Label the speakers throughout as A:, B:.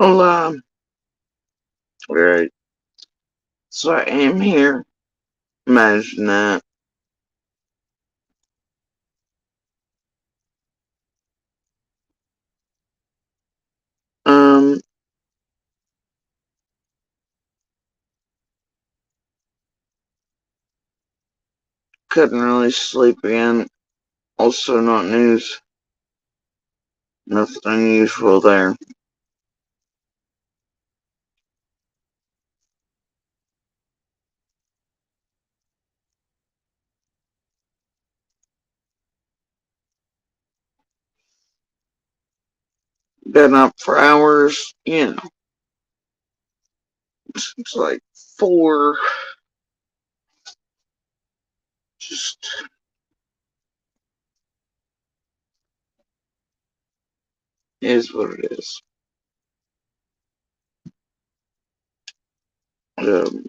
A: Well, right. So I am here. Imagine that. Um, couldn't really sleep again. Also not news. Nothing unusual there. Been up for hours, it's like four. Just is what it is. Um,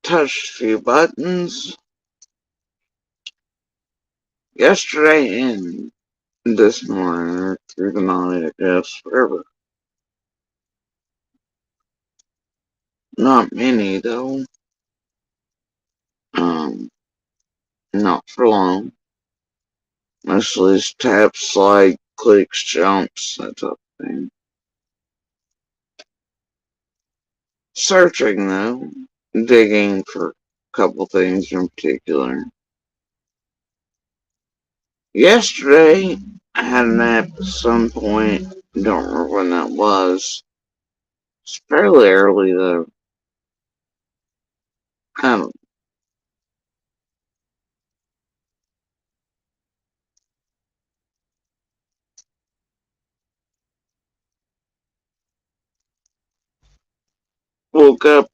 A: touched a few buttons yesterday and this morning, or through the night, I guess, whatever. Not many, though. Um, not for long. Mostly just taps, slide, clicks, jumps, that type of thing. Searching, though. Digging for a couple things in particular. Yesterday, I had a nap at some point. Don't remember when that was. It's fairly early, though. Kind of woke up,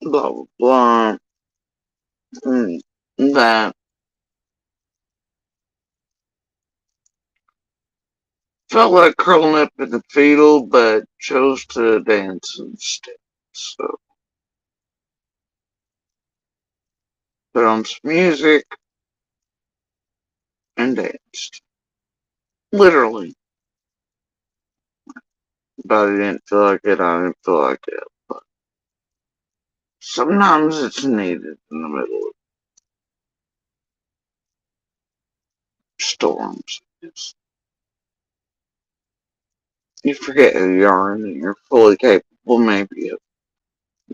A: blah, blah, blah. That felt like curling up in the fetal, but chose to dance instead. So, put on some music and danced. Literally. But I didn't feel like it, I didn't feel like it. But sometimes it's needed in the middle of storms. You forget who you are and you're fully capable maybe of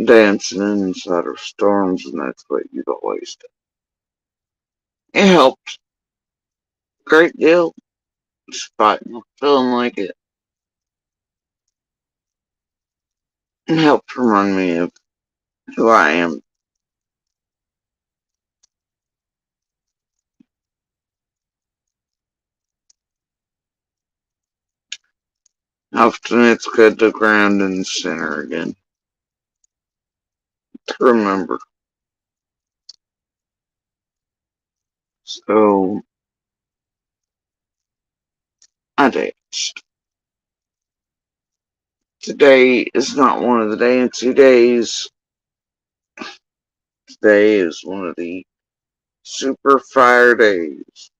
A: dancing inside of storms, and that's what you've always done. It helped a great deal, despite not feeling like it. It helped remind me of who I am. Often it's good to ground and center again. To remember. So, I danced. Today is not one of the dancey days. Today is one of the super fire days.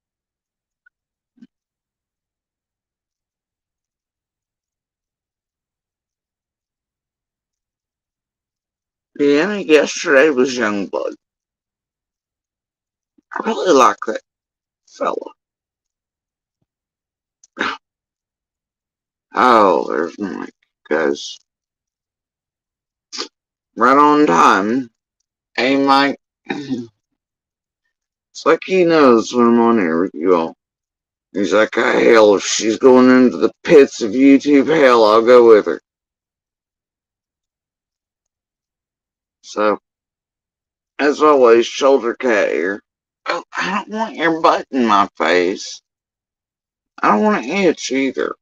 A: The enemy yesterday was Youngblood. I really like that fella. Oh, there's Mike. Guys, right on time. Hey, Mike. It's like he knows when I'm on here with you all. He's like, oh, hell, if she's going into the pits of YouTube hell, I'll go with her. So, as always, shoulder cat here. Oh, I don't want your butt in my face. I don't want to itch either.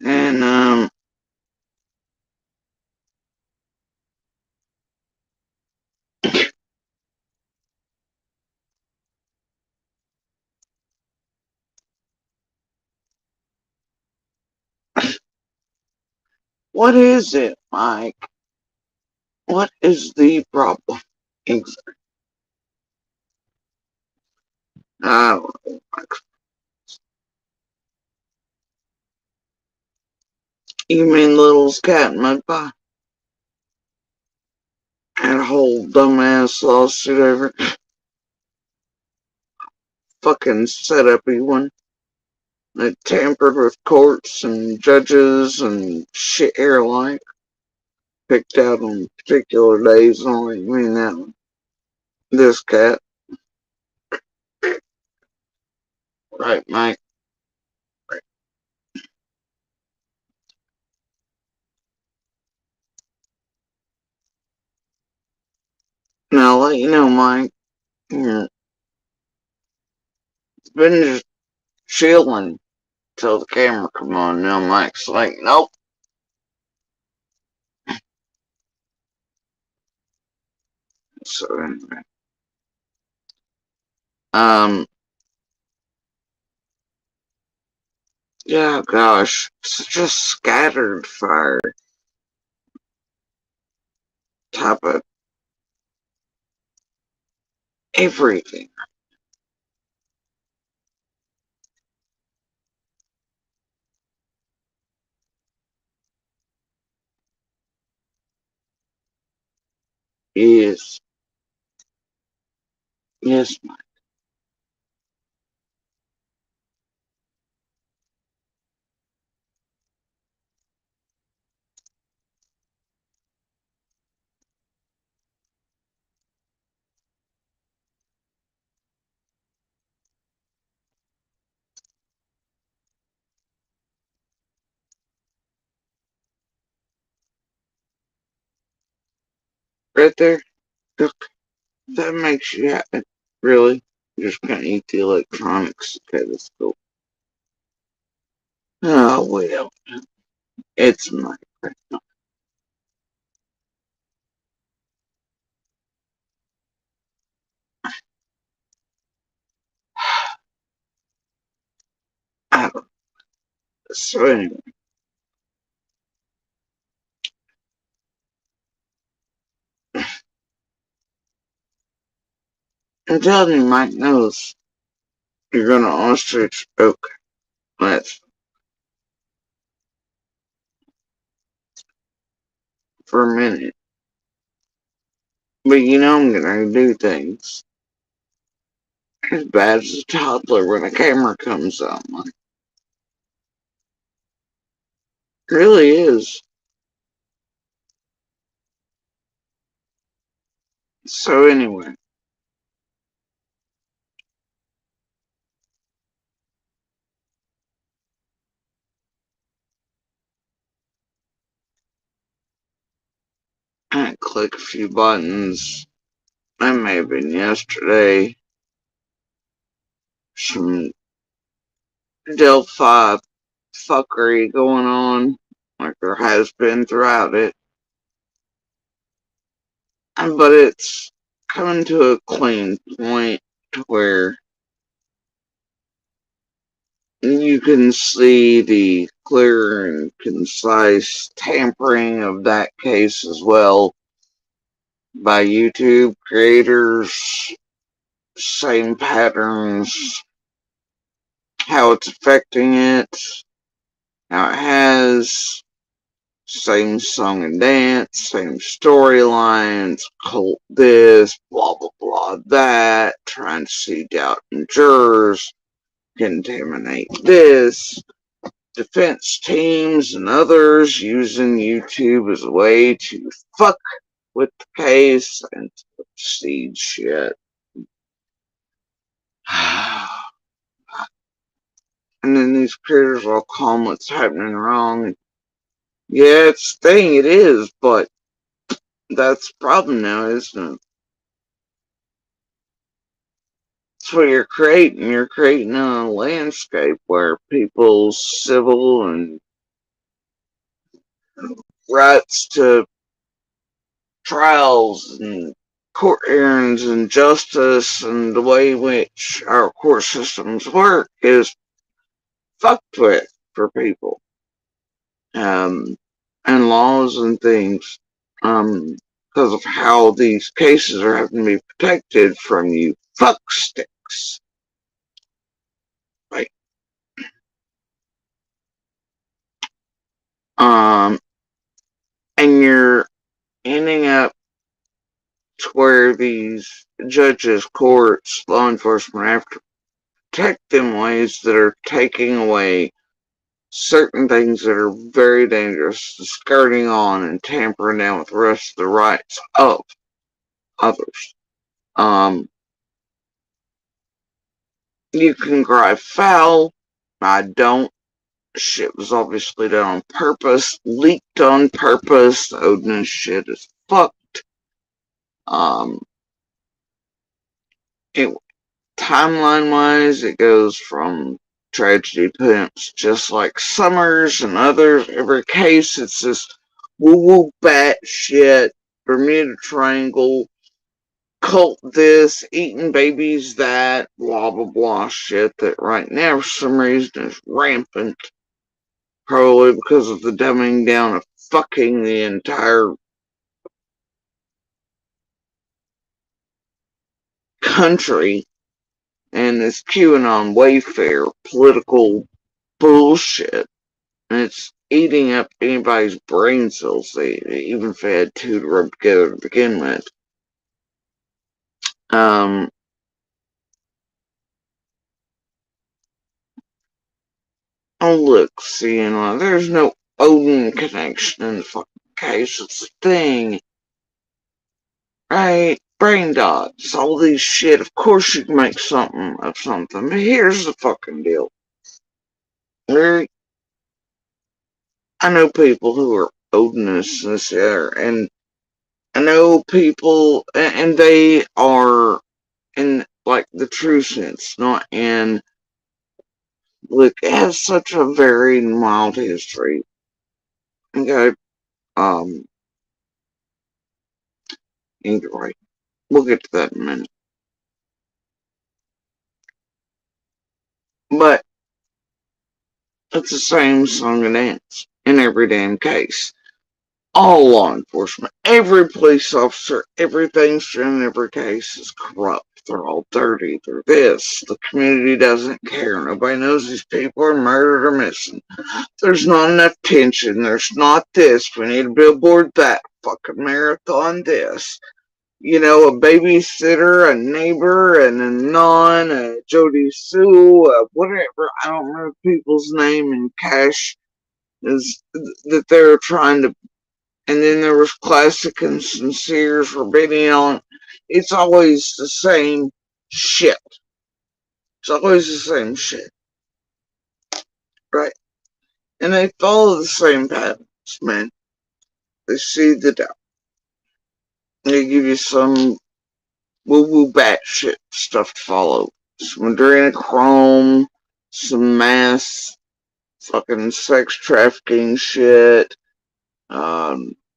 A: And, What is it, Mike? What is the problem? Exactly. Oh, you mean Little's cat in mud pie? Had a whole dumbass lawsuit over fucking setup-y one that tampered with courts and judges and shit airline picked out on particular days only. You mean that one? This cat, right, Mike? Now, I'll let you know, Mike. It's been just chilling till the camera come on. Now Mike's like, nope. So anyway, um, yeah, gosh, such a scattered fire type of everything is. Yes, Mike. Right there. Look, that makes you happy. Really? You just can't eat the electronics. Okay, that's cool. Oh, well, it's Mike. I don't. So anyway, I'm telling you, Mike knows you're gonna ostrich. Okay, that's for a minute. But you know I'm gonna do things as bad as a toddler when a camera comes on. Like, it really is. So anyway, I click a few buttons. That may have been yesterday. Some Delphi fuckery going on, like there has been throughout it. But it's coming to a clean point to where you can see the clear and concise tampering of that case as well by YouTube creators, same patterns, how it's affecting it, how it has, same song and dance, same storylines, cult this, blah blah blah that, trying to seed out in jurors, contaminate this, defense teams and others using YouTube as a way to fuck with the case and to seed shit. And then these creators will call them what's happening wrong. Yeah, it's the thing, it is, but that's the problem now, isn't it? That's what you're creating. You're creating a landscape where people's civil and rights to trials and court hearings and justice and the way in which our court systems work is fucked with for people. Um, and laws and things, because of how these cases are having to be protected from you fucksticks. Right. Um, and you're ending up to where these judges, courts, law enforcement have to protect them in ways that are taking away certain things that are very dangerous, skirting on and tampering down with the rest of the rights of others. Um, you can cry foul. I don't. Shit was obviously done on purpose, leaked on purpose. The Odin shit is fucked. Um, it, timeline wise, it goes from tragedy pimps, just like Summers and others. Every case, it's this woo woo bat shit, Bermuda Triangle, cult this, eating babies that, blah blah blah shit that right now for some reason is rampant. Probably because of the dumbing down of fucking the entire country and this QAnon Wayfair political bullshit. And it's eating up anybody's brain cells, even if they had two to rub together to begin with. Um, oh look, see, there's no Odin connection in the fucking case. It's a thing. Right? Brain dots, all these shit. Of course you can make something of something. But here's the fucking deal. Right? I know people who are Odinists and this there, and I know people, and they are in like the true sense, not in, look, it has such a very mild history. Okay, um, anyway, we'll get to that in a minute. But it's the same song and dance in every damn case. All law enforcement, every police officer, everything in every case is corrupt. They're all dirty. They're this. The community doesn't care. Nobody knows these people are murdered or missing. There's not enough tension. There's not this. We need a billboard that. Fucking marathon this. A babysitter, a neighbor, and a non, a Jody Sue, whatever. I don't remember people's name in cash is that they're trying to. And then there was classic and sincere forbidding on. It's always the same shit. It's always the same shit, right? And they follow the same patterns, man. They see the doubt. They give you some woo-woo batshit stuff to follow. Some adrenochrome, some mass fucking sex trafficking shit.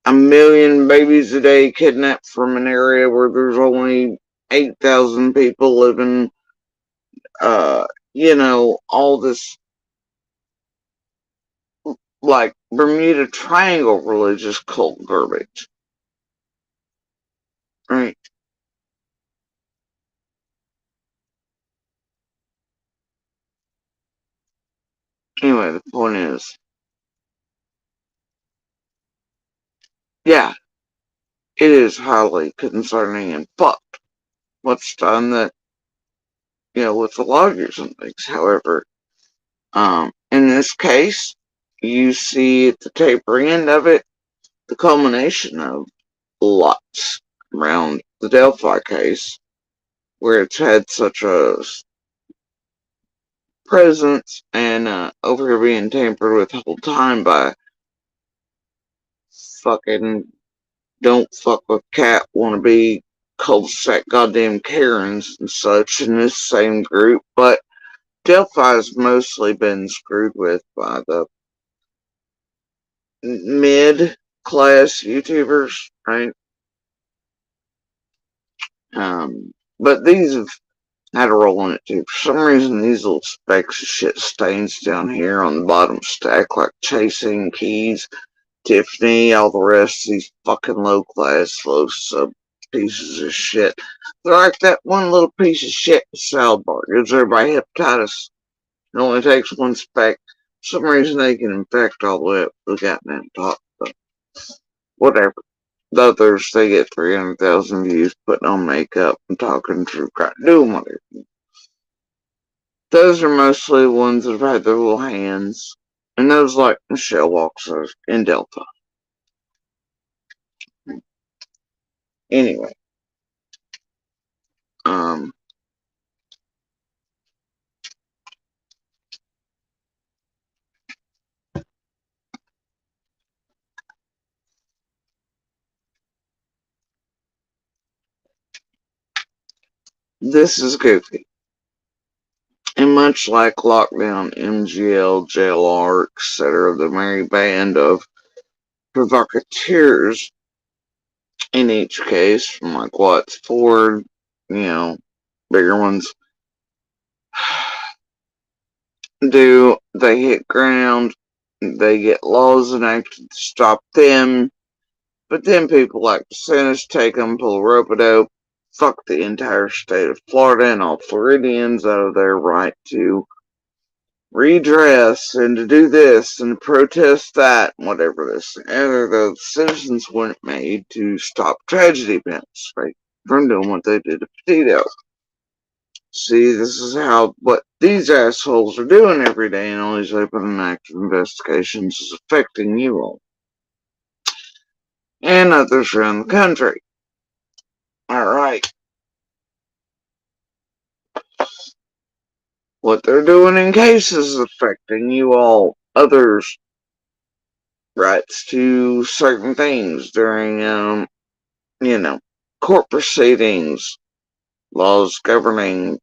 A: A million babies a day kidnapped from an area where there's only 8,000 people living. All this like Bermuda Triangle religious cult garbage. Right? Anyway, the point is, yeah, it is highly concerning and fucked what's done that, with the loggers and things. However, in this case, you see at the taper end of it, the culmination of lots around the Delphi case, where it's had such a presence and over here being tampered with the whole time by fucking don't fuck with cat wannabe cul-de-sac goddamn Karens and such in this same group, but Delphi's mostly been screwed with by the mid-class YouTubers, right? But these have had a role in it too. For some reason, these little specks of shit stains down here on the bottom stack, like chasing keys. Tiffany, all the rest of these fucking low class, low sub pieces of shit. They're like that one little piece of shit salad bar. Gives everybody hepatitis. It only takes one speck. For some reason they can infect all the way up to the goddamn top. But whatever. The others, they get 300,000 views putting on makeup and talking true crime. Doing whatever. Those are mostly ones that have had their little hands. And those like Michelle Walker in Delta. Anyway. Um, this is goofy. And much like Lockdown, MGL, JLR, etc., the merry band of provocateurs in each case, from like Watts Ford, bigger ones, they hit ground, they get laws enacted to stop them, but then people like DeSantis take them, pull a rope-a-dope, fuck the entire state of Florida and all Floridians out of their right to redress and to do this and to protest that and whatever this. And the citizens weren't made to stop tragedy events, right? From doing what they did to Petito. See, this is what these assholes are doing every day in all these open and active investigations is affecting you all and others around the country. Alright. What they're doing in cases is affecting you all, others' rights to certain things during, court proceedings, laws governing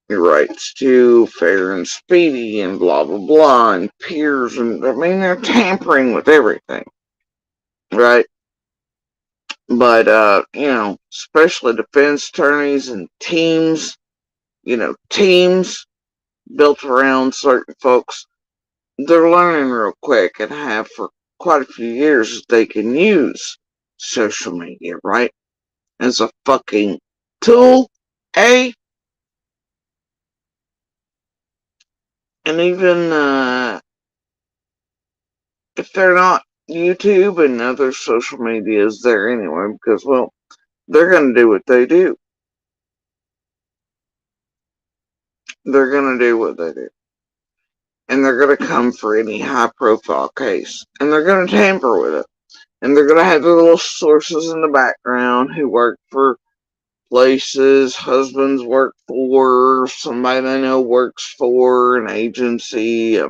A: your rights to fair and speedy and blah blah blah and peers and I mean they're tampering with everything. Right? But special defense attorneys and teams built around certain folks, they're learning real quick and have for quite a few years that they can use social media, right? As a fucking tool, and even if they're not YouTube and other social media is there anyway, because well, they're gonna do what they do. They're gonna do what they do. And they're gonna come for any high profile case. And they're gonna tamper with it. And they're gonna have their little sources in the background who work for places, husbands work for, somebody they know works for, an agency,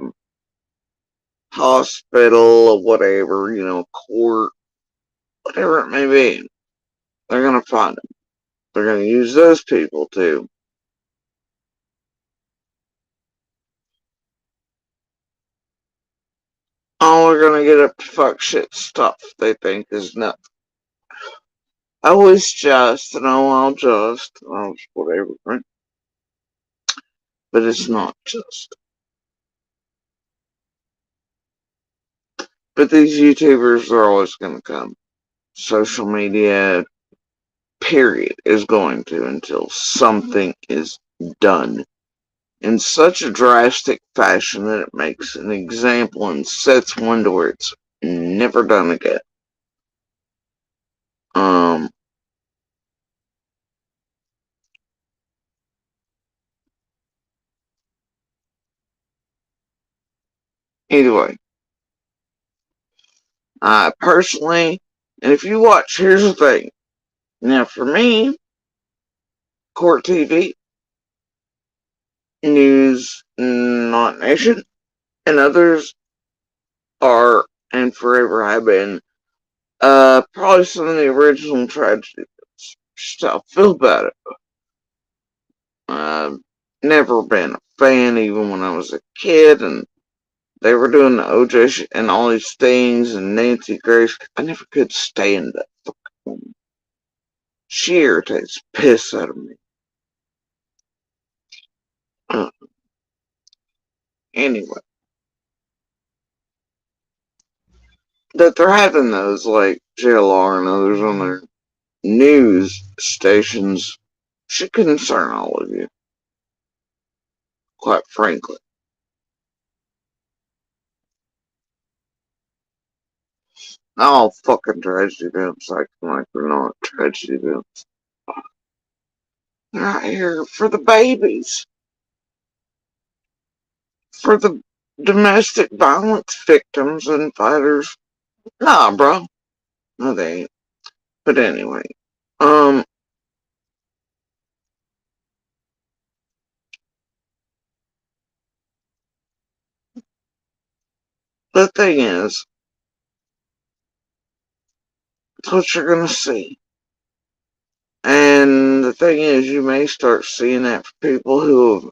A: hospital, or whatever, court, whatever it may be. They're gonna find them. They're gonna use those people too. All are gonna get up to fuck shit stuff they think is nothing. Oh, it's just, I'll just, whatever, right? But it's not just. But these YouTubers are always gonna come. Social media, period, is going to until something is done in such a drastic fashion that it makes an example and sets one to where it's never done again. Um, anyway, personally, and if you watch, here's the thing. Now, for me, Court TV, News Not Nation, and others are and forever have been probably some of the original tragedies. Just how I feel about it. Never been a fan even when I was a kid and they were doing the OJ and all these things and Nancy Grace. I never could stand that fucking woman. She irritates the piss out of me. Anyway. that they're having those like JLR and others on their news stations should concern all of you, quite frankly. All fucking tragedy events acting like they're not tragedy events. They're not here for the babies, for the domestic violence victims and fighters. Nah, bro. No, they ain't. But anyway, um, the thing is, it's what you're gonna see. And the thing is, you may start seeing that for people who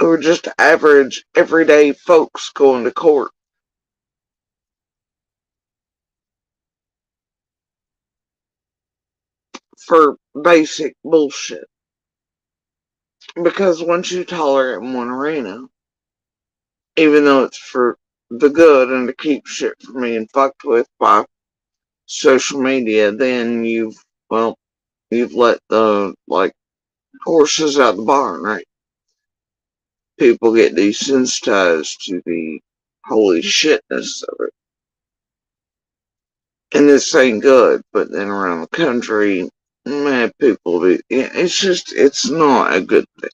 A: are just average, everyday folks going to court for basic bullshit. Because once you tolerate in one arena, even though it's for the good and to keep shit from being fucked with by social media, then well, you've let the, like, horses out of the barn, right? People get desensitized to the holy shitness of it. And this ain't good, but then around the country, man, people do, yeah, it's not a good thing.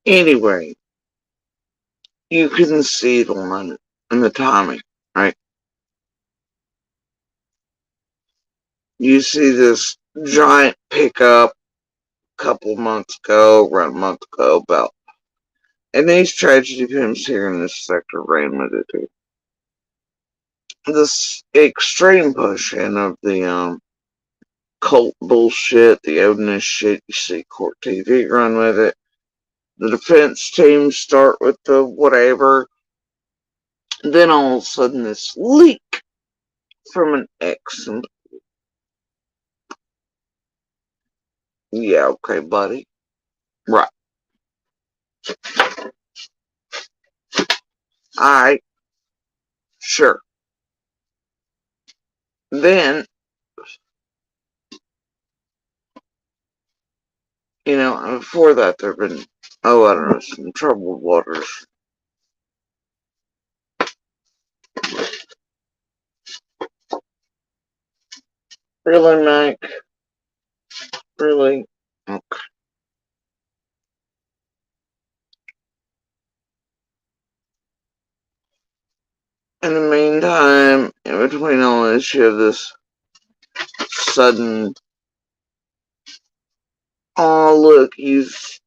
A: Anyway, you can see it on it and the timing, right? You see this giant pickup a couple months ago, around a month ago, about, and these tragedy pimps here in this sector ran with it too. This extreme pushing of the cult bullshit, the Odinist shit. You see Court TV run with it. The defense teams start with the whatever. Then all of a sudden, this leak from an ex. Yeah, okay, buddy. Right. Alright, sure. Then, before that, there have been, oh, I don't know, some troubled waters. Really, Mike? Really? Okay. In the meantime, in between all this, you have this sudden, oh, look, he's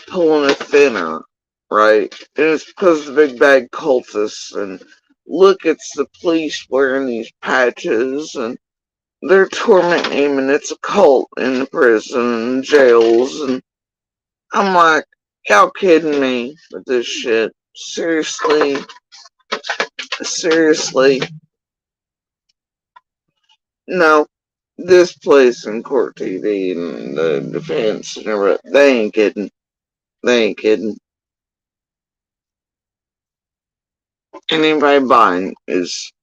A: pulling a thinner, right? And it's because of the big bad cultists, and look, it's the police wearing these patches, and they're tormenting him, and it's a cult in the prison and jails, and I'm like, y'all kidding me with this shit? Seriously? Seriously? No. This place in Court TV and the defense and everything, they ain't kidding. They ain't kidding. Anybody buying is,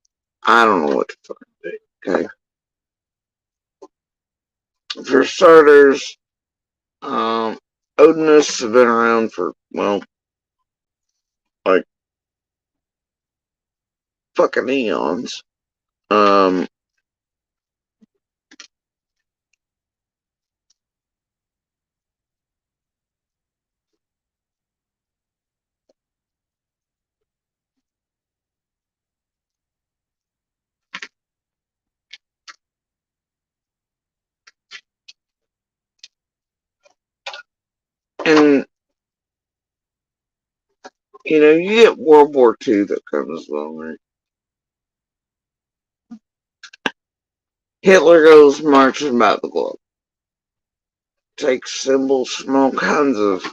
A: I don't know what to fucking do, okay? For starters, Odinists have been around for, well, like, fucking eons. Um, and, you get World War II that comes along, right? Hitler goes marching about the globe, takes symbols from all kinds of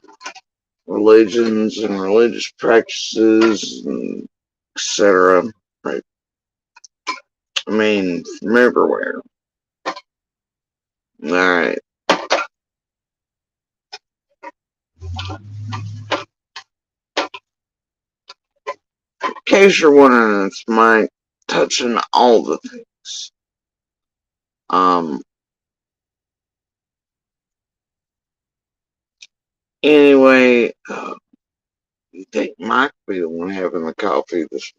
A: religions and religious practices, and etc. Right? I mean, from everywhere. Alright. In case you're wondering, it's Mike touching all the things. Anyway, you think Mike be the one having the coffee this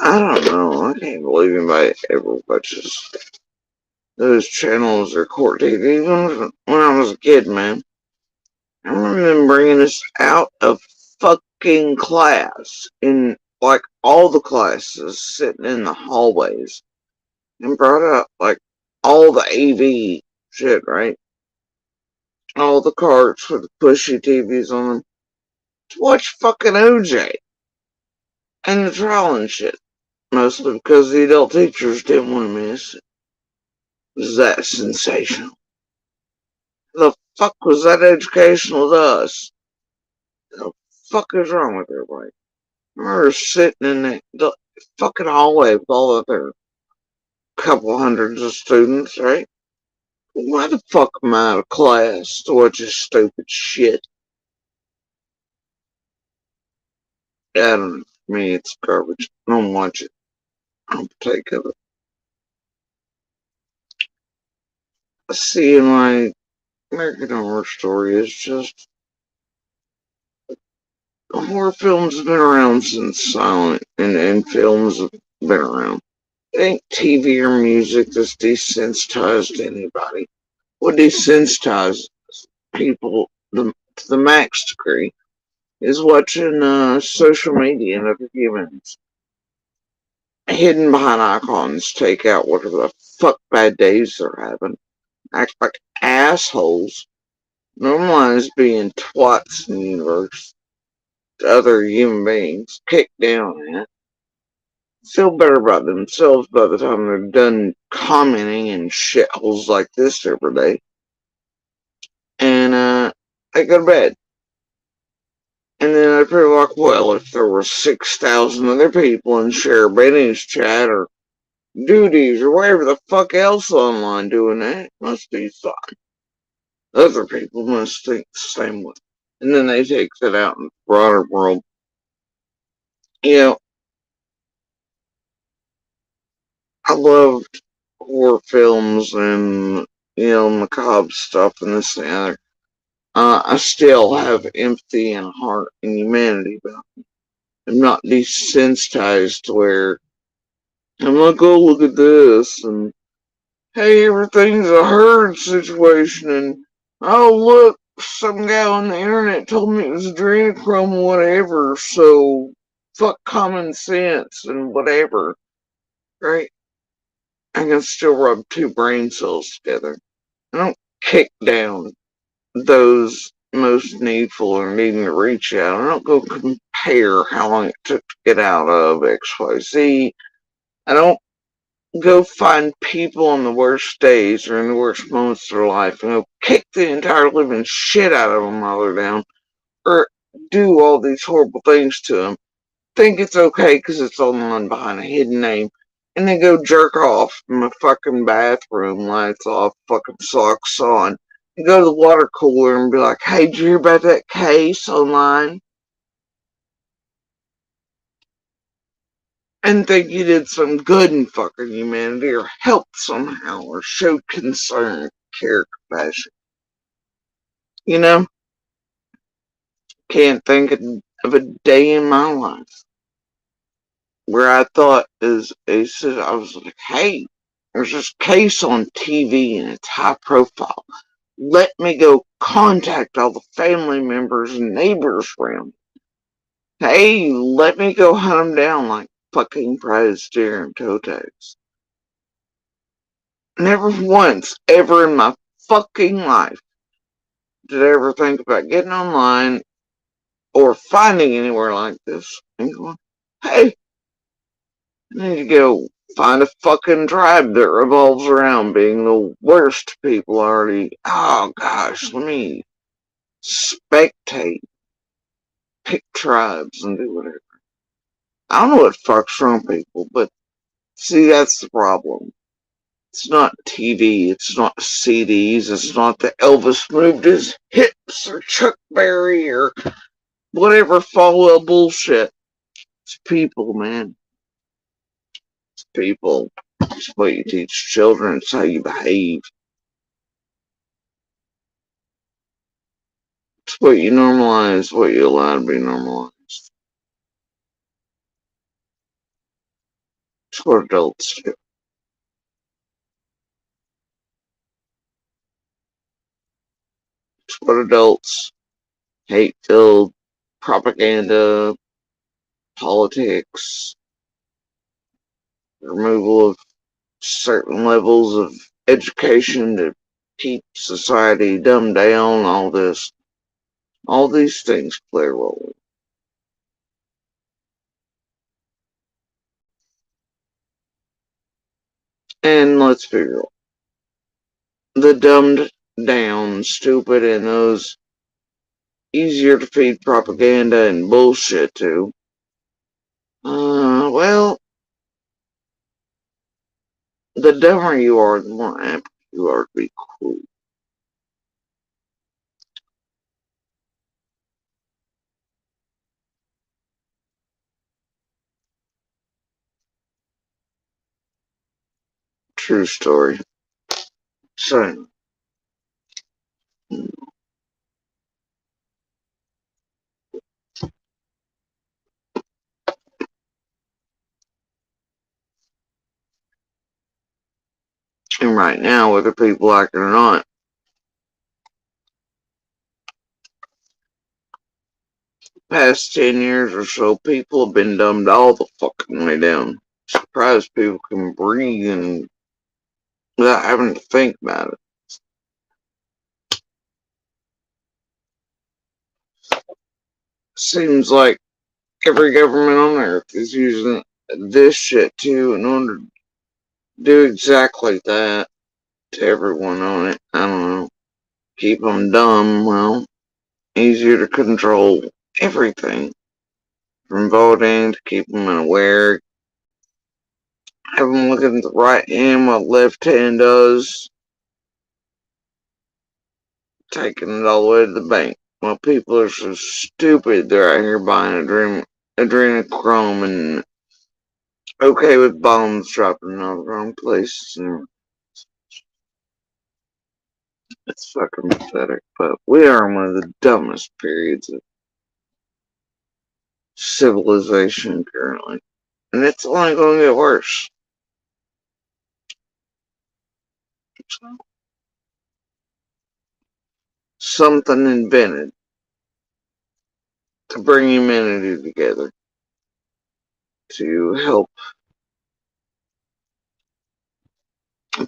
A: I don't know. I can't believe anybody ever watches those channels or court TV. Even when I was a kid, man. I remember them bringing us out of fucking class in like all the classes sitting in the hallways and brought out like all the AV shit, right? All the carts with the pushy TVs on them to watch fucking OJ and the trial and shit. Mostly because the adult teachers didn't want to miss it. Was that sensational? The fuck was that educational to us? The fuck is wrong with everybody? I remember sitting in the fucking hallway with all other couple hundreds of students, right? Why the fuck am I out of class to watch this stupid shit? I don't know. For me, it's garbage. I don't watch it. I don't partake of it. I see in my American Horror Story is just horror films have been around since silent and films have been around. It ain't TV or music that's desensitized anybody. What desensitizes people to the max degree is watching social media and other humans hidden behind icons take out whatever the fuck bad days they're having, act like assholes, normalize being twats in the universe to other human beings, kick down at, feel better about themselves by the time they're done commenting in shitholes like this every day, and they go to bed. And then I'd be like, well, if there were 6,000 other people in Share Benny's chat or duties or whatever the fuck else online doing that, it must be fine. Other people must think the same way. And then they take that out in the broader world. You know, I loved horror films and, macabre stuff and this and the other. I still have empathy and heart and humanity about me. I'm not desensitized to where I'm like, oh, look at this, and hey, everything's a herd situation, and oh, look, some guy on the internet told me it was adrenochrome, whatever, so fuck common sense and whatever, right? I can still rub two brain cells together. I don't kick down those most needful or needing to reach out. I don't go compare how long it took to get out of XYZ. I don't go find people on the worst days or in the worst moments of their life and go kick the entire living shit out of them while they're down or do all these horrible things to them. Think it's okay because it's online behind a hidden name and then go jerk off in my fucking bathroom, lights off, fucking socks on, and go to the water cooler and be like, hey, did you hear about that case online? And think you did some good in fucking humanity or helped somehow or showed concern, care, compassion. You know, can't think of a day in my life where I thought I was like, hey, there's this case on TV and it's high profile. Let me go contact all the family members and neighbors around. Hey, let me go hunt them down like fucking prize deer and toe tags. Never once, ever in my fucking life did I ever think about getting online or finding anywhere like this and going, hey, I need to go find a fucking tribe that revolves around being the worst people already. Oh gosh, let me spectate, pick tribes and do whatever. I don't know what fucks wrong people, but see, that's the problem. It's not TV, it's not CDs, it's not that Elvis moved his hips or Chuck Berry or whatever Falwell bullshit. It's people, man. It's people. It's what you teach children, it's how you behave. It's what you normalize, what you allow to be normalized. It's what adults do. It's what adults hate filled propaganda, politics, removal of certain levels of education to keep society dumbed down, all this. All these things play a role. And let's be real. The dumbed down, stupid, and those easier to feed propaganda and bullshit to. Well, the dumber you are, the more apt you are to be cruel. True story. So, and right now, whether people like it or not, past 10 years or so, people have been dumbed all the fucking way down. Surprised people can breathe and without having to think about it. Seems like every government on earth is using this shit too in order to do exactly that to everyone on it. I don't know. Keep them dumb. Well, easier to control everything from voting to keep them unaware. Have them looking at the right hand while the left hand does, taking it all the way to the bank. Well, people are so stupid, they're out here buying adrenochrome and okay with bombs dropping in all the wrong places. And it's fucking pathetic. But we are in one of the dumbest periods of civilization currently. And it's only going to get worse. Something invented to bring humanity together to help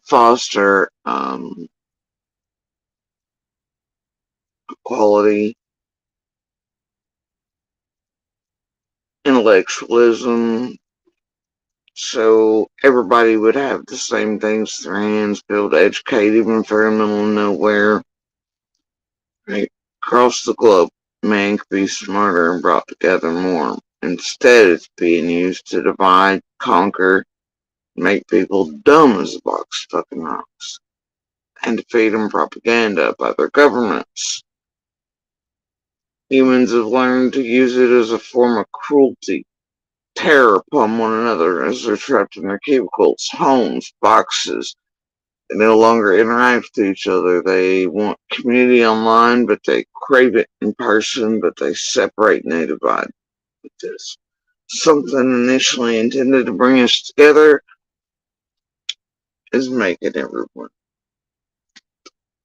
A: foster equality, intellectualism, so everybody would have the same things in their hands, be able to educate even if they're in the middle of nowhere. Right? Across the globe, man could be smarter and brought together more. Instead, it's being used to divide, conquer, make people dumb as a box of fucking rocks, and to feed them propaganda by their governments. Humans have learned to use it as a form of cruelty, terror upon one another as they're trapped in their cubicles, homes, boxes. They no longer interact with each other. They want community online, but they crave it in person, but they separate and they divide with this. Something initially intended to bring us together is making everyone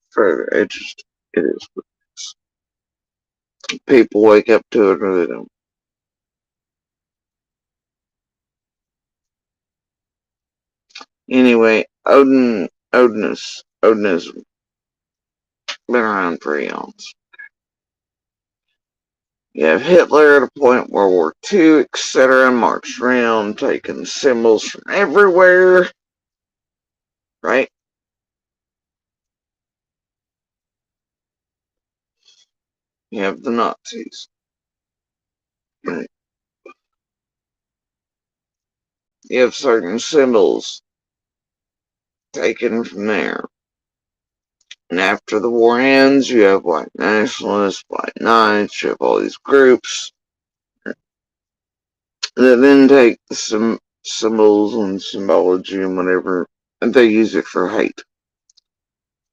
A: further edged. It is what it is. People wake up to it or they don't. Anyway, Odinism. been around for eons. You have Hitler at a point, World War II, etc., marched around taking symbols from everywhere, right? You have the Nazis, right? You have certain symbols taken from there. And after the war ends, you have white nationalists, white knights, you have all these groups that then take some symbols and symbology and whatever, and they use it for hate.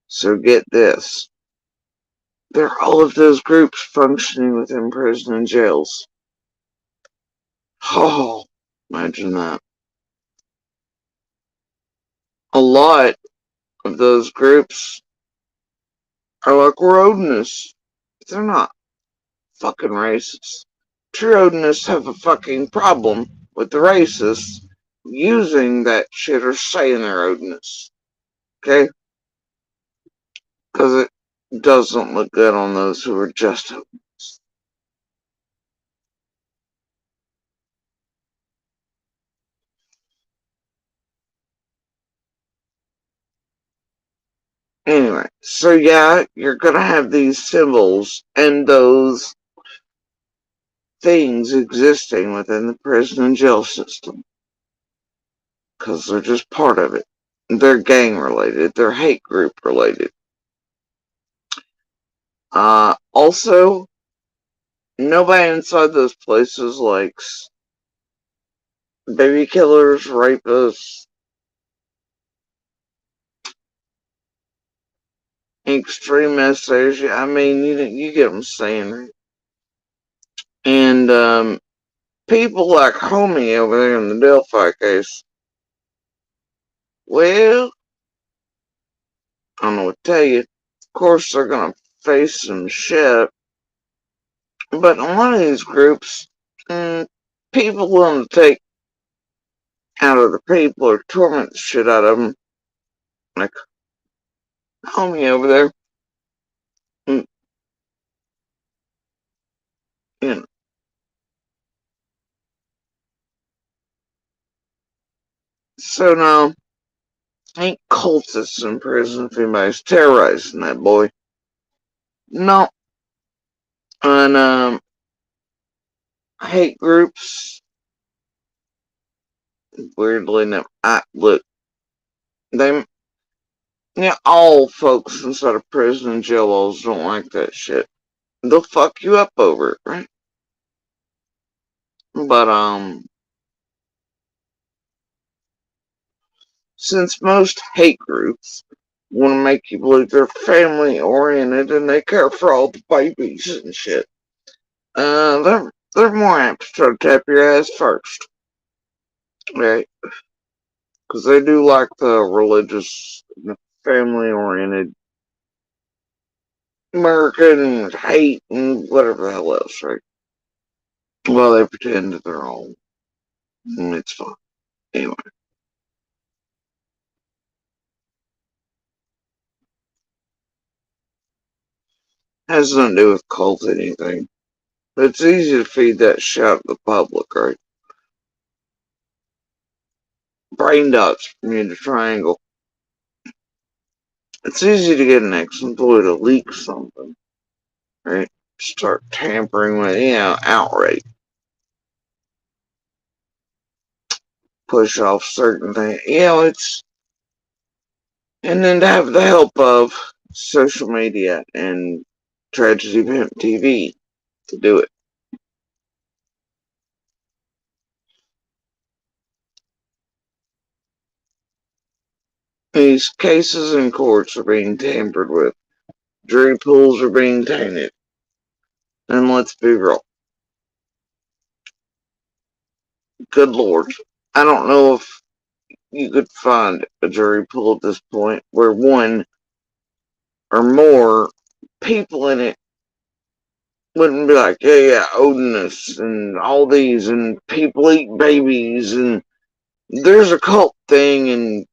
A: So get this. There are all of those groups functioning within prison and jails. Oh, imagine that. A lot of those groups are like roadnists. They're not fucking racists. True roadnists have a fucking problem with the racists using that shit or saying they're roadnists. Okay? Because it doesn't look good on those who are just roadnists. Anyway, so yeah, you're gonna have these symbols and those things existing within the prison and jail system. Because they're just part of it. They're gang related, they're hate group related. Also, nobody inside those places likes baby killers, rapists, extremists. I mean, you get what I'm saying, right? And people like Homie over there in the Delphi case, well, I don't know what to tell you. Of course, they're gonna face some shit, but in a lot of these groups, people willing to take out of the people or torment the shit out of them, like Homie over there. Mm, You know. So now, ain't cultists in prison if anybody's terrorizing that boy. No. And hate groups, weirdly enough, look, they, all folks inside of prison and jail laws don't like that shit. They'll fuck you up over it, right? But since most hate groups want to make you believe they're family oriented and they care for all the babies and shit, they're more apt to try to tap your ass first, right? Because they do like the religious, family oriented American hate and whatever the hell else, right? Well, they pretend that they're all, and it's fine. Anyway, has nothing to do with cult anything. But it's easy to feed that shit out to the public, right? Brain dots from you to triangle. It's easy to get an ex-employee to leak something, right? Start tampering with, outright. Push off certain things. And then to have the help of social media and Tragedy Pimp TV to do it. These cases in courts are being tampered with. Jury pools are being tainted. And let's be real. Good Lord. I don't know if you could find a jury pool at this point where one or more people in it wouldn't be like, yeah, Odinus and all these and people eat babies and there's a cult thing and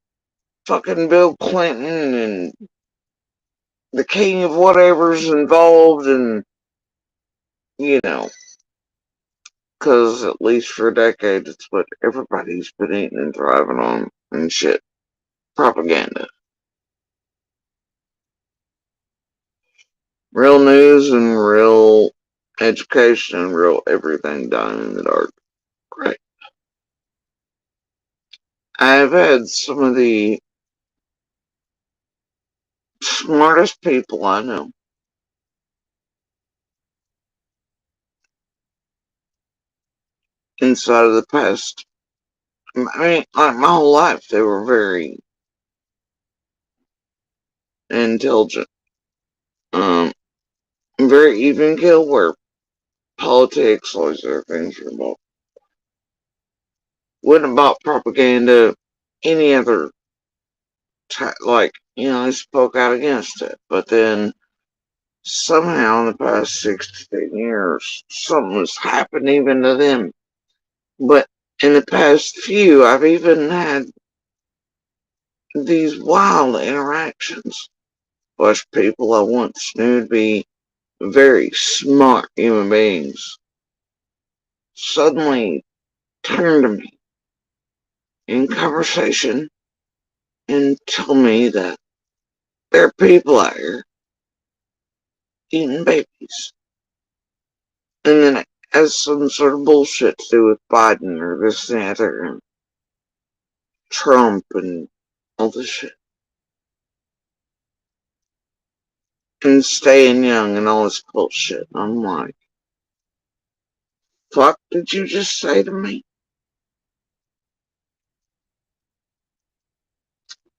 A: fucking Bill Clinton and the king of whatever's involved, and you know, because at least for a decade, it's what everybody's been eating and thriving on and shit. Propaganda. Real news and real education and real everything done in the dark. Great. I've had some of the smartest people I know inside of the past. I mean, like my whole life, they were very intelligent, um, very even keel where politics, all these other things are involved. Wouldn't about propaganda, any other like, they spoke out against it. But then somehow in the past 16 years, something has happened even to them. But in the past few, I've even had these wild interactions with people I once knew to be very smart human beings suddenly turn to me in conversation and tell me that there are people out here eating babies. And then it has some sort of bullshit to do with Biden or this and that and Trump and all this shit. And staying young and all this bullshit. I'm like, fuck did you just say to me?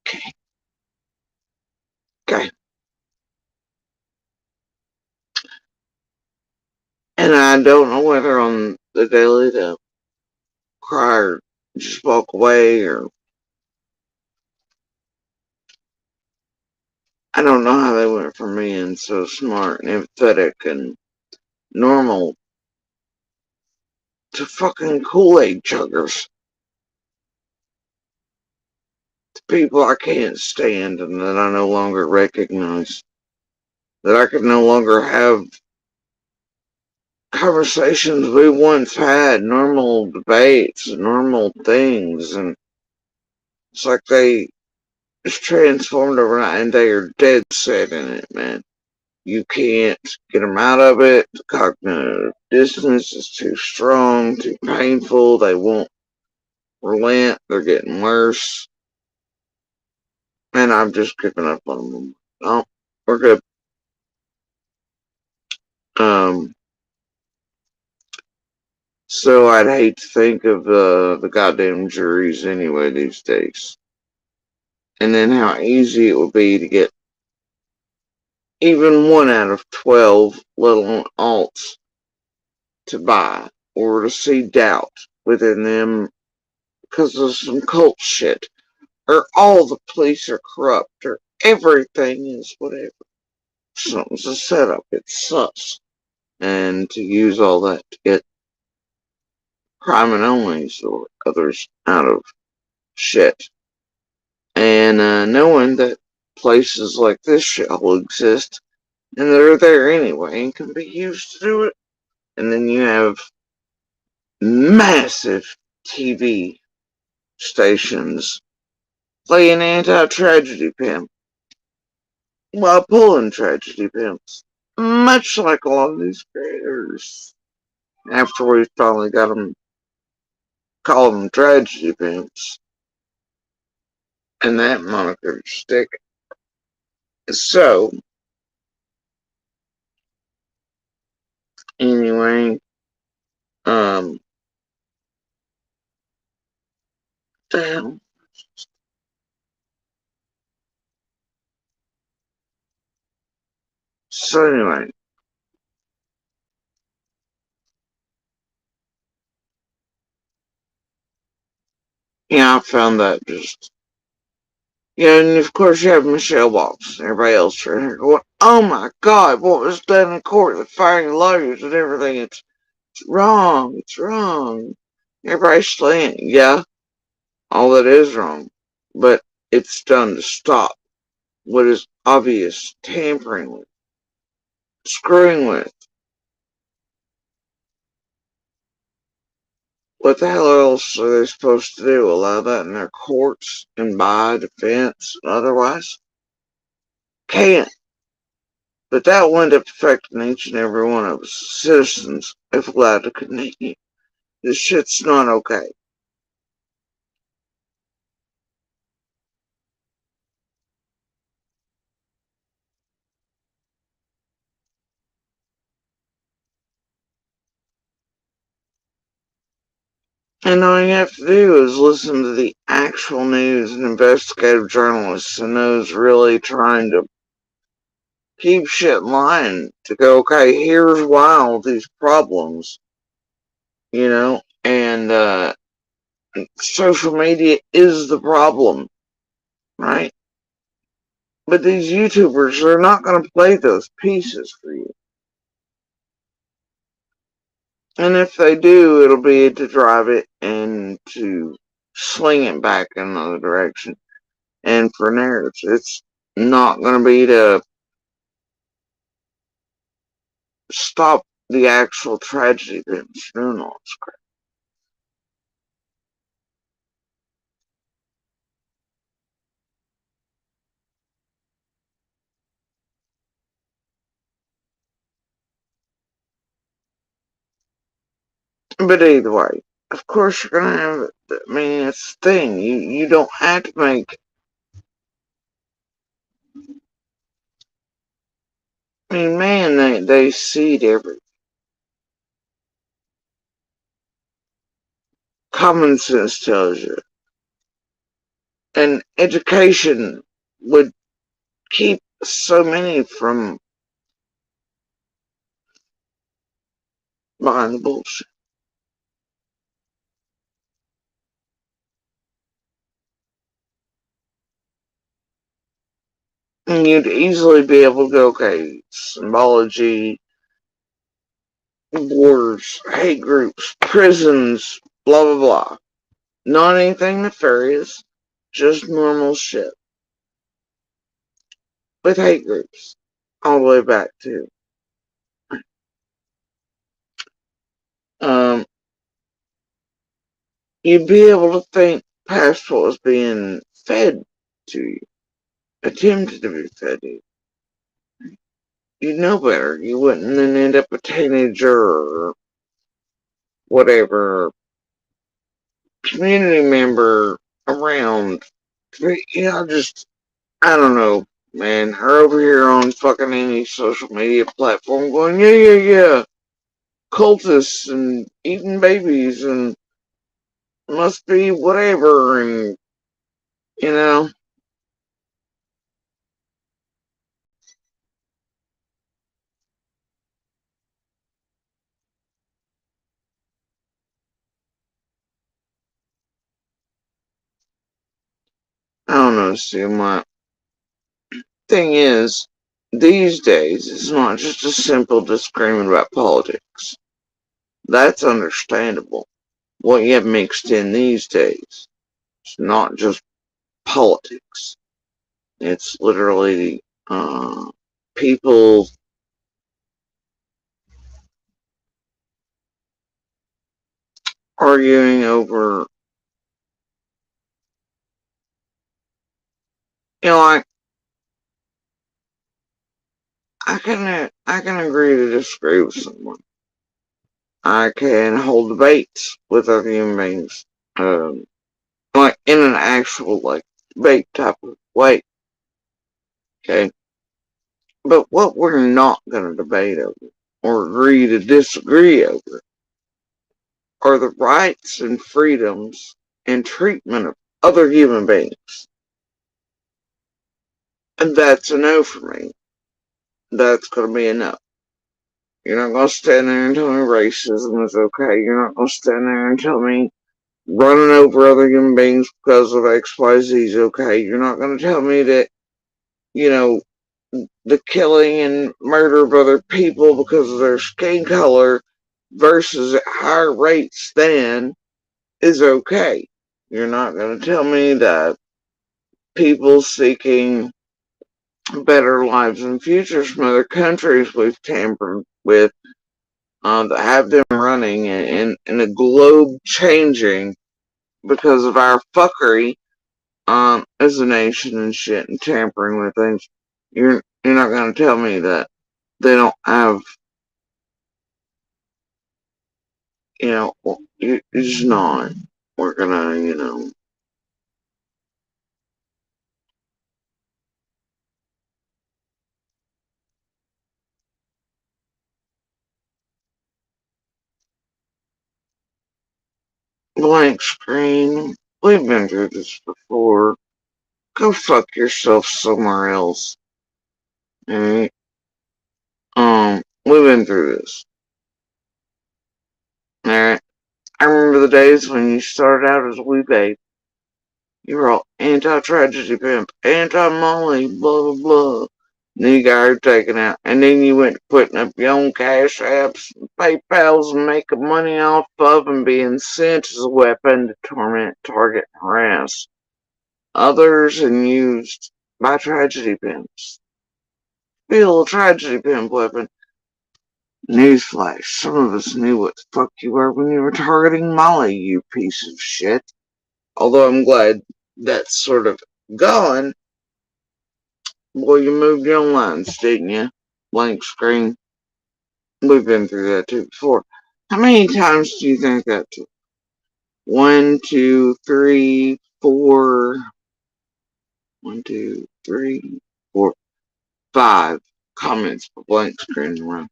A: Okay, okay. And I don't know whether on the daily to cry or just walk away or I don't know how they went from being so smart and empathetic and normal to fucking Kool-Aid chuggers. To people I can't stand and that I no longer recognize. That I could no longer have conversations we once had, normal debates, normal things, and it's like they just transformed overnight and they are dead set in it, man. You can't get them out of it. The cognitive dissonance is too strong, too painful. They won't relent. They're getting worse. And I've just given up on them. Oh, we're good. Um, so I'd hate to think of the goddamn juries anyway these days. And then how easy it would be to get even 1 out of 12, let alone alts, to buy or to see doubt within them because of some cult shit. Or all the police are corrupt, or everything is whatever. Something's a setup, it's sus. And to use all that to get crime and onlys or others out of shit. And knowing that places like this shit will exist, and they're there anyway, and can be used to do it. And then you have massive TV stations playing anti-tragedy pimp while pulling tragedy pimps. Much like a lot of these creators. After we finally got them, called them tragedy pimps, and that moniker stick. So, anyway, um, damn. So anyway, I found that just, and of course you have Michelle Waltz and everybody else around here going, oh my god, what was done in court, the firing lawyers and everything, it's wrong, it's wrong. Everybody's saying, yeah, all that is wrong, but it's done to stop what is obvious tampering with, screwing with. What the hell else are they supposed to do? Allow that in their courts and by defense and otherwise? Can't. But that will end up affecting each and every one of us citizens if allowed to continue. This shit's not okay. And all you have to do is listen to the actual news and investigative journalists and those really trying to keep shit in line to go, okay, here's why all these problems, and social media is the problem, right? But these YouTubers are not going to play those pieces for you. And if they do, it'll be to drive it and to sling it back in another direction. And for narratives, it's not going to be to stop the actual tragedy that's doing all this crap. But either way, of course you're going to have, I mean, it's the thing. You don't have to make, I mean, man, they seed everything. Common sense tells you. And education would keep so many from buying the bullshit. And you'd easily be able to go, okay, symbology, wars, hate groups, prisons, blah, blah, blah. Not anything nefarious, just normal shit. With hate groups, all the way back to. Um, you'd be able to think past what was being fed to you, attempted to be fed to you. You'd know better. You wouldn't then end up a teenager or whatever, community member around. Just, I don't know, man. Her over here on fucking any social media platform going, yeah, yeah, yeah. Cultists and eating babies and must be whatever and, you know, I don't know, see, my thing is, these days, it's not just a simple disagreement about politics. That's understandable. What you have mixed in these days, it's not just politics. It's literally people arguing over, like I can agree to disagree with someone. I can hold debates with other human beings, like in an actual like debate type of way. Okay, but what we're not going to debate over or agree to disagree over are the rights and freedoms and treatment of other human beings. And that's a no for me. That's going to be a no. You're not going to stand there and tell me racism is okay. You're not going to stand there and tell me running over other human beings because of XYZ is okay. You're not going to tell me that, you know, the killing and murder of other people because of their skin color versus at higher rates than is okay. You're not going to tell me that people seeking better lives and futures from other countries we've tampered with, that have them running and a globe changing because of our fuckery, as a nation and shit and tampering with things. You're not gonna tell me that they don't have, you're just not. We're gonna, blank screen. We've been through this before. Go fuck yourself somewhere else. Alright? We've been through this. Alright? I remember the days when you started out as a wee babe. You were all anti-tragedy pimp, anti-Molly, blah, blah, blah. And then you got her taken out. And then you went to putting up your own cash apps, PayPals, and making money off of and being sent as a weapon to torment, target, and harass others and used by tragedy pimps. Be a little tragedy pimp weapon. Newsflash, some of us knew what the fuck you were when you were targeting Molly, you piece of shit. Although I'm glad that's sort of gone. Boy, you moved your own lines, didn't you? Blank screen. We've been through that too before. How many times do you think that took? 1, 2, 3, 4. 1, 2, 3, 4, 5 comments for blank screen run.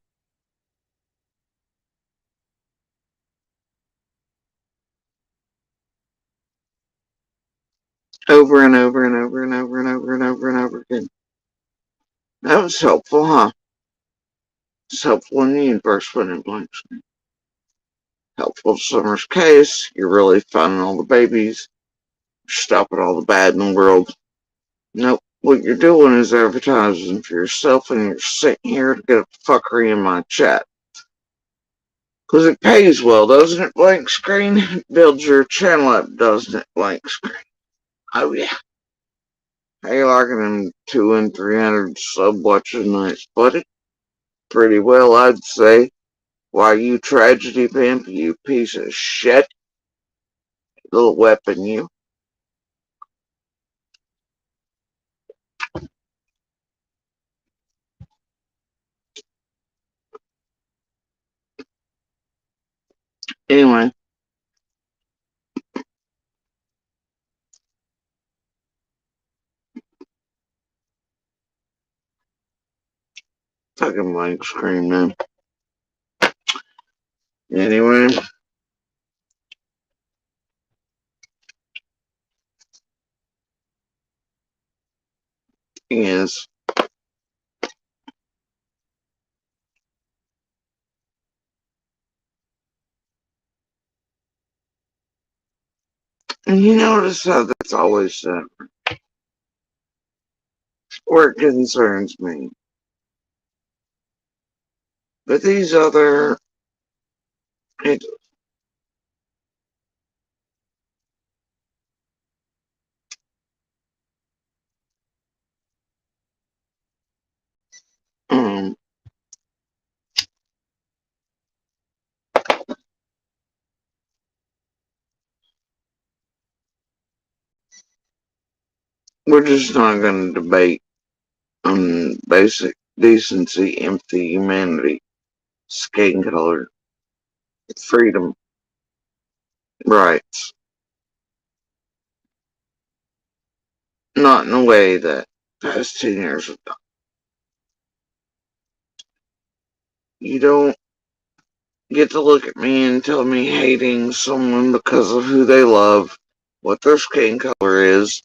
A: Over and over and over and over and over and over and over again. That was helpful, huh? It's helpful in the universe when it blank screen. Helpful to Summer's case. You're really finding all the babies. You're stopping all the bad in the world. Nope. What you're doing is advertising for yourself, and you're sitting here to get a fuckery in my chat. Because it pays well, doesn't it, blank screen? It builds your channel up, doesn't it, blank screen? Oh, yeah. How you liking them 2 and 300 sub watches nights, buddy? Pretty well, I'd say. Why, you tragedy pimp, you piece of shit. Little weapon, you. Anyway, fucking blank screen, man. Anyway, yes. And you notice how that's always where it concerns me. But these other, it, um, we're just not going to debate on basic decency, empathy, humanity, skin color, freedom, rights. Not in a way that past 10 years have done. You don't get to look at me and tell me hating someone because of who they love, what their skin color is,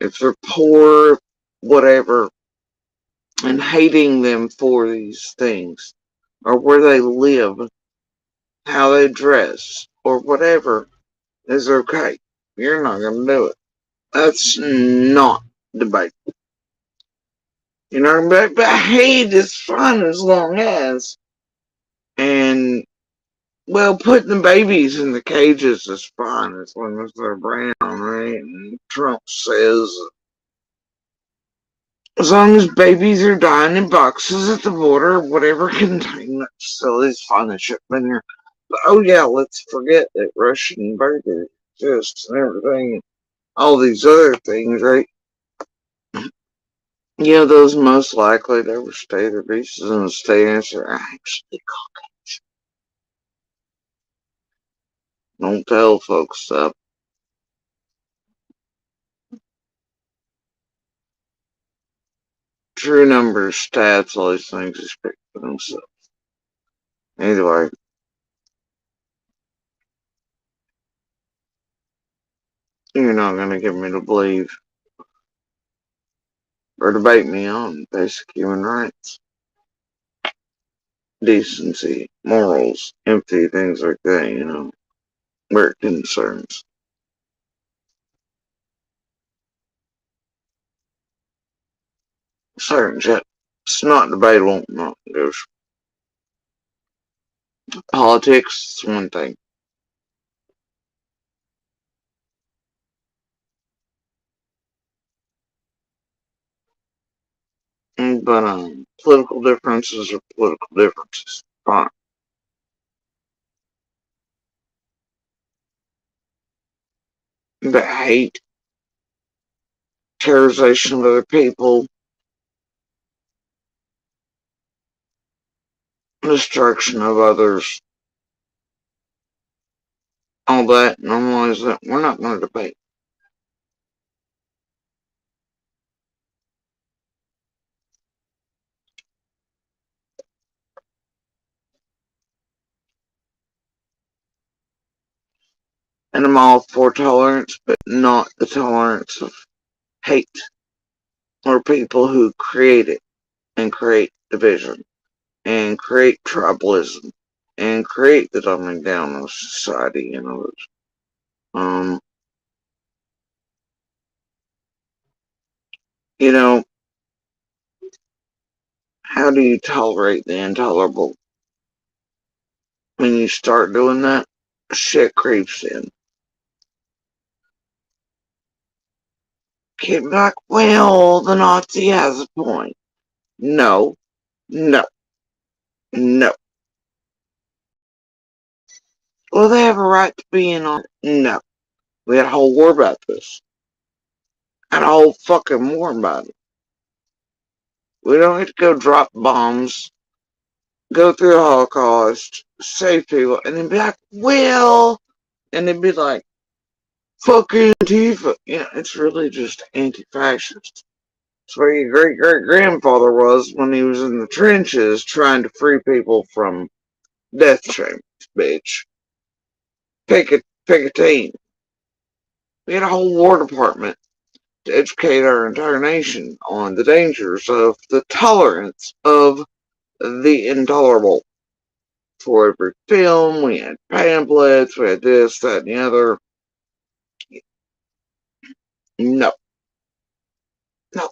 A: if they're poor, whatever, and hating them for these things, or where they live, how they dress, or whatever is okay. You're not going to do it. That's not debate. You're not going to be, but hate is fun as long as, and well, putting the babies in the cages is fine as long as they're brown, right? And Trump says As long as babies are dying in boxes at the border, whatever containment facilities find the shipment here. But oh yeah, let's forget that Russian burgers exist and everything, all these other things, right? Yeah, those most likely to overstay their visas and stay in are actually don't tell folks stuff. True numbers, stats, all these things they speak for themselves. Anyway, you're not gonna get me to believe or debate me on basic human rights, decency, morals, empathy, things like that, where it concerns. Certain shit. It's not debatable, not negotiable. Politics is one thing. But political differences are political differences. Fine. But hate, terrorization of other people, destruction of others, all that, normalize that. We're not going to debate. And I'm all for tolerance, but not the tolerance of hate or people who create it and create division and create tribalism and create the dumbing down of society. Um, you know, how do you tolerate the intolerable? When you start doing that, shit creeps in. Kid like, well, the Nazi has a point. No, no, no. Well, they have a right to be in on it. No. We had a whole war about this. Had a whole fucking war about it. We don't get to go drop bombs, go through the Holocaust, save people, and then be like, well, and then be like, fuck Antifa. It's really just anti-fascist. It's where your great-great-grandfather was when he was in the trenches trying to free people from death chambers, bitch. Pick a team. We had a whole war department to educate our entire nation on the dangers of the tolerance of the intolerable. For every film, we had pamphlets, we had this, that, and the other. No, no.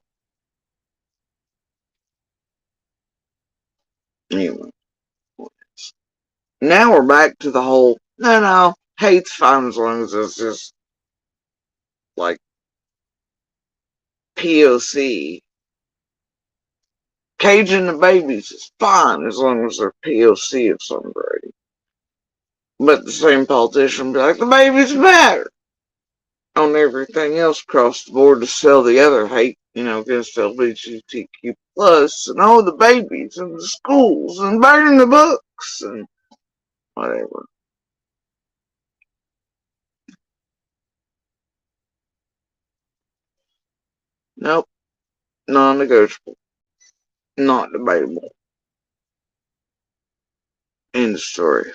A: Anyway, now we're back to the whole, no, hate's fine as long as it's just like POC. Caging the babies is fine as long as they're POC of somebody. But the same politician be like, the babies matter on everything else across the board to sell the other hate, against LGBTQ plus and all the babies and the schools and burning the books and whatever. Nope, non-negotiable, not debatable. End of story.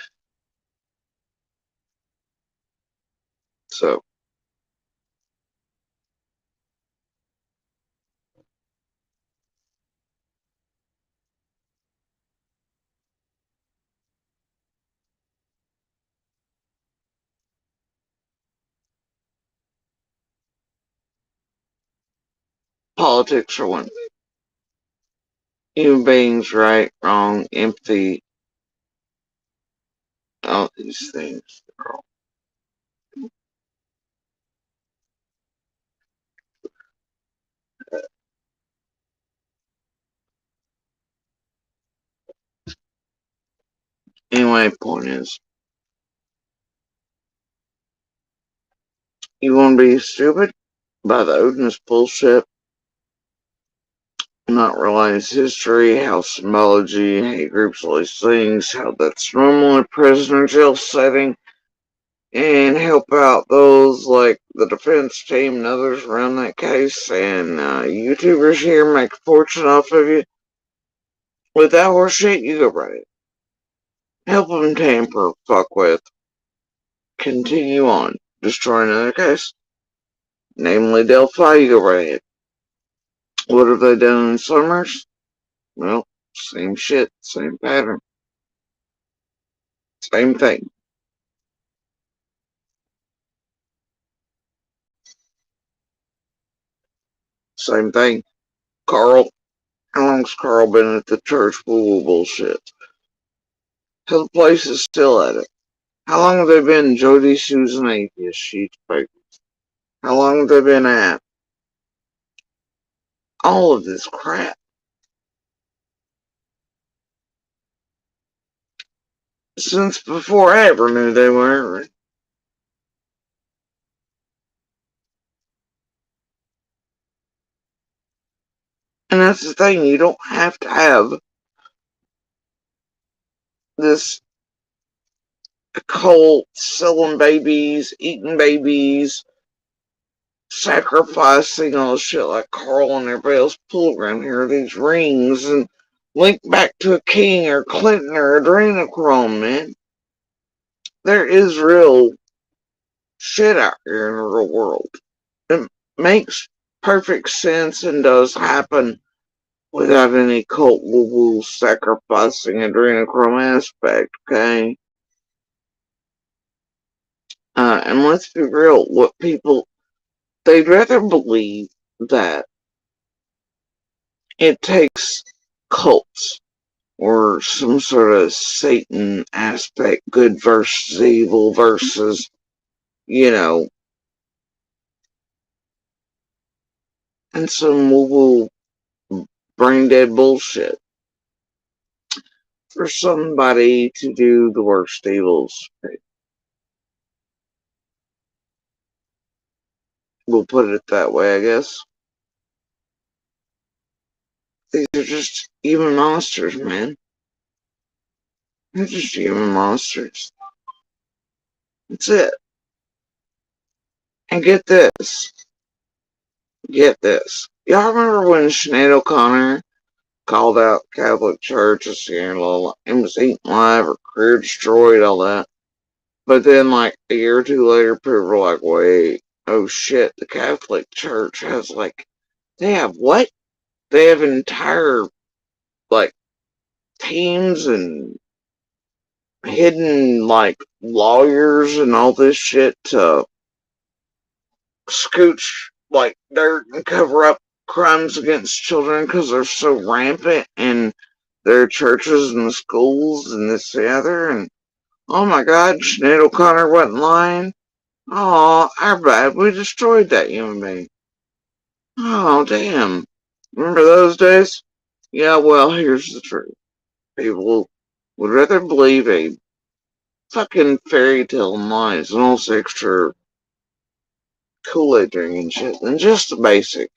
A: So, politics are one. Human beings, right, wrong, empathy, all these things. Anyway, point is, you want to be stupid by the Odinist bullshit, not realize history, how symbology, hate groups, all these things, how that's normal in a prisoner jail setting, and help out those like the defense team and others around that case, and YouTubers here make a fortune off of you. With that horse shit, you go right it. Help them tamper, fuck with, continue on, destroy another case. Namely Delphi, you go right ahead. What have they done in Summers? Well, same shit, same pattern, same thing. Same thing. Carl, how long's Carl been at the church? Woo bullshit. How the place is still at it. How long have they been Jody Susan Atheist Sheets Baker? How long have they been at all of this crap? Since before I ever knew they were. And that's the thing, you don't have to have this cult selling babies, eating babies, sacrificing all shit like Carl and everybody else pull around here, these rings, and link back to a king or Clinton or adrenochrome, man. There is real shit out here in the real world. It makes perfect sense and does happen without any cult woo-woo sacrificing adrenochrome aspect, okay? And let's be real, what people, they'd rather believe that it takes cults or some sort of Satan aspect, good versus evil versus, you know, and some woo woo brain dead bullshit for somebody to do the worst evils. We'll put it that way, I guess. These are just human monsters, man. They're just human monsters. That's it. And get this. Get this. Y'all remember when Sinead O'Connor called out Catholic Church as scandal, and was eaten alive or career destroyed, all that? But then, like, a year or two later, people were like, wait, oh shit, the Catholic Church has, like, they have what? They have entire, like, teams and hidden, like, lawyers and all this shit to scooch, like, dirt and cover up crimes against children because they're so rampant in their churches and the schools and this and the other. And oh my god, Sinead O'Connor wasn't lying. Oh, our bad. We destroyed that human being. Oh, damn. Remember those days? Yeah, well, here's the truth. People would rather believe a fucking fairy tale and lies and all this extra Kool-Aid drinking shit than just the basic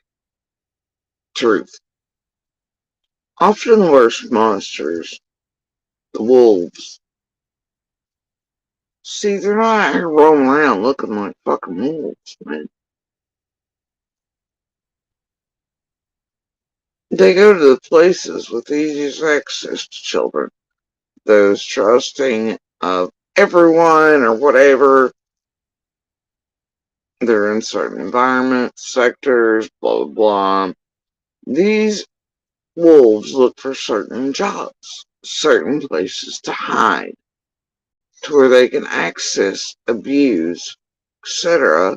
A: truth. Often the worst monsters, the wolves. See, they're not out here roaming around looking like fucking wolves, man. They go to the places with easiest access to children. Those trusting of everyone or whatever. They're in certain environments, sectors, blah, blah, blah. These wolves look for certain jobs, certain places to hide, to where they can access, abuse, etc.,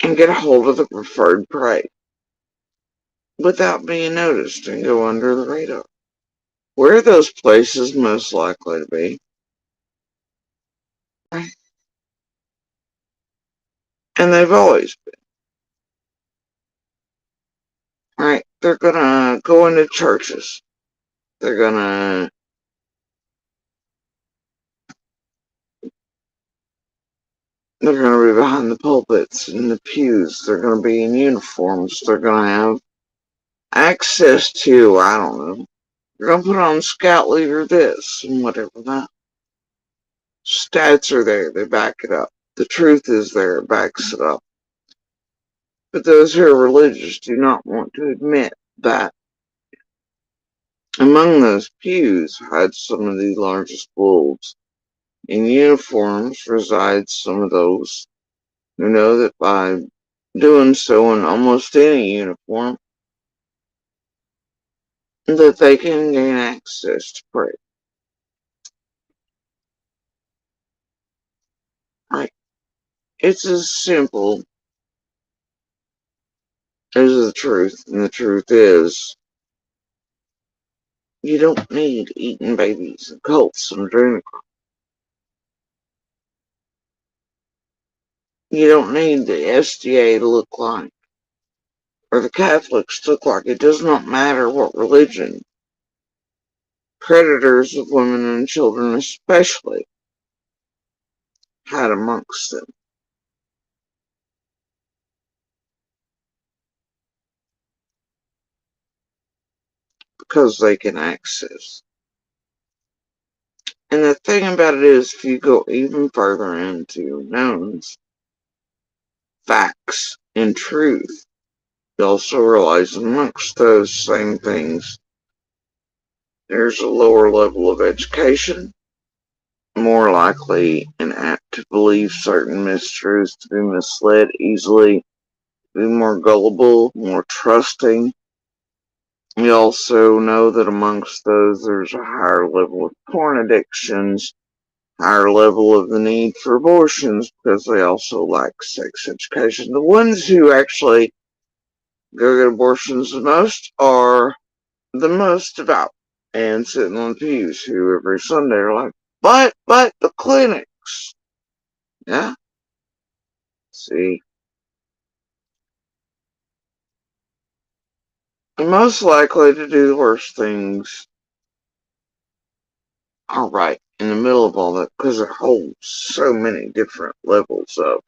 A: and get a hold of the preferred prey without being noticed and go under the radar. Where are those places most likely to be? And they've always been. Right? They're gonna go into churches. They're gonna they're gonna be behind the pulpits and the pews. They're gonna be in uniforms. They're gonna have access to, I don't know. They're gonna put on scout leader this and whatever that. Stats are there, they back it up. The truth is there, it backs it up. But those who are religious do not want to admit that among those pews hide some of the largest wolves. In uniforms reside some of those who know that by doing so in almost any uniform, that they can gain access to prayer. Right? It's as simple as the truth, and the truth is, you don't need eating babies and cults and adrenochrome. You don't need the SDA to look like, or the Catholics to look like. It does not matter what religion. Predators of women and children especially had amongst them, because they can access. And the thing about it is, if you go even further into knowns, facts, and truth, you also realize amongst those same things, there's a lower level of education, more likely and apt to believe certain mistruths, to be misled easily, be more gullible, more trusting. We also know that amongst those, there's a higher level of porn addictions, higher level of the need for abortions, because they also lack sex education. The ones who actually go get abortions the most are the most devout and sitting on the pews, who every Sunday are like, but the clinics. Yeah? See, the most likely to do the worst things are right in the middle of all that, because it holds so many different levels of.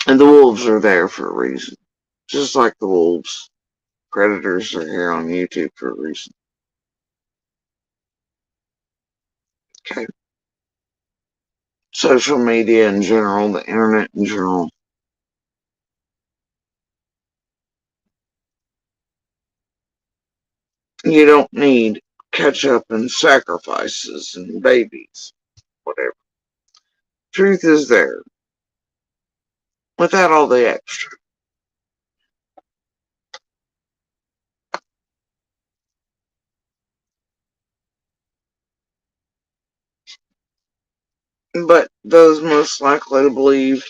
A: And the wolves are there for a reason. Just like the wolves, predators are here on YouTube for a reason. Okay. Social media in general, the internet in general. You don't need ketchup and sacrifices and babies, whatever. Truth is there, without all the extra. But those most likely to believe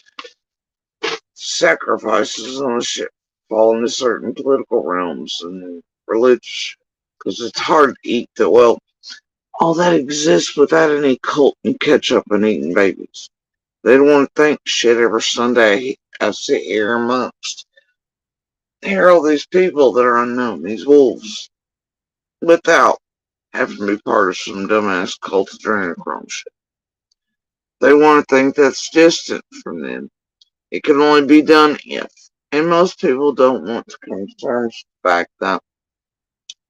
A: sacrifices on a ship fall into certain political realms and religious, because it's hard to eat that. Well, all that exists without any cult and ketchup and eating babies. They don't want to think shit every Sunday. I sit here amongst hear all these people that are unknown, these wolves, without having to be part of some dumbass cult of adrenochrome shit. They want to think that's distant from them. It can only be done if. And most people don't want to come to terms with the fact that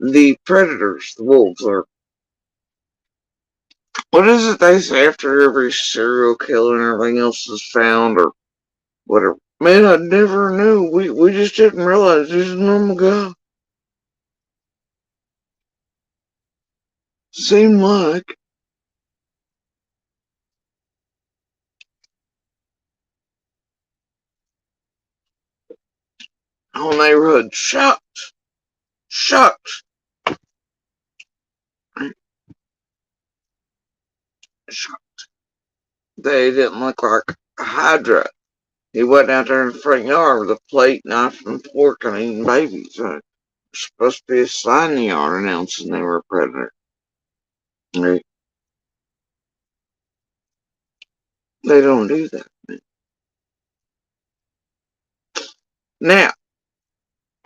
A: the predators, the wolves, are. What is it they say after every serial killer and everything else is found, or whatever? Man, I never knew. We just didn't realize he's a normal guy. Seemed like. Whole neighborhood shocked. Shocked. Shocked. They didn't look like a Hydra. He went out there in the front yard with a plate, knife, and fork and eating babies. There's supposed to be a sign in the yard announcing they were a predator. They, they don't do that. Now,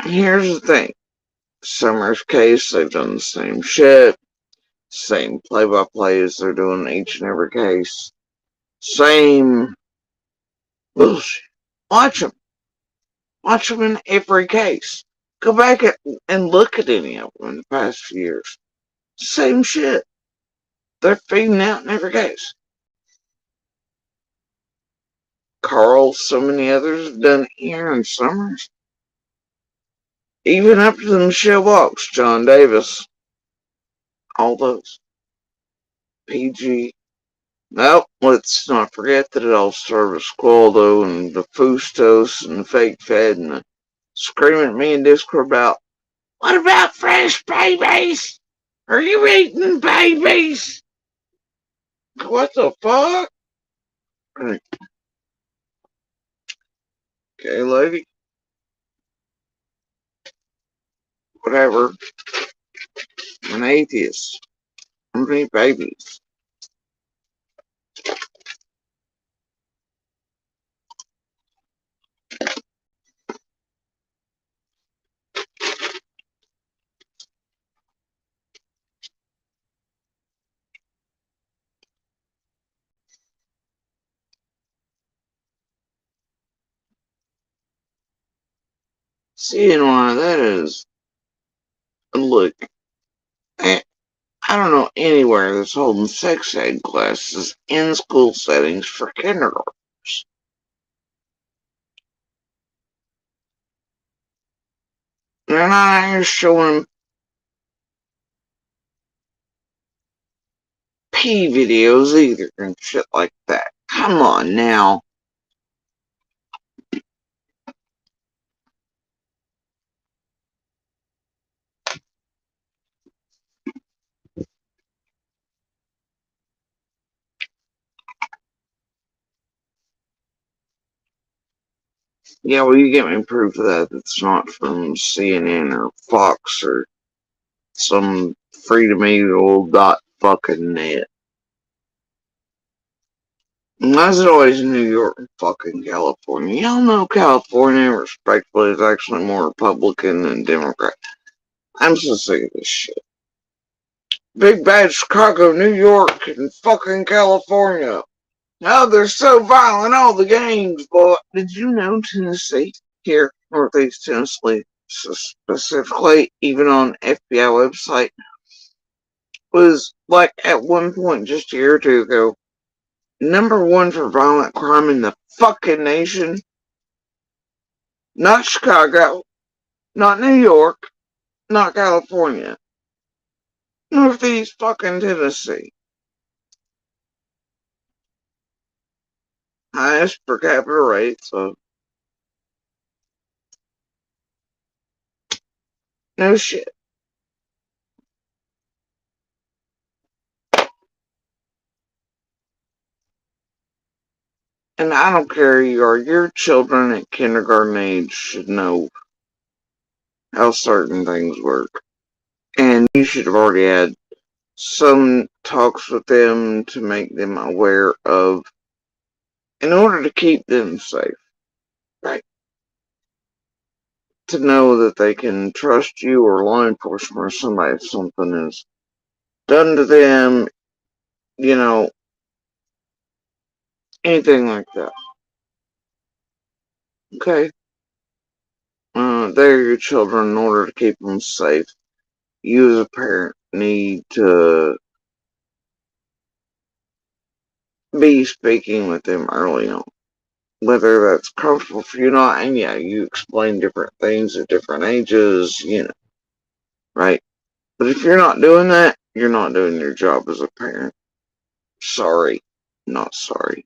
A: here's the thing. Summer's case, they've done the same shit. Same play-by-plays they're doing each and every case. Same bullshit. Watch them. Watch them in every case. Go back and look at any of them in the past few years. Same shit. They're feeding out in every case. Carl, so many others have done it here in Summers. Even up to the Michelle Walks, John Davis. All those. PG. Well, let's not forget that it all started with Squaldo and the Fustos and the Fake Fed and the screaming at me in Discord about, what about fresh babies? Are you eating babies? What the fuck? Okay, lady. Whatever. I'm an atheist. I don't eat babies. Seeing why that is, look, I don't know anywhere that's holding sex ed classes in school settings for kindergartners. They're not out here showing pee videos either and shit like that. Come on now. Yeah, well, you get me proof of that. It's not from CNN or Fox or some freedom eagle dot fucking net. Why is it always New York and fucking California? Y'all know California, respectfully, is actually more Republican than Democrat. I'm so sick of this shit. Big bad Chicago, New York, and fucking California. Oh, they're so violent, all the gangs, boy. Did you know Tennessee, here, Northeast Tennessee, specifically, even on FBI website, was like at one point just a year or two ago, #1 for violent crime in the fucking nation? Not Chicago, not New York, not California. Northeast fucking Tennessee. Highest per capita rates of no shit. And I don't care who you are, your children at kindergarten age should know how certain things work. And you should have already had some talks with them to make them aware of, in order to keep them safe, right? To know that they can trust you or law enforcement or somebody if something is done to them, you know, anything like that. Okay? They're your children. In order to keep them safe, you as a parent need to be speaking with them early on. Whether that's comfortable for you or not, and yeah, you explain different things at different ages, you know, right? But if you're not doing that, you're not doing your job as a parent. Sorry, not sorry.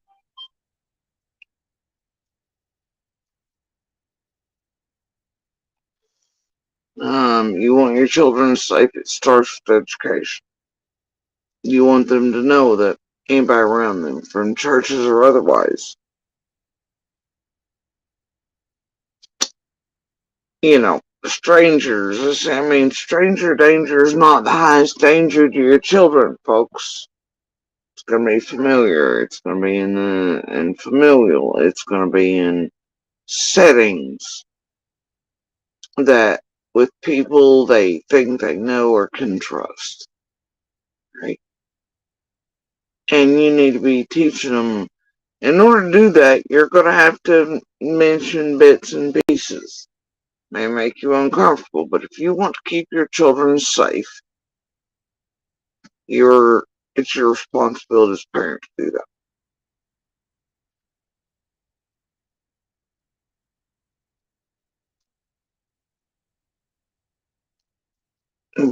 A: You want your children safe, it starts with education. You want them to know that anybody around them, from churches or otherwise, you know, strangers. I mean, stranger danger is not the highest danger to your children, folks. It's going to be familiar. It's going to be in familial. It's going to be in settings that with people they think they know or can trust, right? And you need to be teaching them. In order to do that, you're going to have to mention bits and pieces. May make you uncomfortable, but if you want to keep your children safe, it's your responsibility as parents to do that.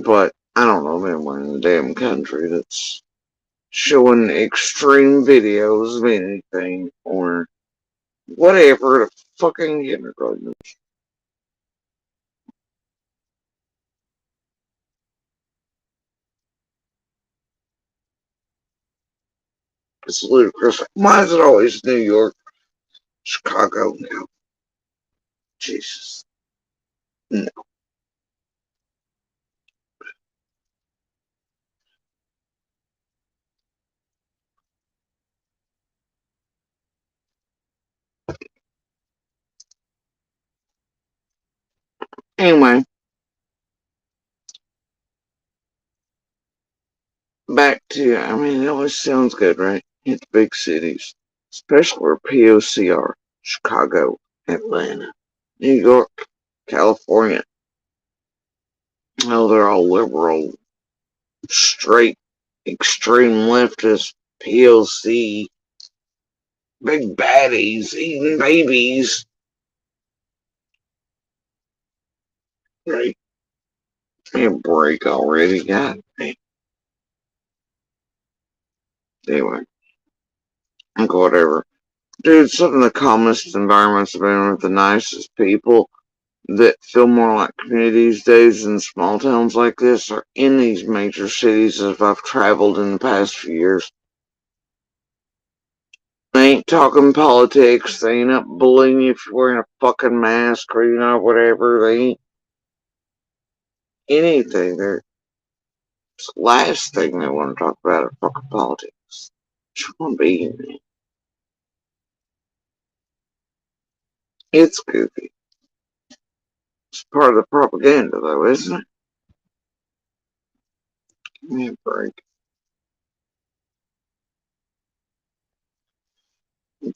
A: But I don't know anyone in the damn country that's showing extreme videos of anything or whatever to fucking kindergarten. It's ludicrous. Why is it always New York, Chicago now? Jesus. No. Anyway, back to, I mean, it always sounds good, right? It's big cities, especially where POC are. Chicago, Atlanta, New York, California. Oh, they're all liberal, straight, extreme leftist, POC, big baddies, eating babies. Right? Give me a break already. God damn. Anyway, whatever. Dude, some of the calmest environments have been with the nicest people that feel more like community these days in small towns like this are in these major cities as I've traveled in the past few years. They ain't talking politics. They ain't up bullying you if you're wearing a fucking mask or, whatever. They ain't anything. They're it's the last thing they want to talk about is fucking politics. Just want to be in it. It's goofy. It's part of the propaganda, though, isn't it? Give me a break.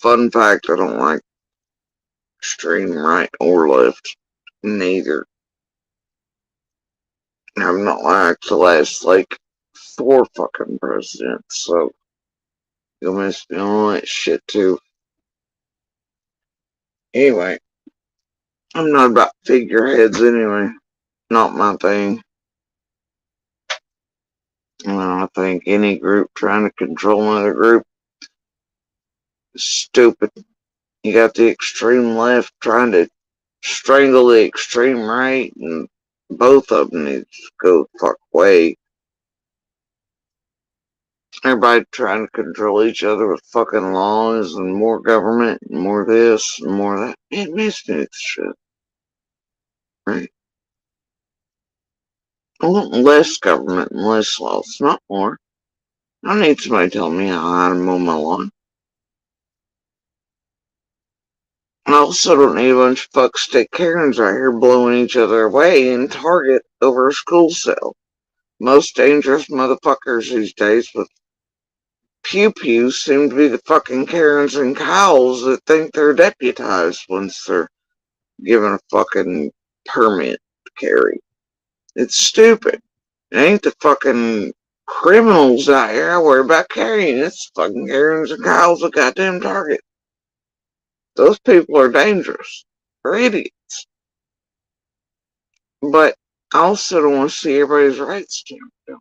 A: Fun fact, I don't like extreme right or left. Neither. I've not liked the last, like, 4 fucking presidents, so you'll miss me on all that shit, too. Anyway, I'm not about figureheads anyway. Not my thing. I think any group trying to control another group is stupid. You got the extreme left trying to strangle the extreme right, and both of them need to go the fuck away. Everybody trying to control each other with fucking laws and more government and more this and more that. It makes me shit. Right? I want less government and less laws, not more. I don't need somebody telling me how to mow my lawn. I also don't need a bunch of fuckstick Karens out here blowing each other away in Target over a school sale. Most dangerous motherfuckers these days with pew pews seem to be the fucking Karens and Kyles that think they're deputized once they're given a fucking permit to carry. It's stupid. It ain't the fucking criminals out here I worry about carrying. It's the fucking Karens and Kyles at goddamn Target. Those people are dangerous. They're idiots. But I also don't want to see everybody's rights taken down.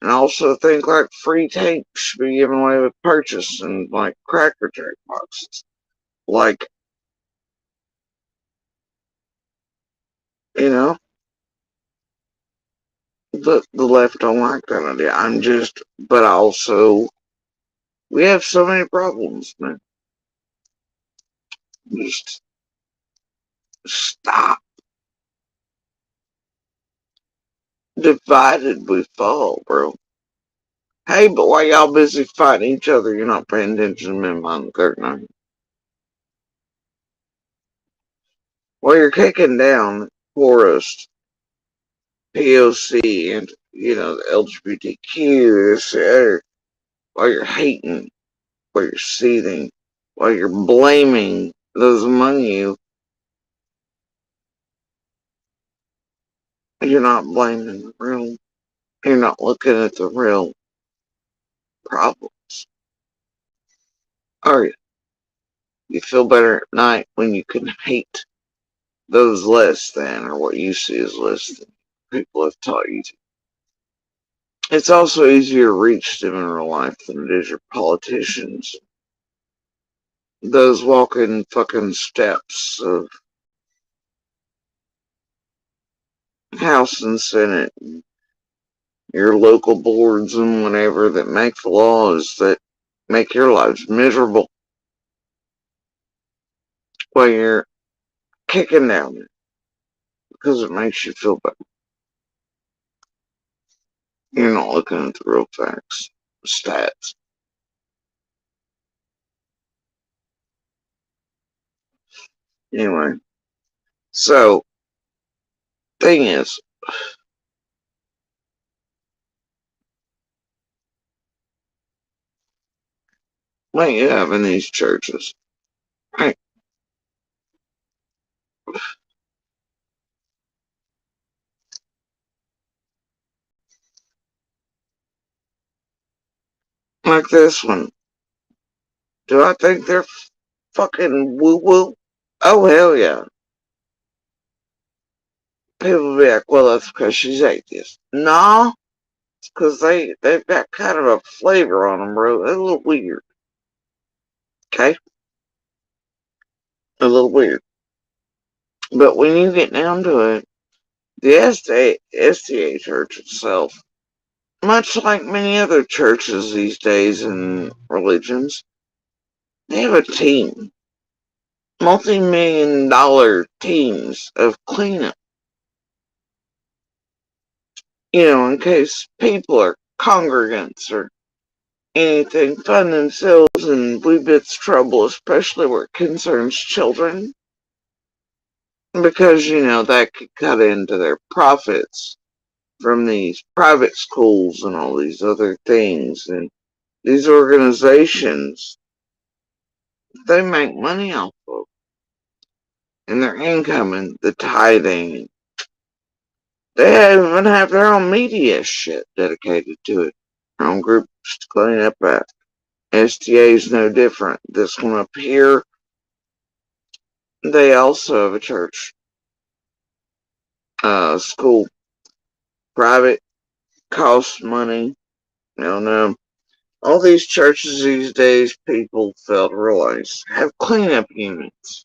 A: And I also think like free tapes should be given away with purchase and like cracker jack boxes. Like, you know, the left don't like that idea. But also, we have so many problems, man. Just stop. Divided we fall, bro. Hey, but while y'all busy fighting each other, you're not paying attention to men behind the curtain, are you? Well, you're kicking down. poorest, POC, and the LGBTQ, this, while you're hating, while you're seething, while you're blaming those among you, you're not blaming the real, you're not looking at the real problems. Are you? You feel better at night when you can hate those less than, or what you see as less than, people have taught you to. It's also easier to reach them in real life than it is your politicians. Those walking fucking steps of House and Senate, your local boards and whatever that make the laws that make your lives miserable while you're kicking down it because it makes you feel better. You're not looking at the real facts, stats. Anyway, so thing is, what you have in these churches, right? Like this one. Do I think they're fucking woo woo? Oh, hell yeah. People be like, well, that's because she's atheist. No, it's because they've got kind of a flavor on them, bro. They're a little weird. Okay? A little weird. But when you get down to it, the SDA church itself, much like many other churches these days and religions, they have a team. Multi-million-dollar teams of cleanup. In case people are congregants or anything find themselves in blue bits trouble, especially where it concerns children, because that could cut into their profits from these private schools and all these other things. And these organizations, they make money off of, and their income and the tithing. They even have their own media shit dedicated to it. Their own groups to clean up that. STA is no different. This one up here, they also have a church, school, private, costs money. No. All these churches these days, people fail to realize, have cleanup units.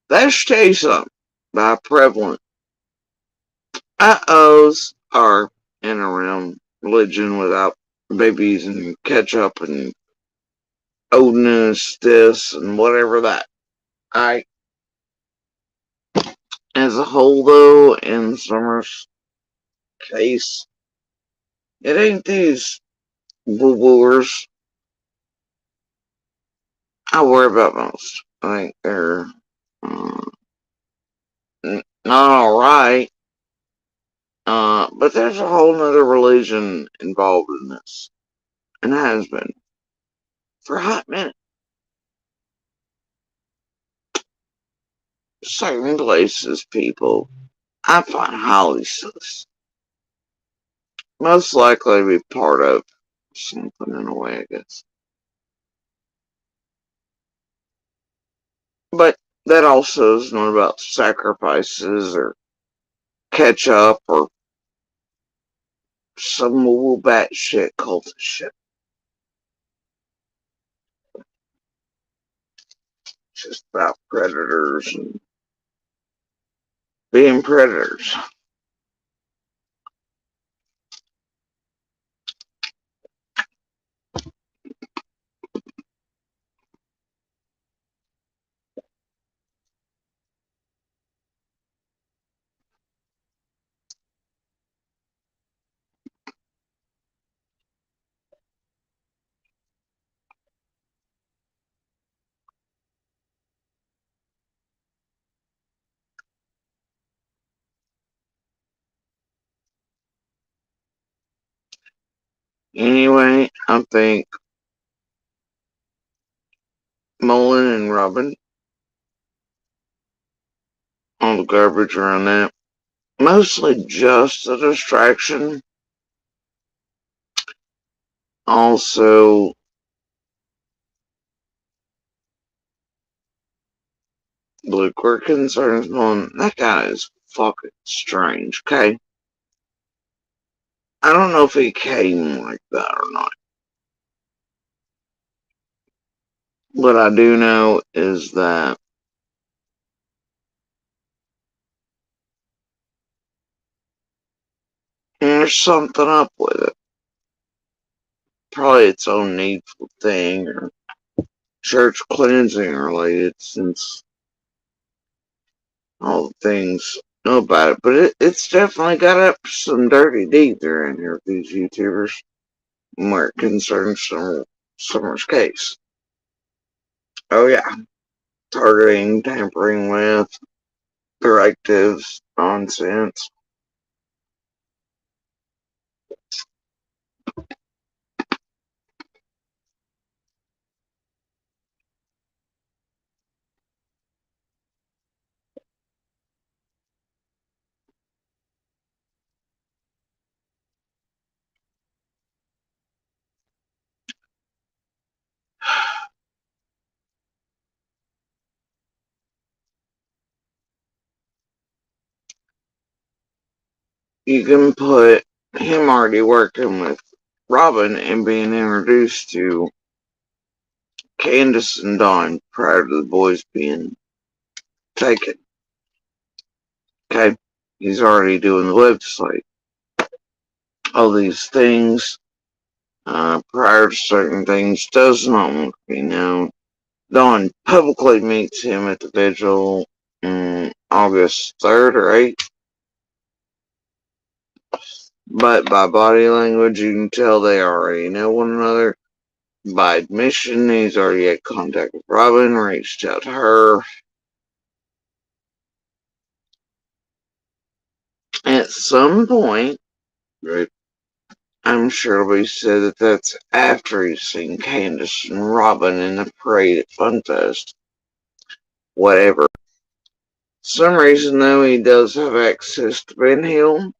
A: That should tell you something by prevalent. Uh-ohs are in around religion without babies and ketchup and odiness, this and whatever that. I, as a whole though, in Summer's case, it ain't these woo-wooers I worry about most. I think they're uh, not alright, but there's a whole nother religion involved in this, and has been for a hot minute. Certain places, people, I find highly sus. Most likely to be part of something in a way, I guess. But that also is not about sacrifices or ketchup or some little batshit cultist shit. It's just about predators and being predators. Anyway, I think Mullen and Robin, all the garbage around that, mostly just a distraction. Also, Luke, we're concerned Mullen. That guy is fucking strange, okay? I don't know if he came like that or not. What I do know is that there's something up with it. Probably its own needful thing or church cleansing related since all the things know about it. But it's definitely got up some dirty deeds around here with these YouTubers where it concerns Summer's case. Oh yeah, targeting, tampering with, directives, nonsense. You can put him already working with Robin and being introduced to Candace and Dawn prior to the boys being taken. Okay, he's already doing the website. All these things, prior to certain things, does not want to be known. Dawn publicly meets him at the vigil August 3rd or 8th. But by body language, you can tell they already know one another. By admission, he's already had contact with Robin, reached out to her. At some point, I'm sure we said that that's after he's seen Candace and Robin in the parade at Funfest. Whatever. Some reason though, he does have access to Ben Hill.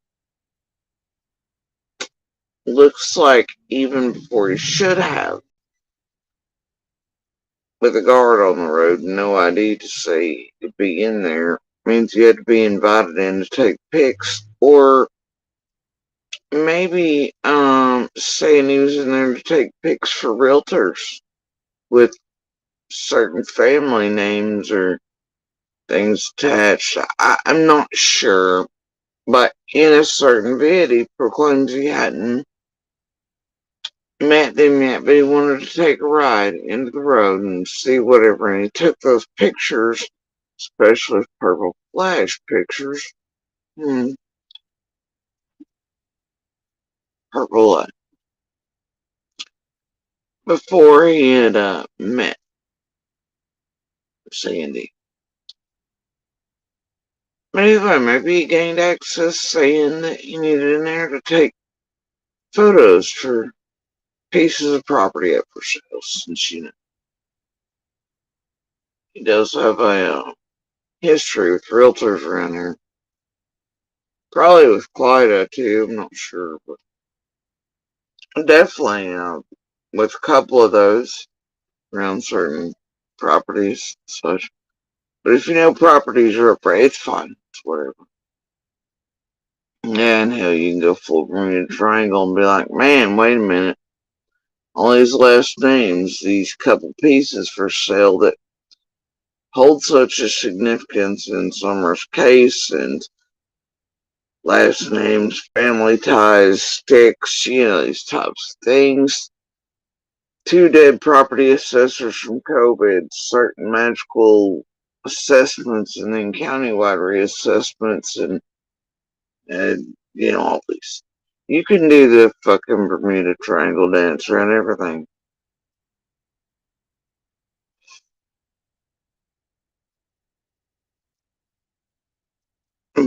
A: Looks like even before he should have. With a guard on the road, no ID to say to be in there, means you had to be invited in to take pics, or maybe saying he was in there to take pics for realtors with certain family names or things attached. I'm not sure, but in a certain vid, he proclaims he hadn't met them yet, but he wanted to take a ride into the road and see whatever, and he took those pictures, especially purple flash pictures. Purple light. Before he had met Sandy. Anyway, maybe he gained access saying that he needed in there to take photos for pieces of property up for sale, since he does have a history with realtors around here. Probably with Clyda too, I'm not sure, but definitely with a couple of those around certain properties and such. But if you know properties are up for, it's fine. It's whatever. Yeah, and hell, you can go full Bermuda Triangle and be like, man, wait a minute. All these last names, these couple pieces for sale that hold such a significance in Summer's case, and last names, family ties, sticks, these types of things. 2 dead property assessors from COVID, certain magical assessments, and then countywide reassessments, and all these. You can do the fucking Bermuda Triangle dance around everything.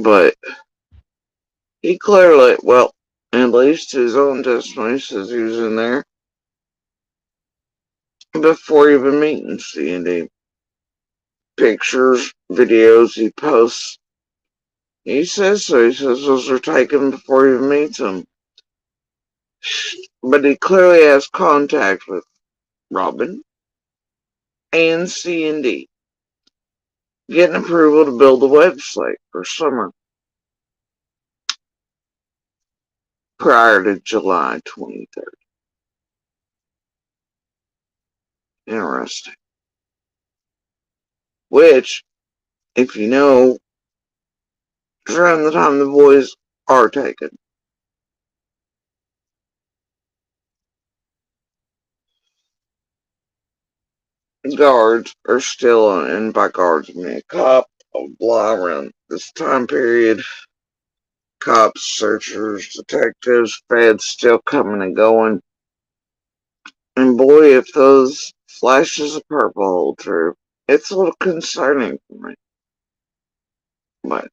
A: But he clearly, well, At least his own testimony says he was in there before even meeting C&D. Pictures, videos he posts. He says so. He says those are taken before he even meets him. But he clearly has contact with Robin and C&D, getting approval to build a website for summer prior to July 23rd. Interesting. Which, if you know, is around the time the boys are taken. Guards are still, and by guards I mean a cop, blah, around this time period. Cops, searchers, detectives, feds still coming and going. And boy, if those flashes of purple hold true, it's a little concerning for me. But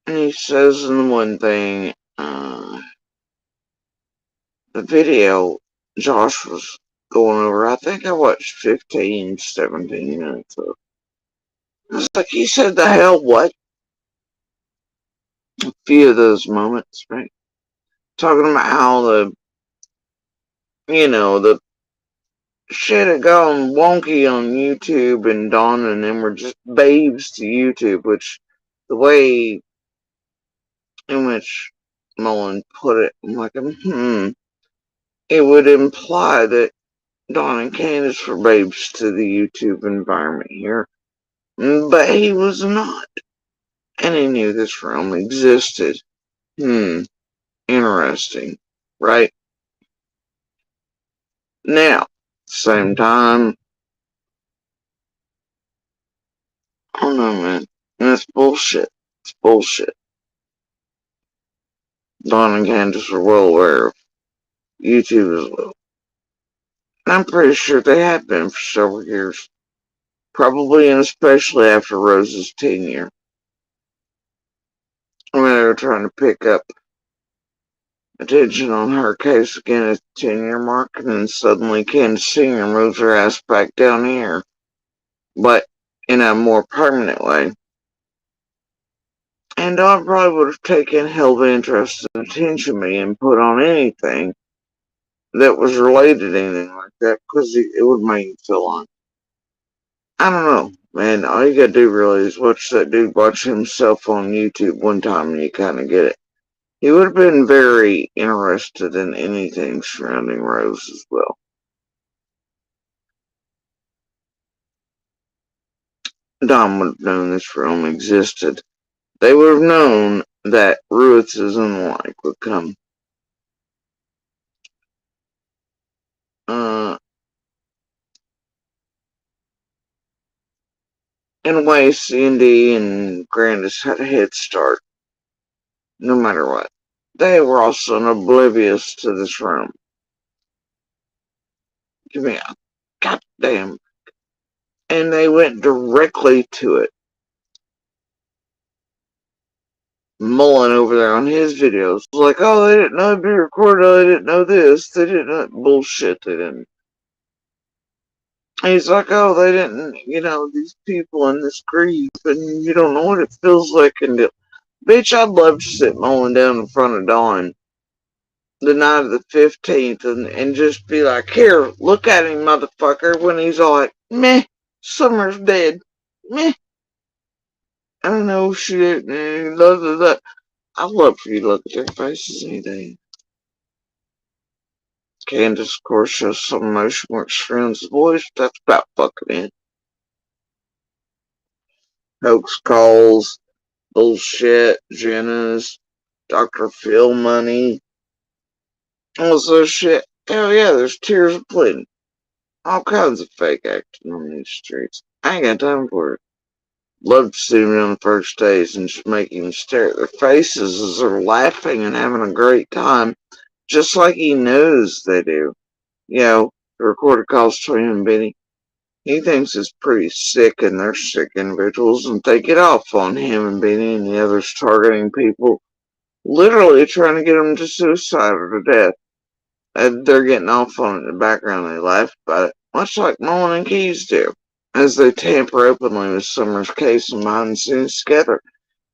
A: and he says in the one thing, the video Josh was going over, I think I watched 15, 17 minutes of. I was like, he said the hell what? A few of those moments, right? Talking about how the shit had gone wonky on YouTube, and Dawn and them were just babes to YouTube, which the way in which Mullen put it, I'm like, it would imply that Dawn and Candace were babes to the YouTube environment here. But he was not. And he knew this realm existed. Interesting. Right? Now, same time, I don't know, man. That's bullshit. It's bullshit. Dawn and Candace were well aware of YouTube as well. And I'm pretty sure they have been for several years. Probably and especially after Rose's tenure. When they were trying to pick up attention on her case again at the 10-year mark, and then suddenly Candace Sr. moves her ass back down here. But in a more permanent way. And Dawn probably would have taken hell of an interest and attention me and put on anything that was related to anything like that, because it would make you feel on. I don't know, man. All you gotta do really is watch that dude watch himself on YouTube one time and you kinda get it. He would have been very interested in anything surrounding Rose as well. Dom would have known this realm existed. They would have known that Ruitzes and the like would come. In a way, C&D and Grandis had a head start, no matter what. They were also oblivious to this realm. Give me a goddamn. And they went directly to it. Mullen over there on his videos was like, oh, they didn't know it'd be recorded, oh, they didn't know this, they didn't know bullshit, they didn't. And he's like, oh, they didn't, these people in this grief, and you don't know what it feels like, and bitch, I'd love to sit Mullen down in front of Dawn the night of the 15th and just be like, here, look at him, motherfucker, when he's all like, meh, Summer's dead, meh, I don't know, shit, blah, blah, blah. I'd love for you to look at their faces any day. Candace, of course, shows some emotion where she friends the boys, but that's about fucking it. Hoax calls, bullshit, Jenna's, Dr. Phil money, all this shit. Hell yeah, there's tears of pleading. All kinds of fake acting on these streets. I ain't got time for it. Love to see them on the first days and just make him stare at their faces as they're laughing and having a great time, just like he knows they do. The recorded calls between him and Benny. He thinks it's pretty sick and they're sick individuals and they get off on him and Benny and the others targeting people, literally trying to get them to suicide or to death. And they're getting off on it in the background. They laugh about it, much like Mullen and Keyes do, as they tamper openly with Summer's case and behind the scenes together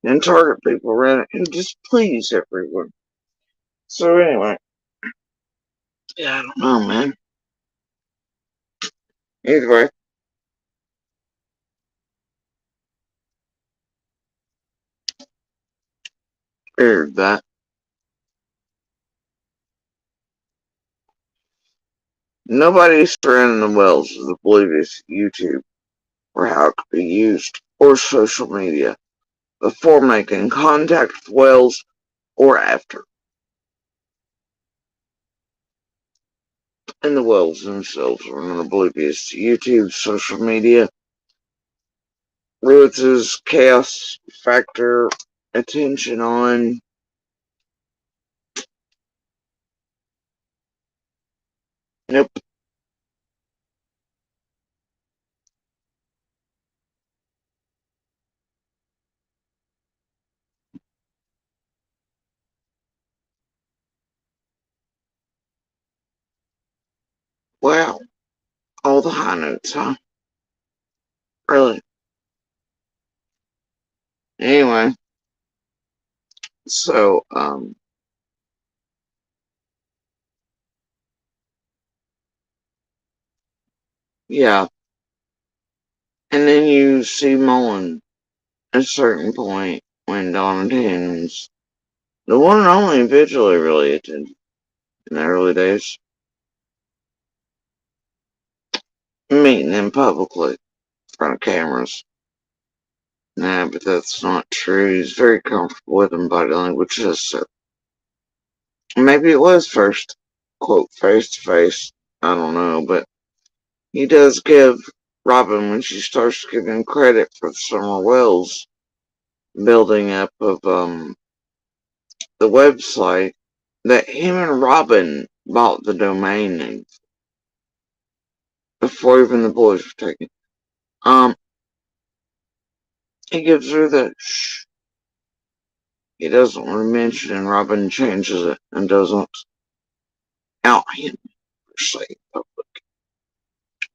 A: and target people around it who displease everyone. So anyway, yeah, I don't know, man. Either way, weird that. Nobody surrounding the wells is oblivious to YouTube or how it could be used, or social media, before making contact with Wells or after. And the Wells themselves are not oblivious to YouTube, social media, Ruitz's chaos factor, attention on. Nope. Wow. All the high notes, huh? Really? Anyway, so, yeah. And then you see Mullen at a certain point when Donna Tannen's the one and only visually really attended in the early days, meeting him publicly in front of cameras. Nah, but that's not true. He's very comfortable with him body language, so maybe it was first, quote, face to face. I don't know, but he does give Robin, when she starts to give him credit for the Summer Wells building up of the website, that him and Robin bought the domain name before even the boys were taken. He gives her the shh. He doesn't want to mention, and Robin changes it and doesn't out him per se.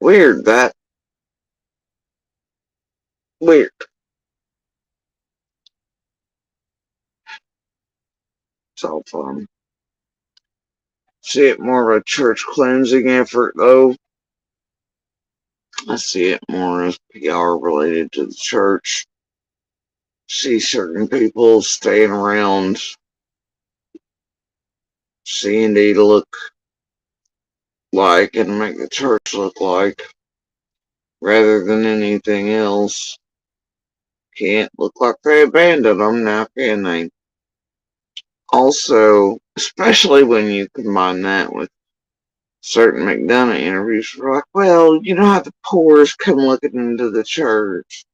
A: Weird, that. Weird. It's all fun. See it more of a church cleansing effort, though. I see it more as PR related to the church. See certain people staying around, seeing they look like and make the church look like, rather than anything else. Can't look like they abandoned them now, can they? Also, especially when you combine that with certain McDonough interviews, were like, well, you know how the poor's come looking into the church.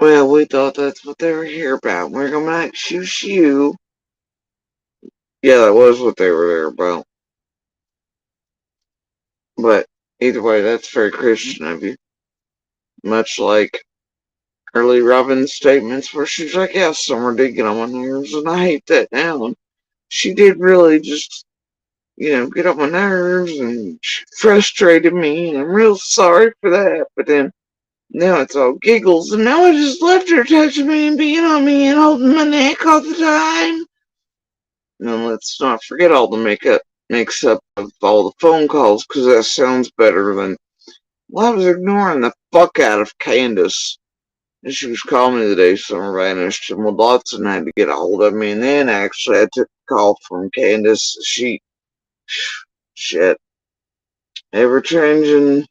A: Well, we thought that's what they were here about. We're gonna make shoo shoo. Yeah, that was what they were there about. But either way, that's very Christian of you. Much like early Robin's statements where she's like, yeah, Summer did get on my nerves, and I hate that now. And she did really just, get on my nerves, and she frustrated me, and I'm real sorry for that. But then now it's all giggles, and now I just left her touching me and being on me and holding my neck all the time. And let's not forget all the mix up of all the phone calls, because that sounds better than. Well, I was ignoring the fuck out of Candace. And she was calling me the day Summer vanished, and well, Dotson had to get a hold of me, and then actually I took a call from Candace. Shit, ever changing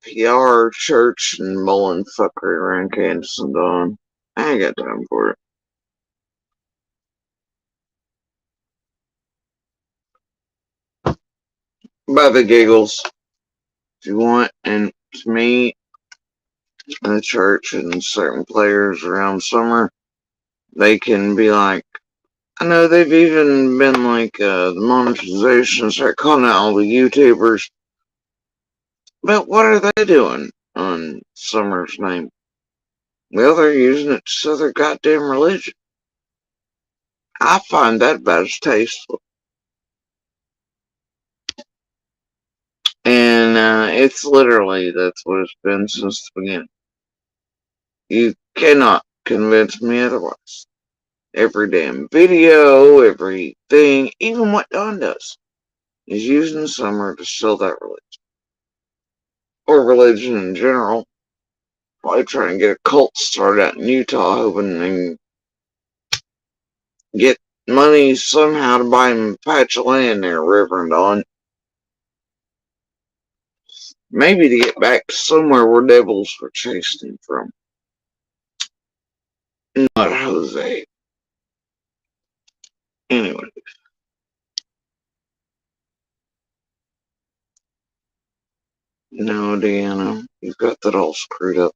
A: PR, church, and Mullen fuckery around Candace and Dawn. I ain't got time for it. By the giggles, if you want, and to me, in the church and certain players around Summer, they can be like, I know they've even been like the monetization start calling out all the YouTubers. But what are they doing on Summer's name? Well, they're using it to sell their goddamn religion. I find that about as tasteful. And it's literally, that's what it's been since the beginning. You cannot convince me otherwise. Every damn video, everything, even what Don does, is using Summer to sell that religion. Or religion in general. Probably trying to get a cult started out in Utah, hoping they can get money somehow to buy him a patch of land there, Reverend Don. Maybe to get back to somewhere where devils were chasing him from. Not Jose. Anyway. No, Deanna, you've got that all screwed up.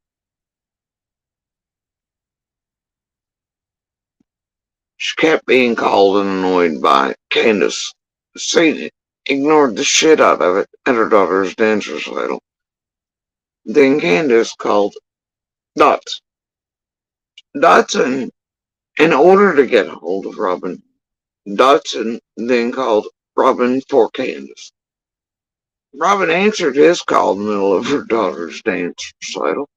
A: She kept being called and annoyed by Candace. Sadie ignored the shit out of it at her daughter's dance recital. Then Candace called Dotson. Dotson, in order to get a hold of Robin, Dotson then called Robin for Candace. Robin answered his call in the middle of her daughter's dance recital.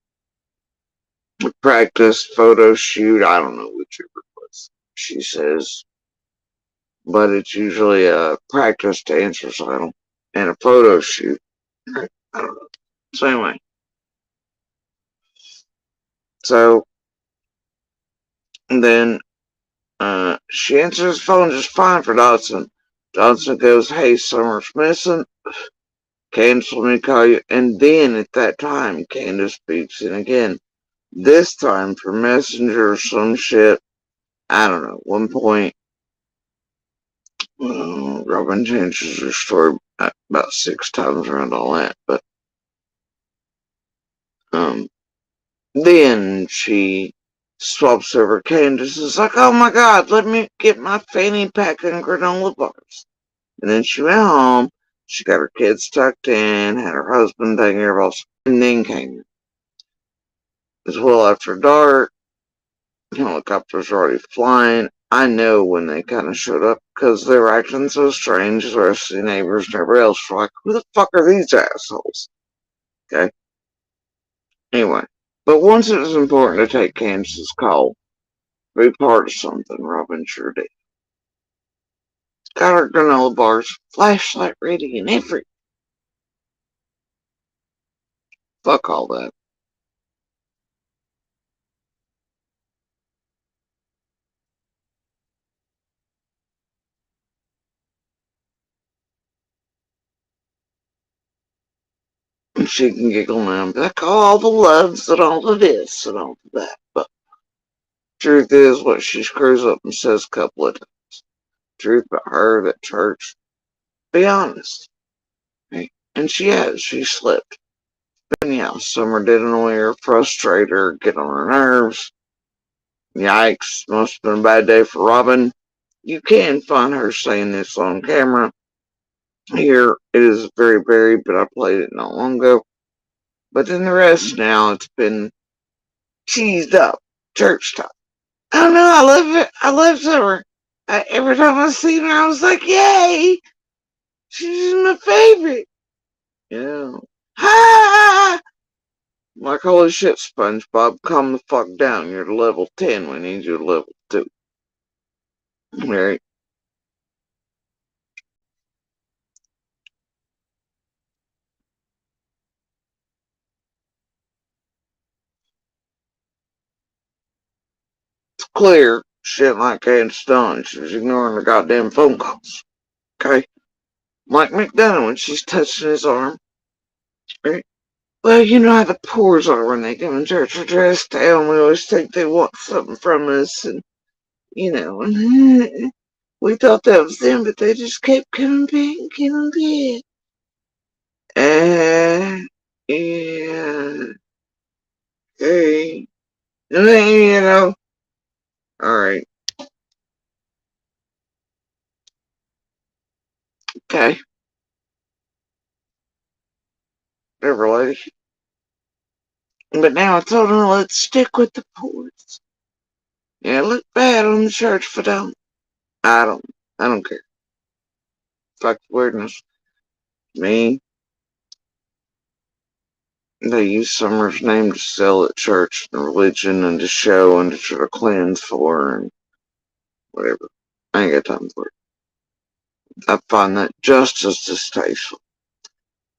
A: Practice, photo shoot, I don't know whichever it was, she says. But it's usually a practice dance recital and a photo shoot. I don't know. So anyway. So then she answers the phone just fine for Dodson. Dodson goes, "Hey, Summer's missing. Candace, let me call you." And then at that time, Candace speaks in again. This time for Messenger or some shit. I don't know. At one point, Robin changes her story about 6 times around all that. But then she swaps over. Candace is like, "Oh my God, let me get my fanny pack and granola bars." And then she went home. She got her kids tucked in, had her husband taking care of us, and then came. As well after dark, helicopters were already flying. I know when they kind of showed up because they were acting so strange. The rest of the neighbors and everybody else were like, "Who the fuck are these assholes?" Okay. Anyway, but once it was important to take Candace's call, be part of something, Robin sure did. Got her granola bars, flashlight ready, and everything. Fuck all that. And she can giggle now and be like, "Oh, all the loves and all of this and all of that." But truth is, what she screws up and says a couple of times. Truth about her, that church. Be honest. Right? And she has. She slipped. But anyhow, Summer did annoy her, frustrate her, get on her nerves. Yikes. Must have been a bad day for Robin. You can find her saying this on camera. Here it is very buried, but I played it not long ago. But then the rest now, it's been cheesed up. Church time. I don't know. I love it. I love Summer. Every time I see her, I was like, "Yay! She's my favorite." Yeah. Ha! Like, holy shit, SpongeBob, calm the fuck down. You're level 10. We need you to level 2. Right? It's clear shit like Aunt done. She was ignoring the goddamn phone calls. Okay? Like McDonough when she's touching his arm. Right? Well, you know how the poors are when they come in church. We're dressed down. We always think they want something from us. And, and we thought that was them, but they just kept coming back and coming back. Yeah. Hey. And then, alright. whatever, lady. But now I told him, let's stick with the poets. Yeah, look bad on the church if I don't. I don't. I don't care. Fuck weirdness. Me, they use Summer's name to sell at church and religion and to show and to try to cleanse for and whatever. I ain't got time for it. I find that just as distasteful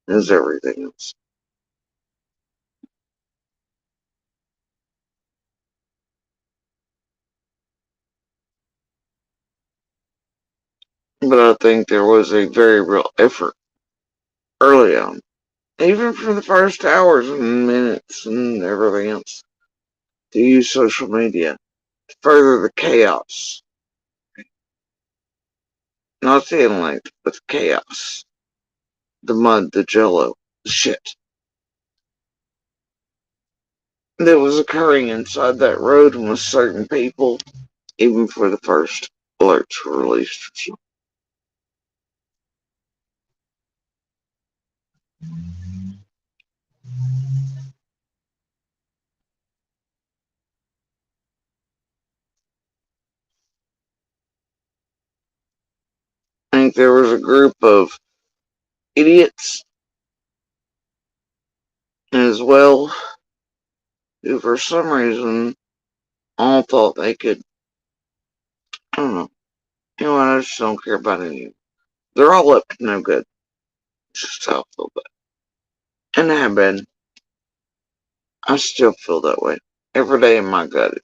A: as everything else. But I think there was a very real effort early on, even from the first hours and minutes and everything else, to use social media to further the chaos. Not the intellect, but the chaos. The mud, the jello, the shit that was occurring inside that road and with certain people, even before the first alerts were released. I think there was a group of idiots as well who, for some reason, all thought they could. I don't know. You know what? I just don't care about any of them. They're all up to no good. It's just how I feel about it. And I have been. I still feel that way. Every day in my gut, it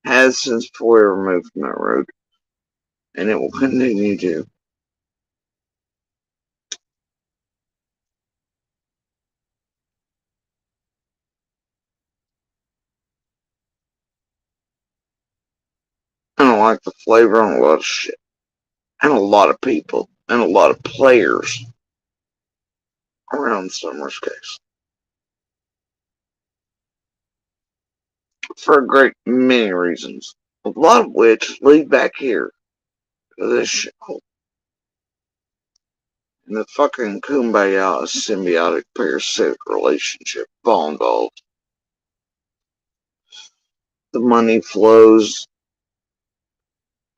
A: has since before we were moved from that road. And it will continue to. I don't like the flavor on a lot of shit. And a lot of people. And a lot of players around Summer's case. For a great many reasons. A lot of which lead back here to this shithole. And the fucking kumbaya symbiotic parasitic relationship all involved. The money flows,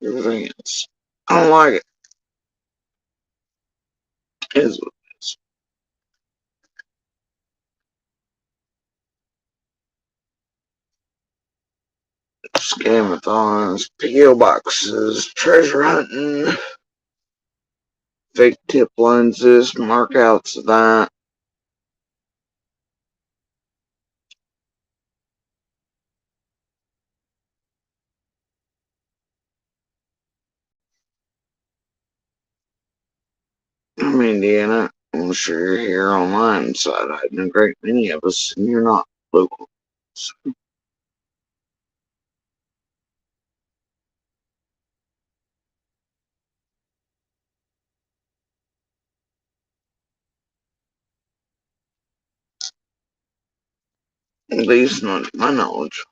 A: everything else. I don't like it. It is what it is. Scamathons, P.O. boxes, treasure hunting, fake tip lenses, markouts of that. I'm Indiana. I'm sure you're here online side hiding a great many of us, and you're not local. So, at least not to my knowledge.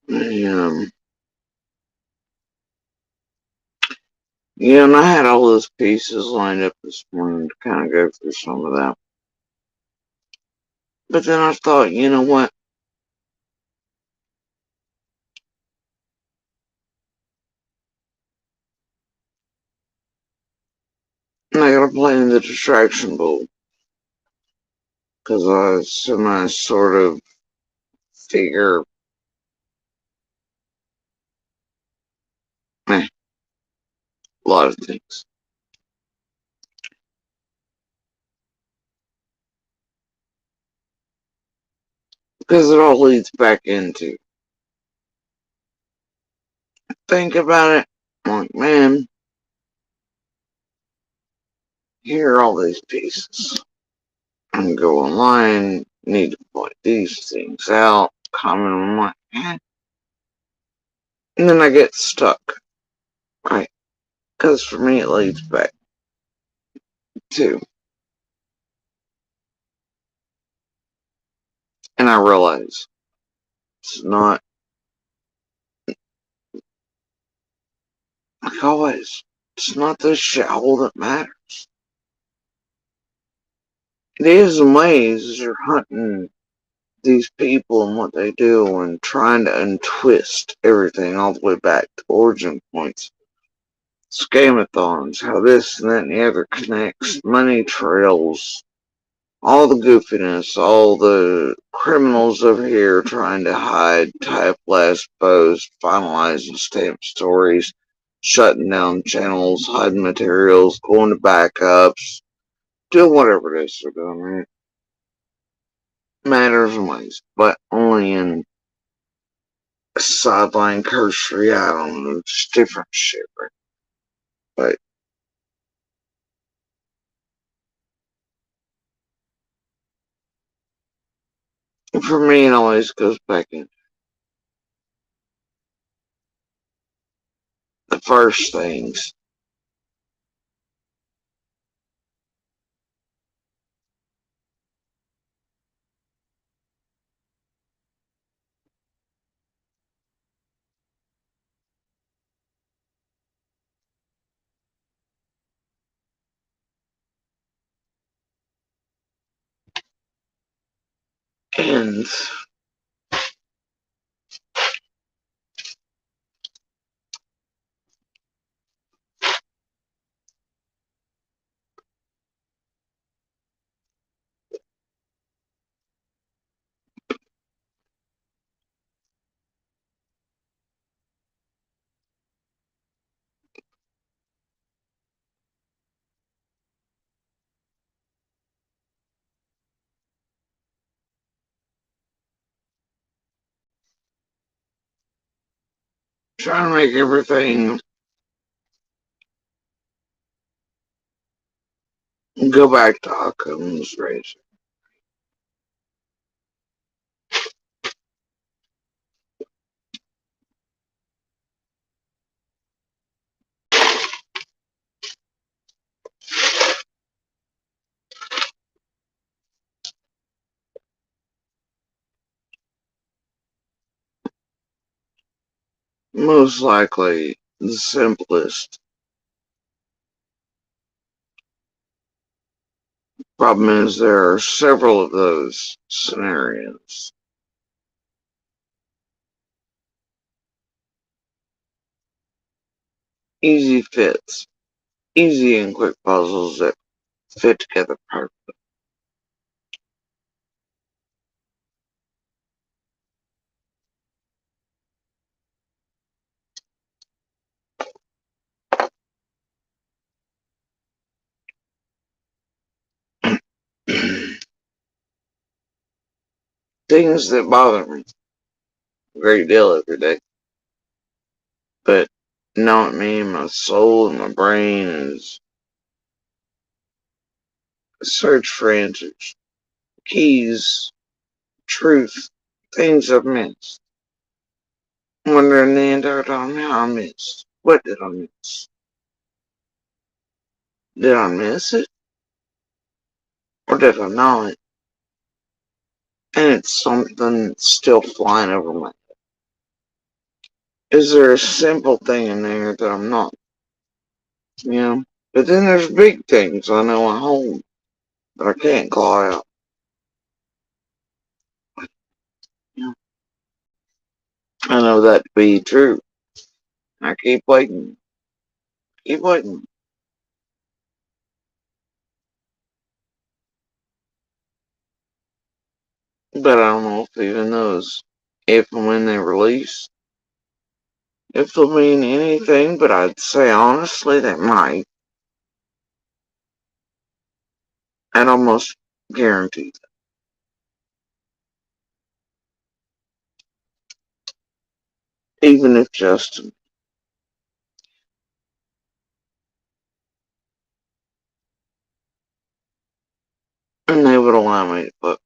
A: Um, yeah, and I had all those pieces lined up this morning to kind of go through some of that. But then I thought, you know what? I gotta play in the distraction bowl. Because I semi sort of figure, a lot of things. Because it all leads back into think about it. I'm like, man, here are all these pieces. I go online, need to point these things out, comment on my, and then I get stuck, right? Because for me, it leads back to, and I realize it's not, like always, it's not the shovel that matters. It is in ways as you're hunting these people and what they do and trying to untwist everything all the way back to origin points. Scamathons, how this and that and the other connects, money trails, all the goofiness, all the criminals over here trying to hide, tie up last post, finalizing stamp stories, shutting down channels, hiding materials, going to backups, doing whatever it is they're doing, right? Matters and ways, but only in a sideline cursory, I don't know, just different shit, right? But for me, it always goes back in the first things. And trying to make everything go back to Occam's razor. Most likely the simplest. Problem is there are several of those scenarios. Easy fits. Easy and quick puzzles that fit together perfectly. Things that bother me a great deal every day. But not me, my soul and my brain is a search for answers, keys, truth, things I've missed. Wondering the entire time how I missed. What did I miss? Did I miss it? Or did I know it? And it's something still flying over my head. Is there a simple thing in there that I'm not? You know? But then there's big things I know I hold that I can't claw out. You know? I know that to be true. I keep waiting. But I don't know if even those, if and when they release, if they'll mean anything, but I'd say honestly they might. I'd almost guarantee that. even if just, and they would allow me to put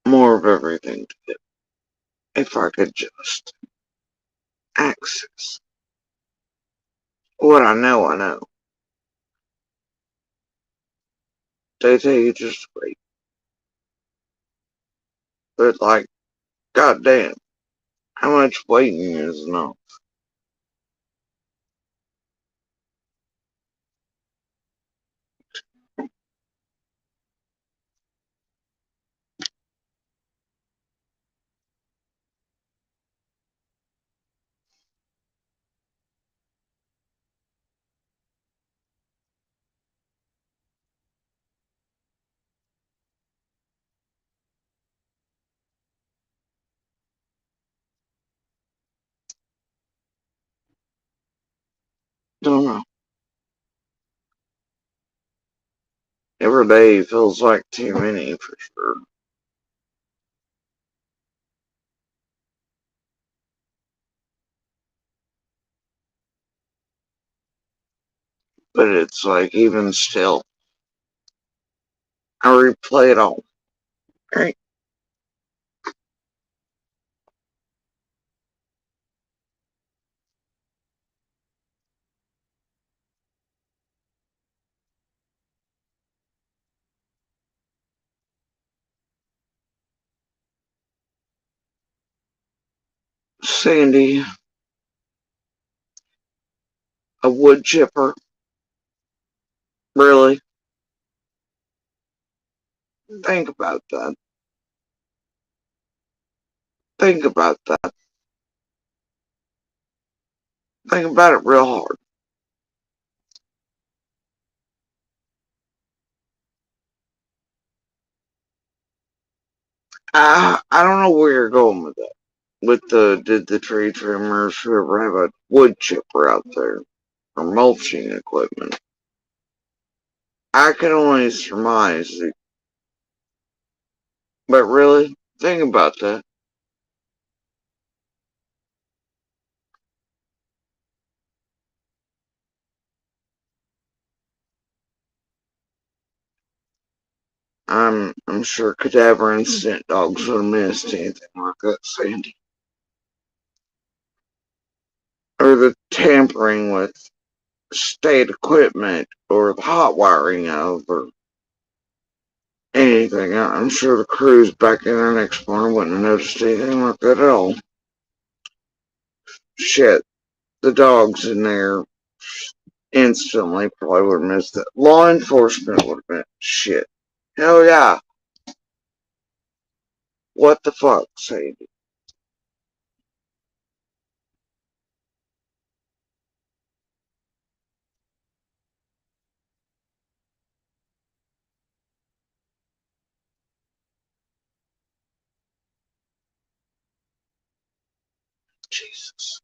A: more of everything to it if I could just access what I know I know. They tell you just wait. But like, goddamn, how much waiting is enough? Don't know. Every day feels like too many for sure. But it's like, even still, I replay it all. Right? Sandy, a wood chipper. Really? Think about that. Think about that. Think about it real hard. I don't know where you're going with that. With did the tree trimmers whoever have a wood chipper out there or mulching equipment? I can only surmise it, but really, think about that. I'm sure cadaver and scent dogs would have missed anything like that, Sandy. Or the tampering with state equipment or the hot wiring of or anything. I'm sure the crews back in there next morning wouldn't have noticed anything like that at all. Shit, the dogs in there instantly probably would have missed it. Law enforcement would have been shit. Hell yeah. What the fuck, Sadie? Jesus.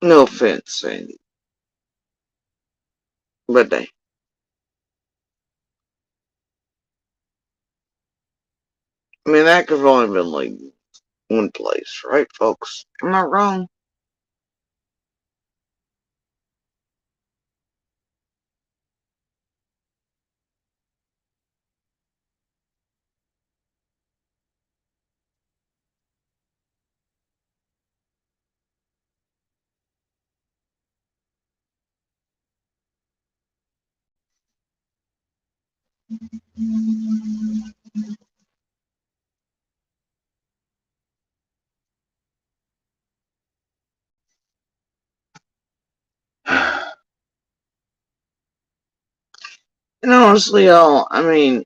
A: No offense, Sandy. But they. I mean, that could have only been leading one place, right, folks? Am I wrong? And honestly, y'all, I mean,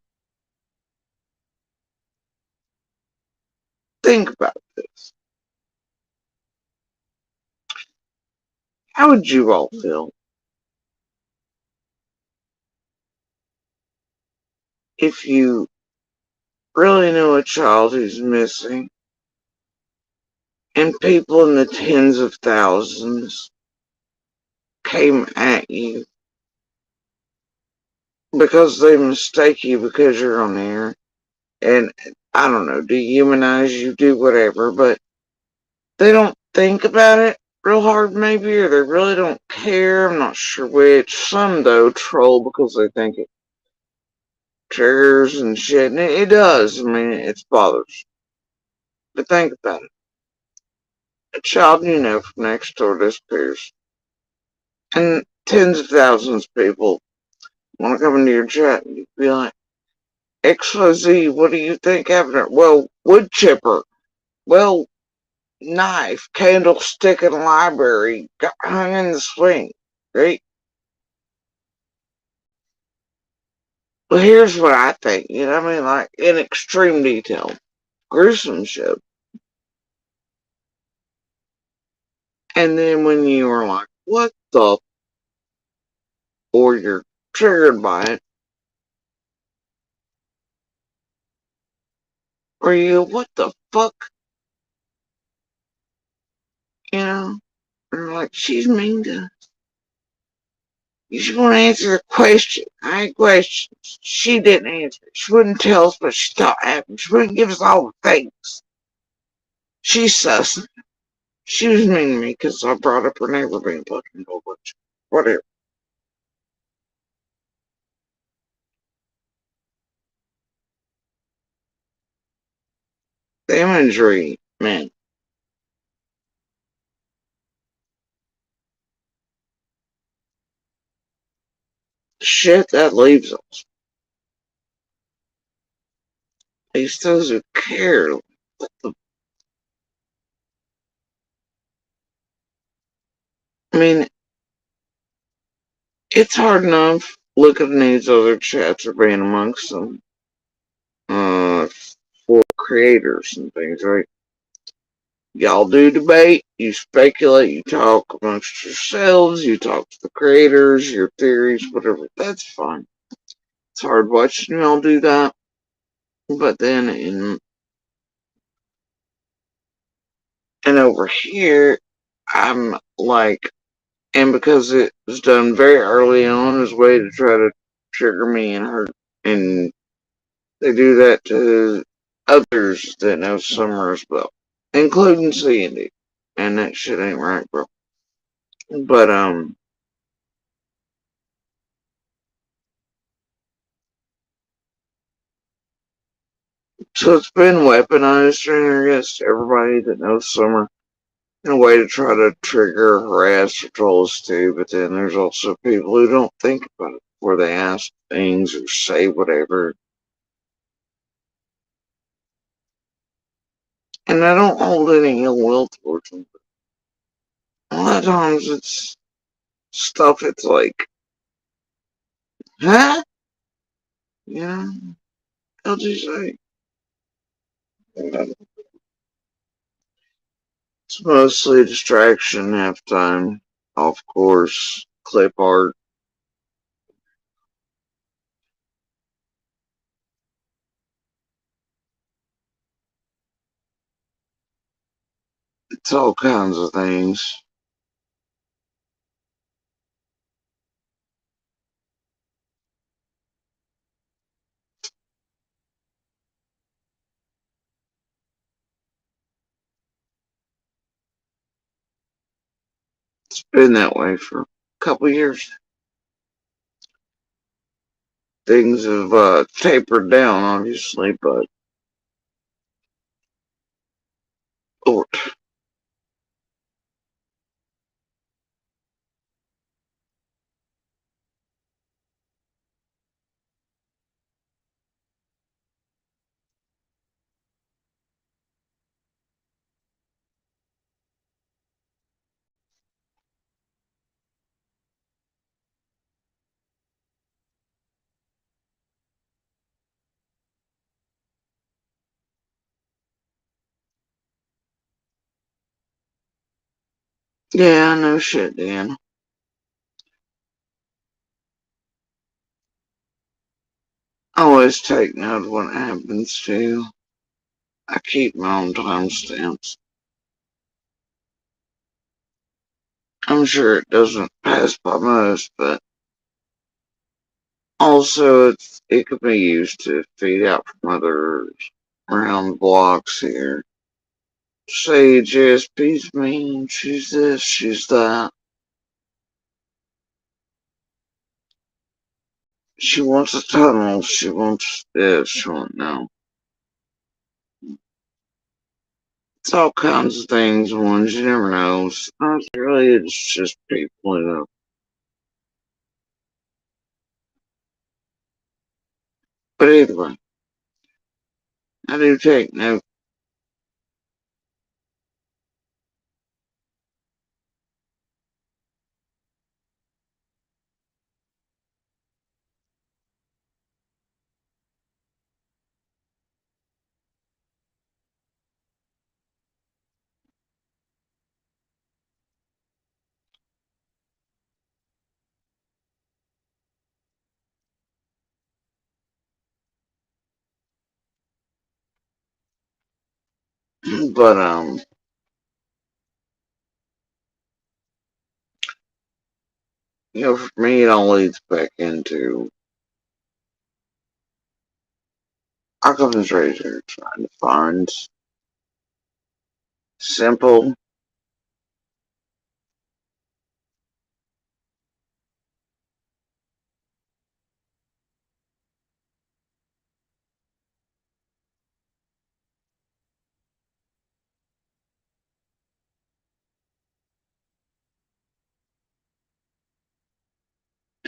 A: think about this. How would you all feel if you really knew a child who's missing and people in the tens of thousands came at you because they mistake you because you're on air and I don't know, dehumanize you, do whatever, but they don't think about it real hard maybe, or they really don't care. I'm not sure which. Some though troll because they think it triggers and shit, and it does. I mean, it's bothers. But think about it. A child you know from next door disappears, and tens of thousands of people want to come into your chat, and you'd be like, XYZ, what do you think happened? Well, wood chipper. Well, knife, candlestick in the library, got hung in the swing. Right? Well, here's what I think. You know what I mean? Like, in extreme detail. Gruesome shit. And then when you are like, what the? Or you're triggered by it. Or you, what the fuck? You know? Or like, she's mean to us. You just want to answer the question. I ain't questions. She didn't answer. She wouldn't tell us what she thought happened. She wouldn't give us all the things. She's sus. She was mean to me because I brought up her neighbor being fucking bullshit. Whatever. The imagery, man. Shit that leaves us. At least those who care. I mean, it's hard enough looking at these other chats or being amongst them. For creators and things, right? Y'all do debate, you speculate, you talk amongst yourselves, you talk to the creators, your theories, whatever. That's fine. It's hard watching y'all do that. But then and over here, I'm like, and because it was done very early on as a way to try to trigger me and hurt, and they do that to others that know Summer as well, including Sandy, and that shit ain't right, bro. But so it's been weaponized against everybody that knows Summer in a way to try to trigger, harass, or troll us too. But then there's also people who don't think about it before they ask things or say whatever. And I don't hold any ill will towards them. A lot of times it's stuff it's like, huh? You know, I'll just say. It's mostly a distraction halftime, off course, clip art. It's all kinds of things. It's been that way for a couple of years. Things have tapered down, obviously, but Lord. Yeah, no shit, Dan. I always take note of what happens too. I keep my own timestamps. I'm sure it doesn't pass by most, but also it could be used to feed out from others. around blocks here. Say JSP's mean, she's this, she's that. She wants a tunnel, she wants this, she wants no. It's all kinds of things, ones you never know. Sometimes really it's just people, you know. But anyway, I do take note. But for me it all leads back into Occam's razor, trying to find simple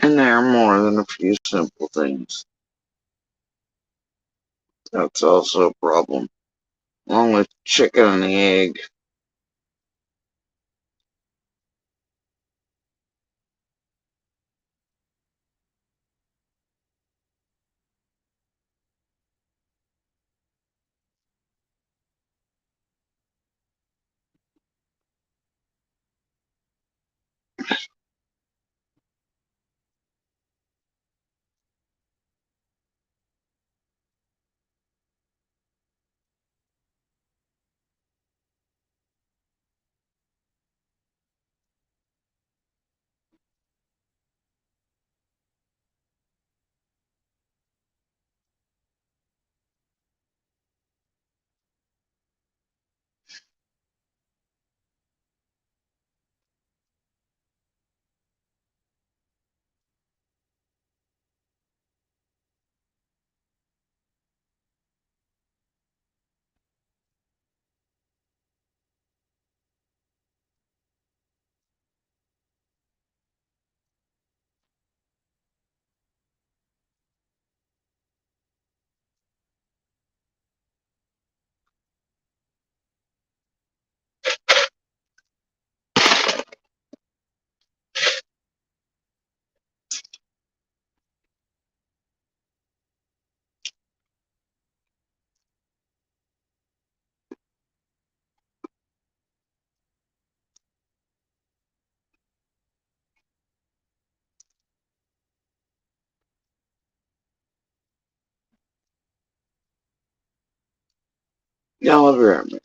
A: and there are more than a few simple things. That's also a problem. Along with chicken and the egg. Y'all have heard me.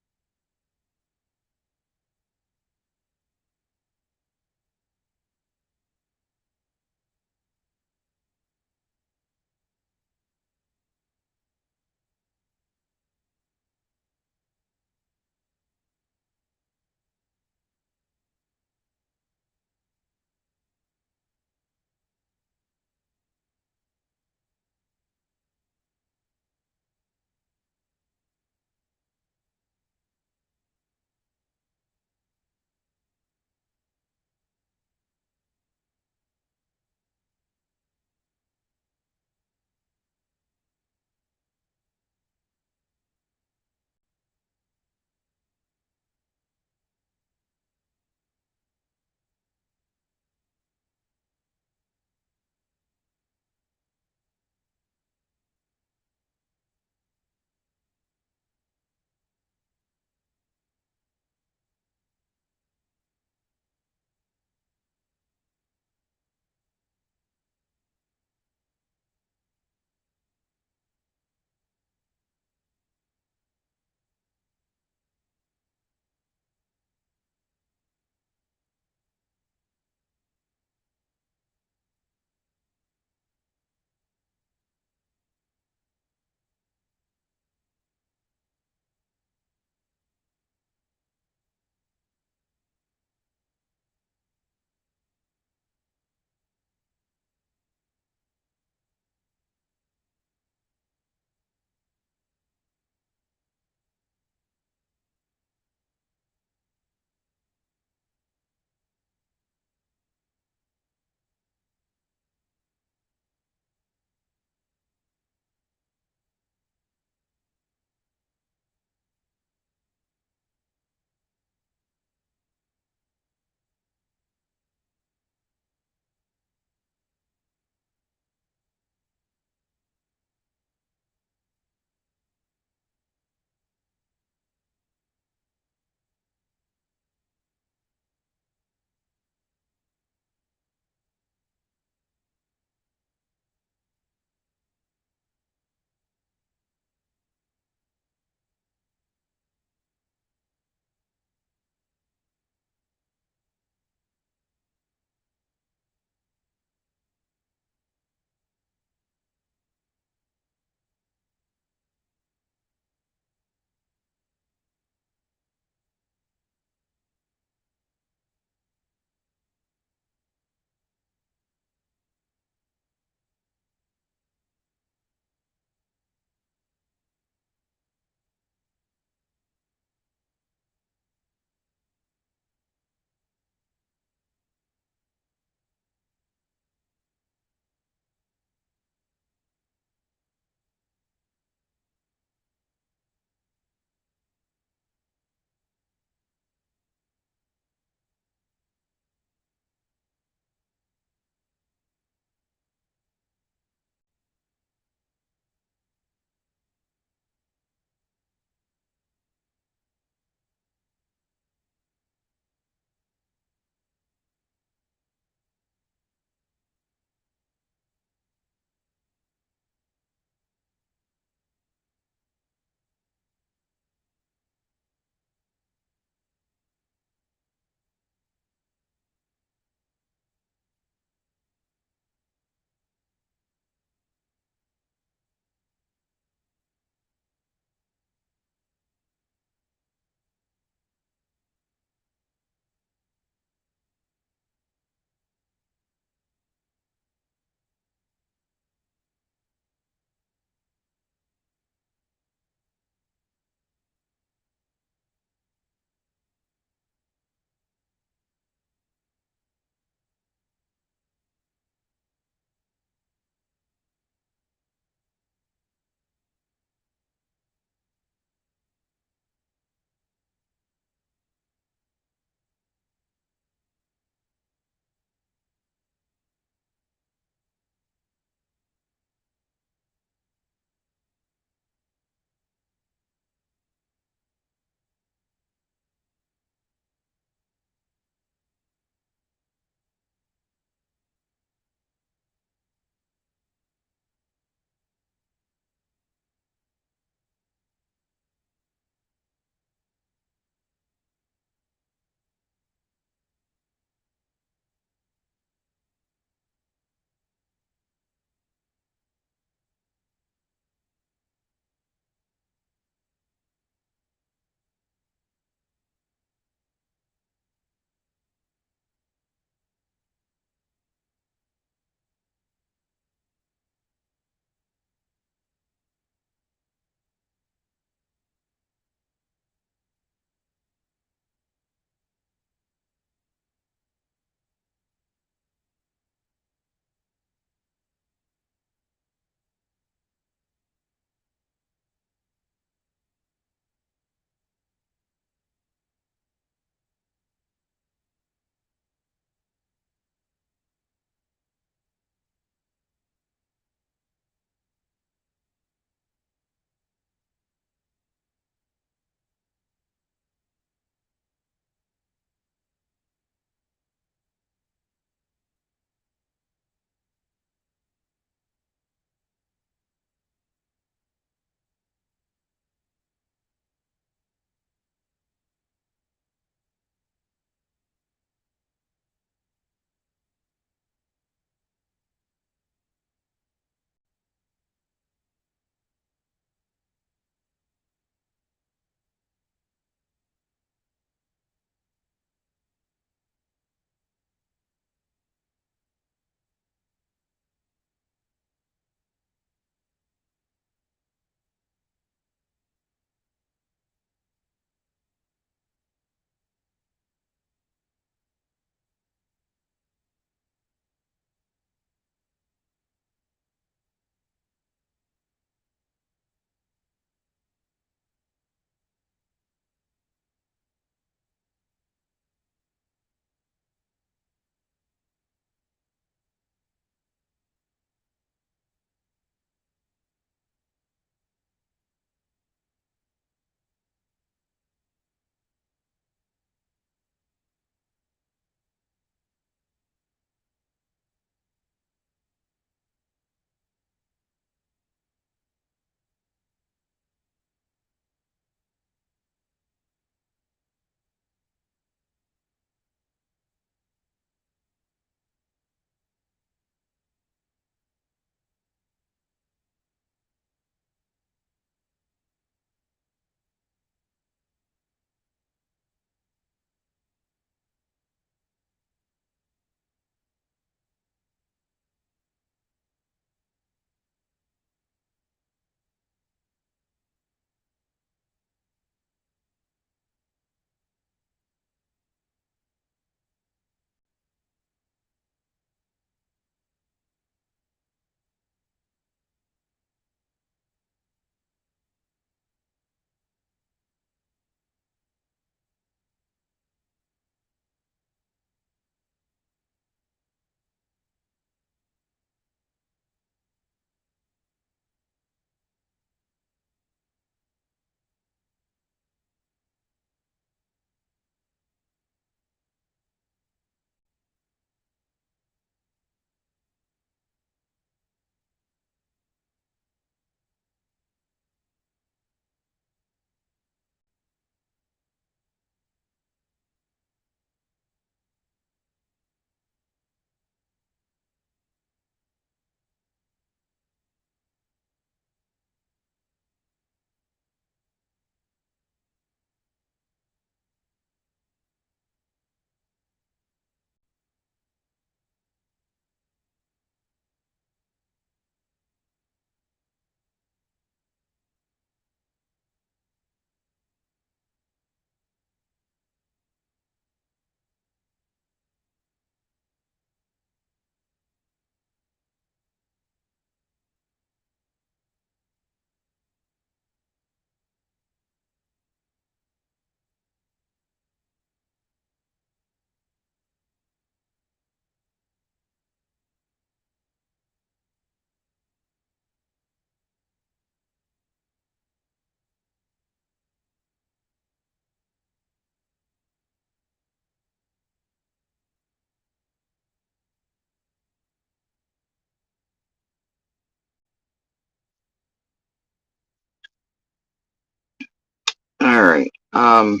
A: Alright, I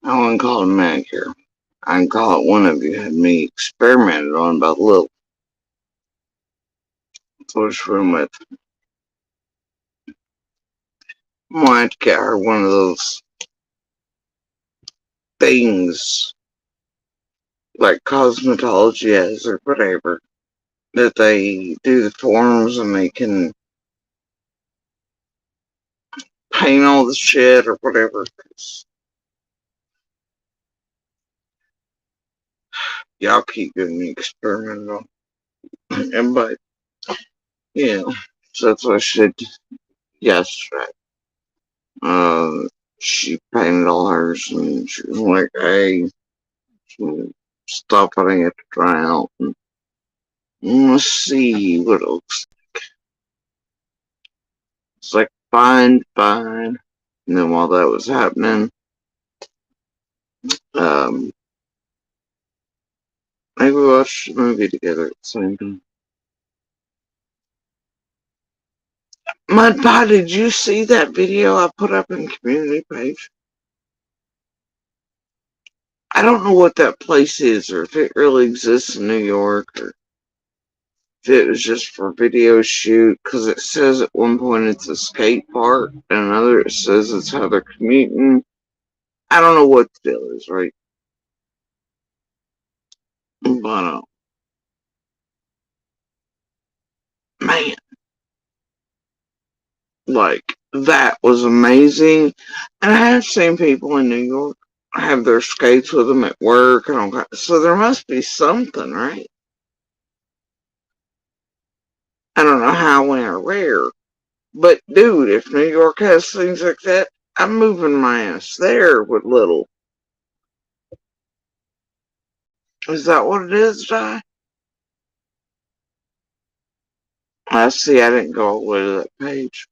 A: wouldn't call it a manicure. I can call it one of you had me experimented on about a little. First room with. Might get her one of those things like cosmetology has or whatever that they do the forms and they can paint all the shit or whatever. Y'all keep getting me experimented on. But yeah, so that's what I did yesterday. She painted all hers and she was like, hey, stop letting it dry out and let's see what it looks like. It's like, fine, fine. And then while that was happening, um, maybe we watched a movie together at the same time. Mudpie, did you see that video I put up in the community page? I don't know what that place is, or if it really exists in New York, or if it was just for a video shoot, because it says at one point it's a skate park, and another it says it's how they're commuting. I don't know what the deal is, right? But, man, like, that was amazing. And I have seen people in New York have their skates with them at work and all that. So there must be something, right? I don't know how, when, or where. But, dude, if New York has things like that, I'm moving my ass there with little. Is that what it is, Di? I see, I didn't go all the way to that page.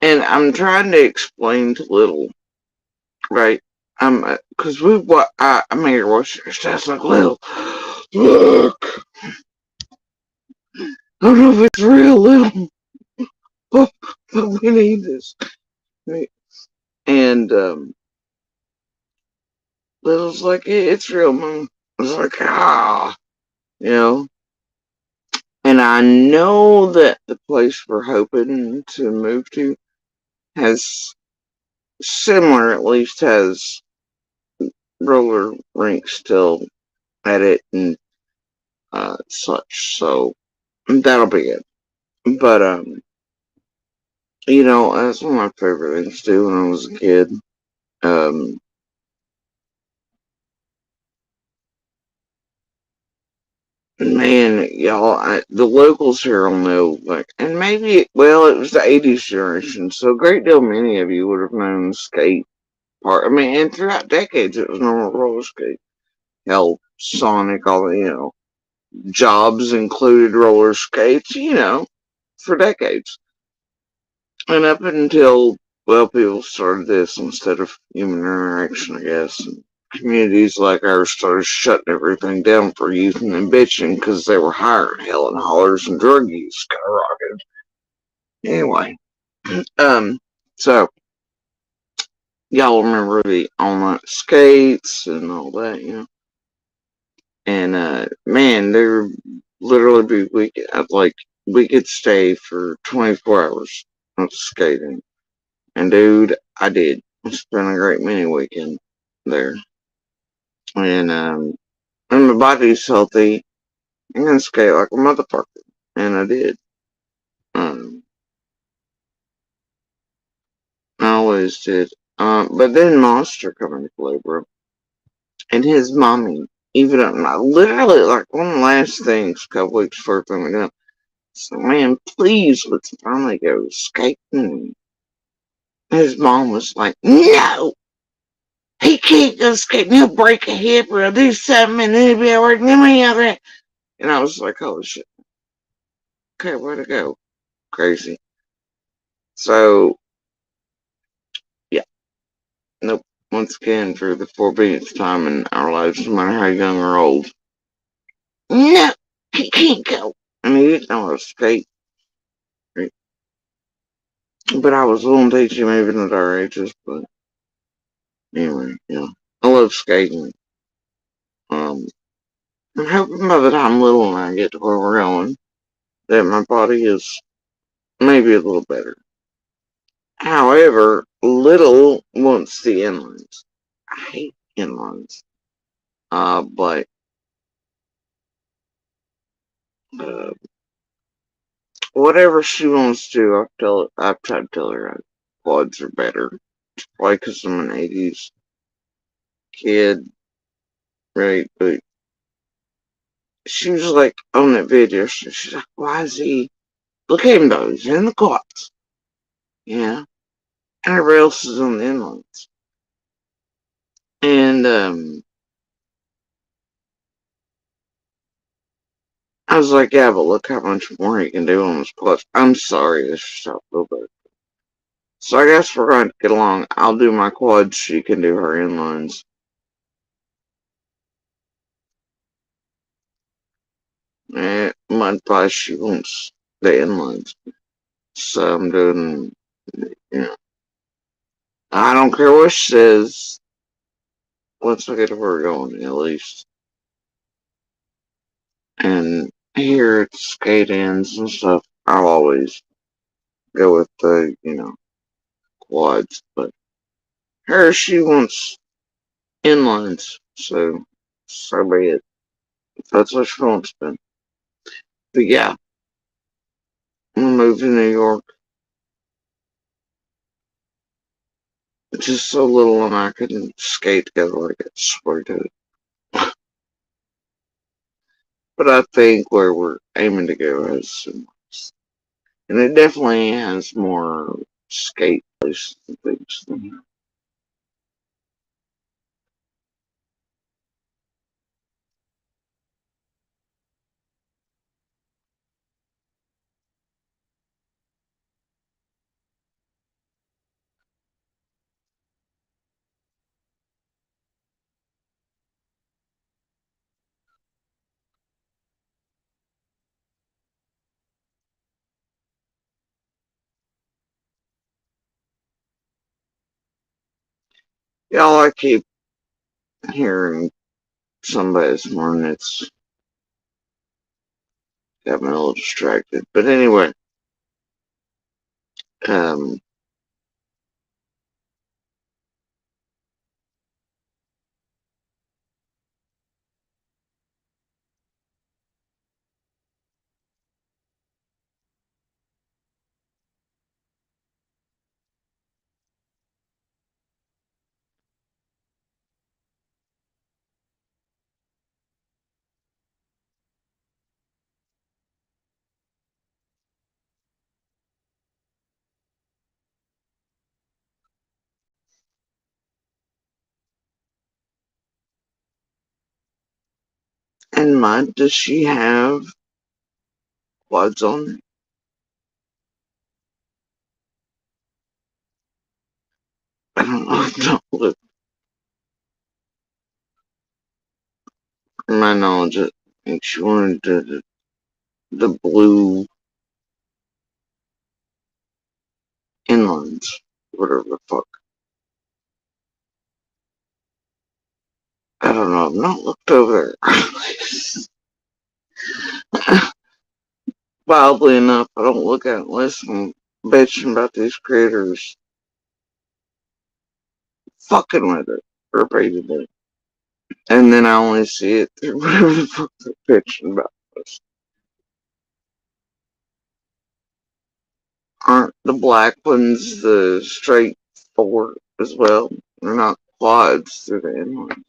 A: And I'm trying to explain to Little, right? Cause I made her watch her stats like, Little, look, I don't know if it's real, Little, but we need this. And, Little's like, it's real, Mom. I was like, you know. And I know that the place we're hoping to move to has similar, at least has roller rinks still at it and such. So that'll be it. But that's one of my favorite things to do when I was a kid. Um, Man, y'all, the locals here will know, like, and maybe, well, it was the 80s generation, so a great deal many of you would have known skate park. I mean, and throughout decades, it was normal roller skate. Hell, Sonic, all the, jobs included roller skates, for decades. And up until, well, people started this instead of human interaction, I guess. And communities like ours started shutting everything down for youth and then bitching because they were hiring hell and hollers and drug use skyrocketed. Anyway, so y'all remember the all-night skates and all that, And man, there literally be we could stay for 24 hours of skating. And dude, I did. I spent a great mini weekend there. And my body's healthy. I'm gonna skate like a motherfucker. And I did. Um, I always did. But then Monster come into play, bro. And his mommy, even literally like one of the last things a couple weeks before coming up. So man, please let's finally go skating. His mom was like, no, he can't go skating. He'll break a hip or he'll do something and he'll be working me over. And I was like, holy shit. Okay, where to go? Crazy. So, yeah. Nope. Once again, for the 4 time in our lives, no matter how young or old. No, he can't go. I mean, he didn't know how to skate. Right? But I was willing to teach him even at our ages. But anyway, yeah. I love skating. Um, I'm hoping by the time little and I get to where we're going, that my body is maybe a little better. However, little wants the inlines. I hate inlines. But uh, whatever she wants to do, I've tried to tell her quads are better. Probably because I'm an 80s kid, right? But she was like on that video. She's like, "Why is he? Look at him though. He's in the quads, yeah, and everybody else is on the inlines." And I was like, "Yeah, but look how much more he can do on his quads." I'm sorry, this just a little bit. So I guess we're going to get along. I'll do my quads. She can do her inlines. My advice, she wants the inlines. So I'm doing, I don't care what she says. Once I get to where we're going, at least. And here at skate ins and stuff, I'll always go with the, quads. But her, she wants inlines. So be it. If that's what she wants, then. But yeah, I'm gonna move to New York. Just so little and I couldn't skate together like I swear to it. But I think where we're aiming to go is, and it definitely has more skate places and things than here. Yeah, all I keep hearing somebody this morning, it's got me a little distracted. But anyway, um, and mine, does she have quads on it? I don't know. Don't look. From my knowledge, I think she wanted the blue inlines, whatever the fuck. I don't know. I've not looked over there. Wildly enough, I don't look at it unless I'm bitching about these creators fucking with it repeatedly. And then I only see it through whatever the fuck they're bitching about this. Aren't the black ones the straight four as well? They're not quads through the inline.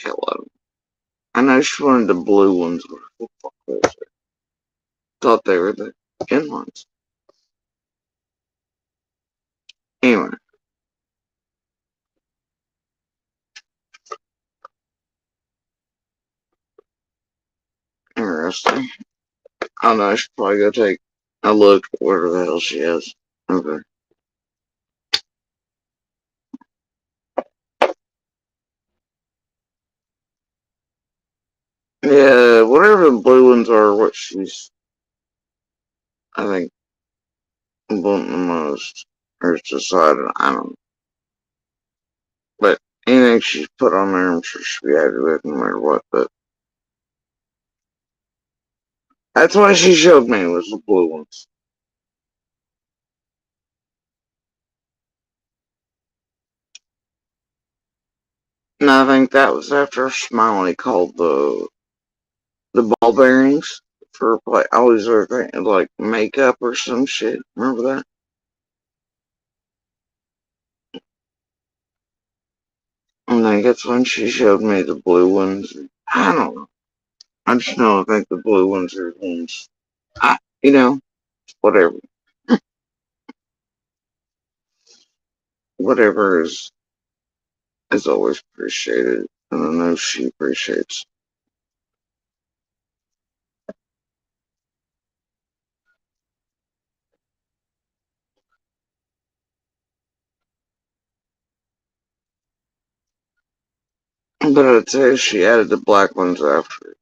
A: Hello. I know she wanted the blue ones. What the fuck was it? Thought they were the inlines. Anyway, interesting. I don't know. I should probably go take a look at where the hell she is. Okay. Yeah, whatever the blue ones are, what she's I think want the most or decided, I don't know. But anything she's put on there, I'm sure she'll be happy with no matter what. But that's why she showed me was the blue ones. And I think that was after Smiley called the ball bearings for like I always were thinking like makeup or some shit. Remember that? And I guess when she showed me the blue ones, I don't know. I just know I think the blue ones are the ones. You know, whatever, whatever is always appreciated, and I know she appreciates. But I'd say she added the black ones after.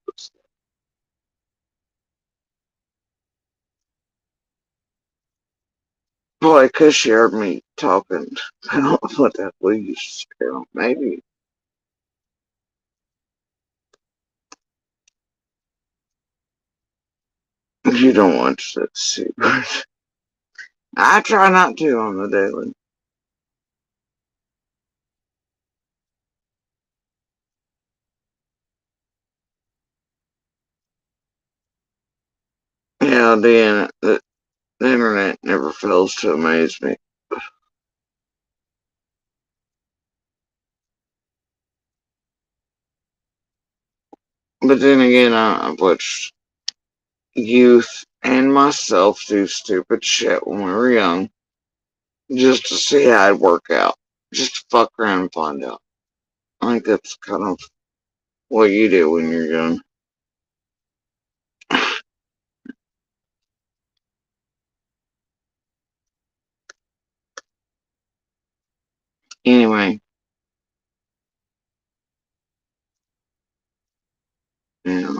A: Boy, because she heard me talking. I don't know what that leaves. Maybe you don't watch that secret. I try not to on the daily. Yeah, the internet never fails to amaze me. But then again, I've watched youth and myself do stupid shit when we were young just to see how it'd work out. Just to fuck around and find out. I think that's kind of what you do when you're young. Anyway, yeah.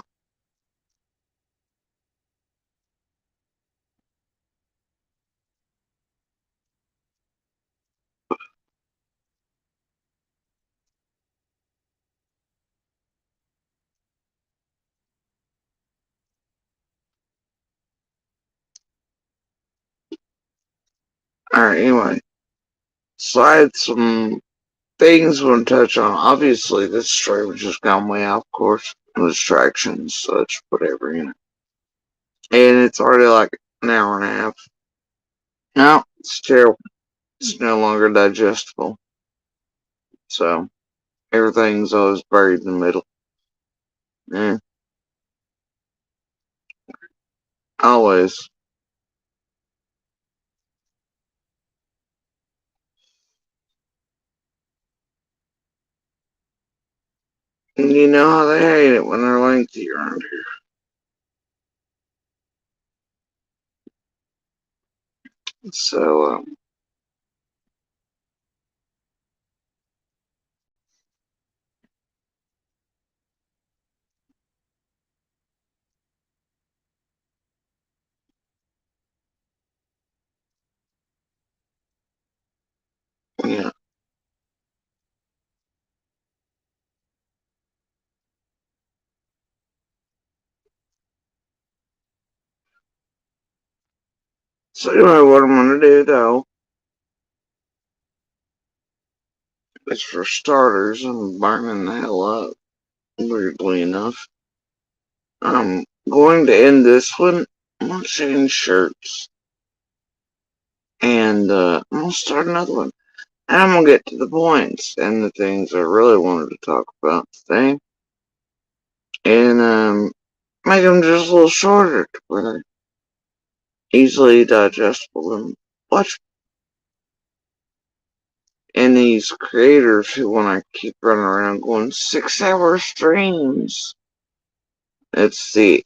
A: Alright, anyway. So I had some things I want to touch on. Obviously, this story was just gone way off course. Distractions, such, whatever, And it's already like an hour and a half. No, it's terrible. It's no longer digestible. So everything's always buried in the middle. Yeah, always. And you know how they hate it when they're lengthy around here. So, yeah. So anyway, what I'm gonna do though is for starters, I'm burning the hell up. Weirdly enough, I'm going to end this one. I'm gonna change shirts, and I'm gonna start another one. And I'm gonna get to the points and the things I really wanted to talk about today, and make them just a little shorter to where they're easily digestible and watch. And these creators who want to keep running around going 6 hour streams, it's the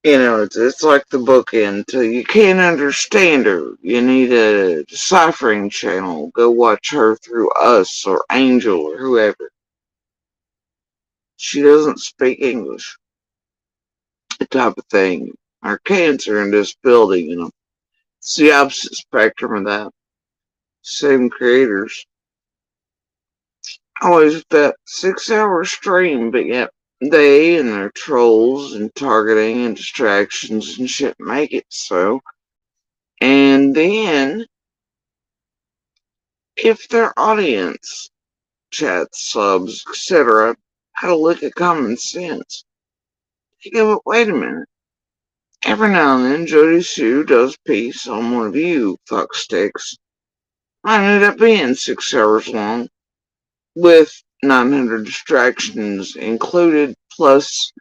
A: it's like the bookend till you can't understand her. You need a deciphering channel. Go watch her through us or Angel or whoever. She doesn't speak English, type of thing. or cancer and disability, It's the opposite spectrum of that. Same creators. Always that 6 hour stream, but yet they and their trolls and targeting and distractions and shit make it so. And then, if their audience, chats, subs, etc., had a look at common sense, they go, but wait a minute. Every now and then, Jody Sue does peace on one of you fucksticks. Might end up being 6 hours long, with 900 distractions included, plus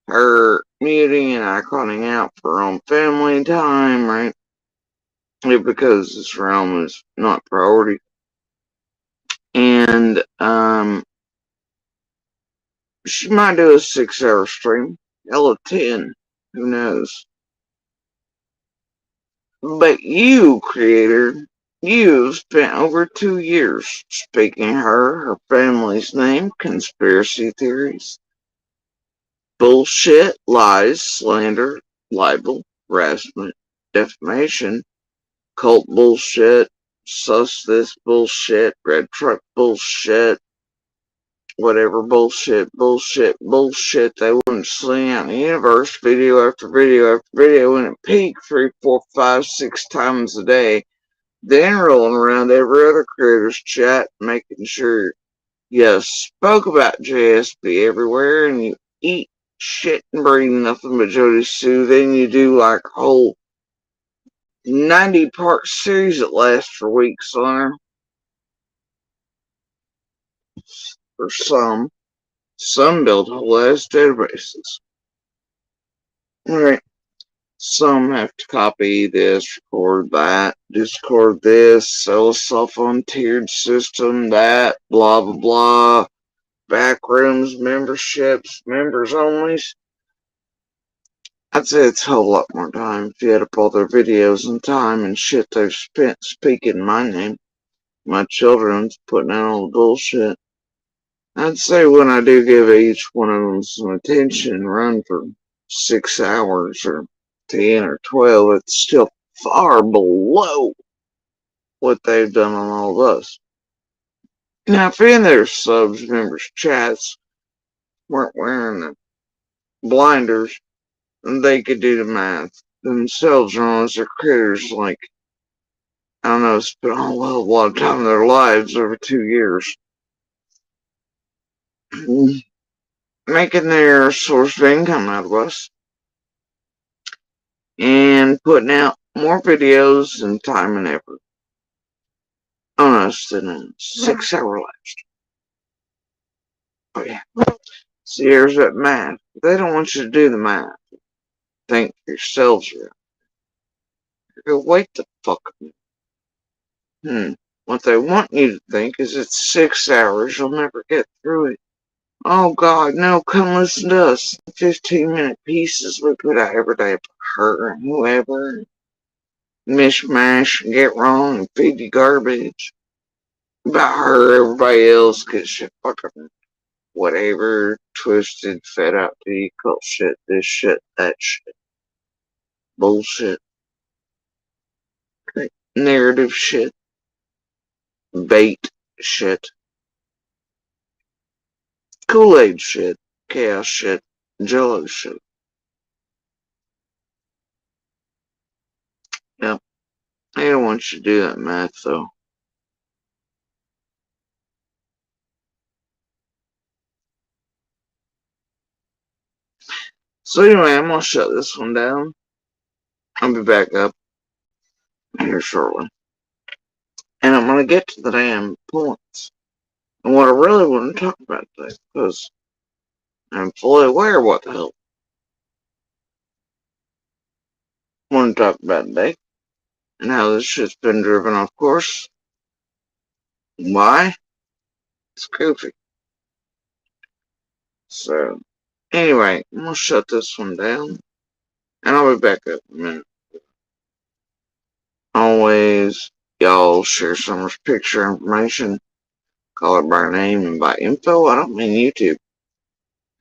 A: her muting and iconing out for her own family time, right? Because this realm is not priority. And, she might do a 6 hour stream. Hell, 10. Who knows? But you, creator, you've spent over 2 years speaking her family's name, conspiracy theories, bullshit, lies, slander, libel, harassment, defamation, cult bullshit, sus this bullshit, red truck bullshit, whatever bullshit they wouldn't sling out in the universe, video after video after video, and it peaked 3, 4, 5, 6 times a day, then rolling around every other creator's chat, making sure you spoke about JSB everywhere, and you eat shit and breathe nothing but Jody Sue. Then you do like a whole 90-part series that lasts for weeks on her. For some. Some build whole ass databases. Alright. Some have to copy this, record that, Discord this, sell a cell phone tiered system, that, blah blah blah. Backrooms, memberships, members only. I'd say it's a whole lot more time if you add up all their videos and time and shit they've spent speaking my name. My children's putting out all the bullshit. I'd say when I do give each one of them some attention and run for 6 hours or 10 or 12, it's still far below what they've done on all of us. Now, if any of their subs, members, chats weren't wearing the blinders, they could do the math themselves, or as their critters, like, I don't know, spent a lot of time in their lives over 2 years making their source of income out of us and putting out more videos and time and effort on us than a 6 hour last. Oh yeah. See, here's that math. They don't want you to do the math. Think for yourselves here. Go, wait the fuck a minute. What they want you to think is it's 6 hours, you'll never get through it. Oh God, no, come listen to us. 15-minute pieces we put out every day about her and whoever. Mishmash and get wrong and feed you garbage. About her, everybody else gets shit fucking whatever, twisted, fed out to you, cult shit, this shit, that shit. Bullshit. Narrative shit. Bait shit. Kool-Aid shit. Chaos shit. Jello shit. Yep. I don't want you to do that math though. So anyway, I'm gonna shut this one down. I'll be back up here shortly. And I'm gonna get to the damn points. And what I really want to talk about today, because I'm fully aware of what the hell I want to talk about today. And how this shit's been driven off course. Why? It's goofy. So, anyway, I'm gonna shut this one down. And I'll be back up in a minute. Always, y'all share Summer's picture information. Call it by name and by info. I don't mean YouTube.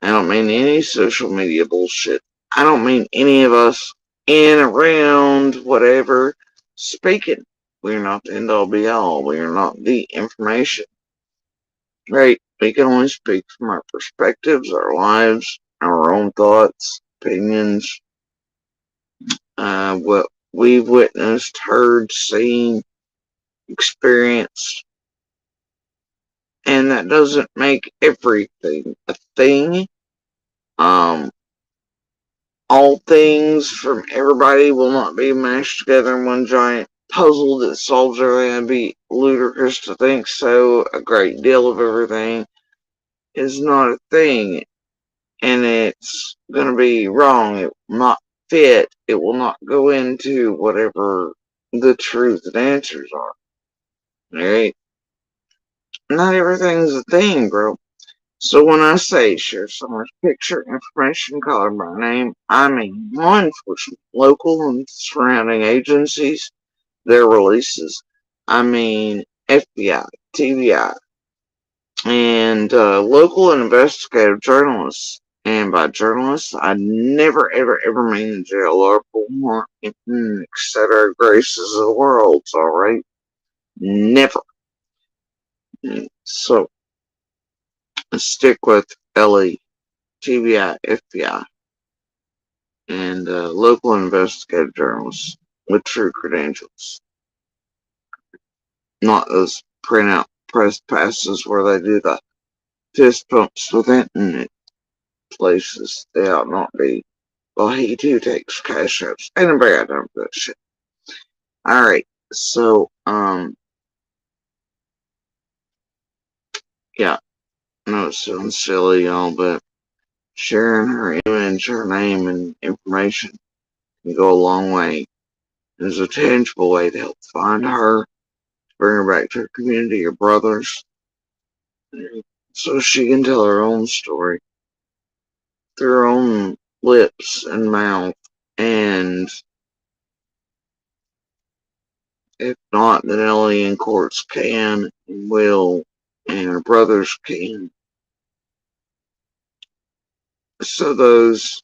A: I don't mean any social media bullshit. I don't mean any of us. in, around, whatever, speaking. We're not the end all be all. We are not the information. Right? We can only speak from our perspectives, our lives, our own thoughts, opinions, what we've witnessed, heard, seen, experienced. And that doesn't make everything a thing. Um, all things from everybody will not be mashed together in one giant puzzle that solves everything. It'd be ludicrous to think so. A great deal of everything is not a thing, and it's going to be wrong. It will not fit. It will not go into whatever the truth and answers are. Alright? Not everything's a thing, bro. So when I say share someone's picture, information, color by name, I mean law enforcement, local and surrounding agencies, their releases. I mean FBI, TBI, and local and investigative journalists. And by journalists, I never, ever, ever mean jail or Beaumont, etc. Graces of the world, alright? Never. So, stick with LE, TBI, FBI, and local investigative journalists with true credentials. Not those printout press passes where they do the fist bumps with internet places. They ought not be. Well, he too takes cash apps. Ain't nobody got time for that shit. Alright, so, yeah, I know it sounds silly, y'all, but sharing her image, her name, and information can go a long way. There's a tangible way to help find her, bring her back to her community, her brothers, so she can tell her own story through her own lips and mouth. And if not, then alien courts can and will, and her brothers can. So those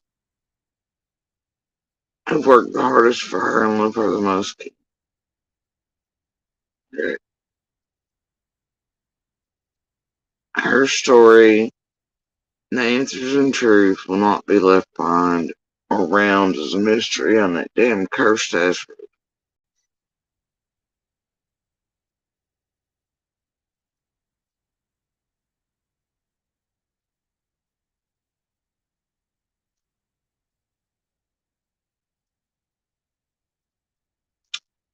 A: who've worked the hardest for her and love her the most can. Her story, the answers and truth will not be left behind or around as a mystery on that damn cursed ass road.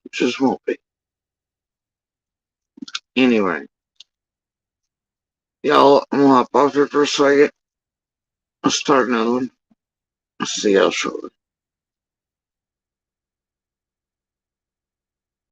A: It just won't be. Anyway, y'all, I'm gonna hop off here for a second. I'll start another one. I'll see y'all shortly.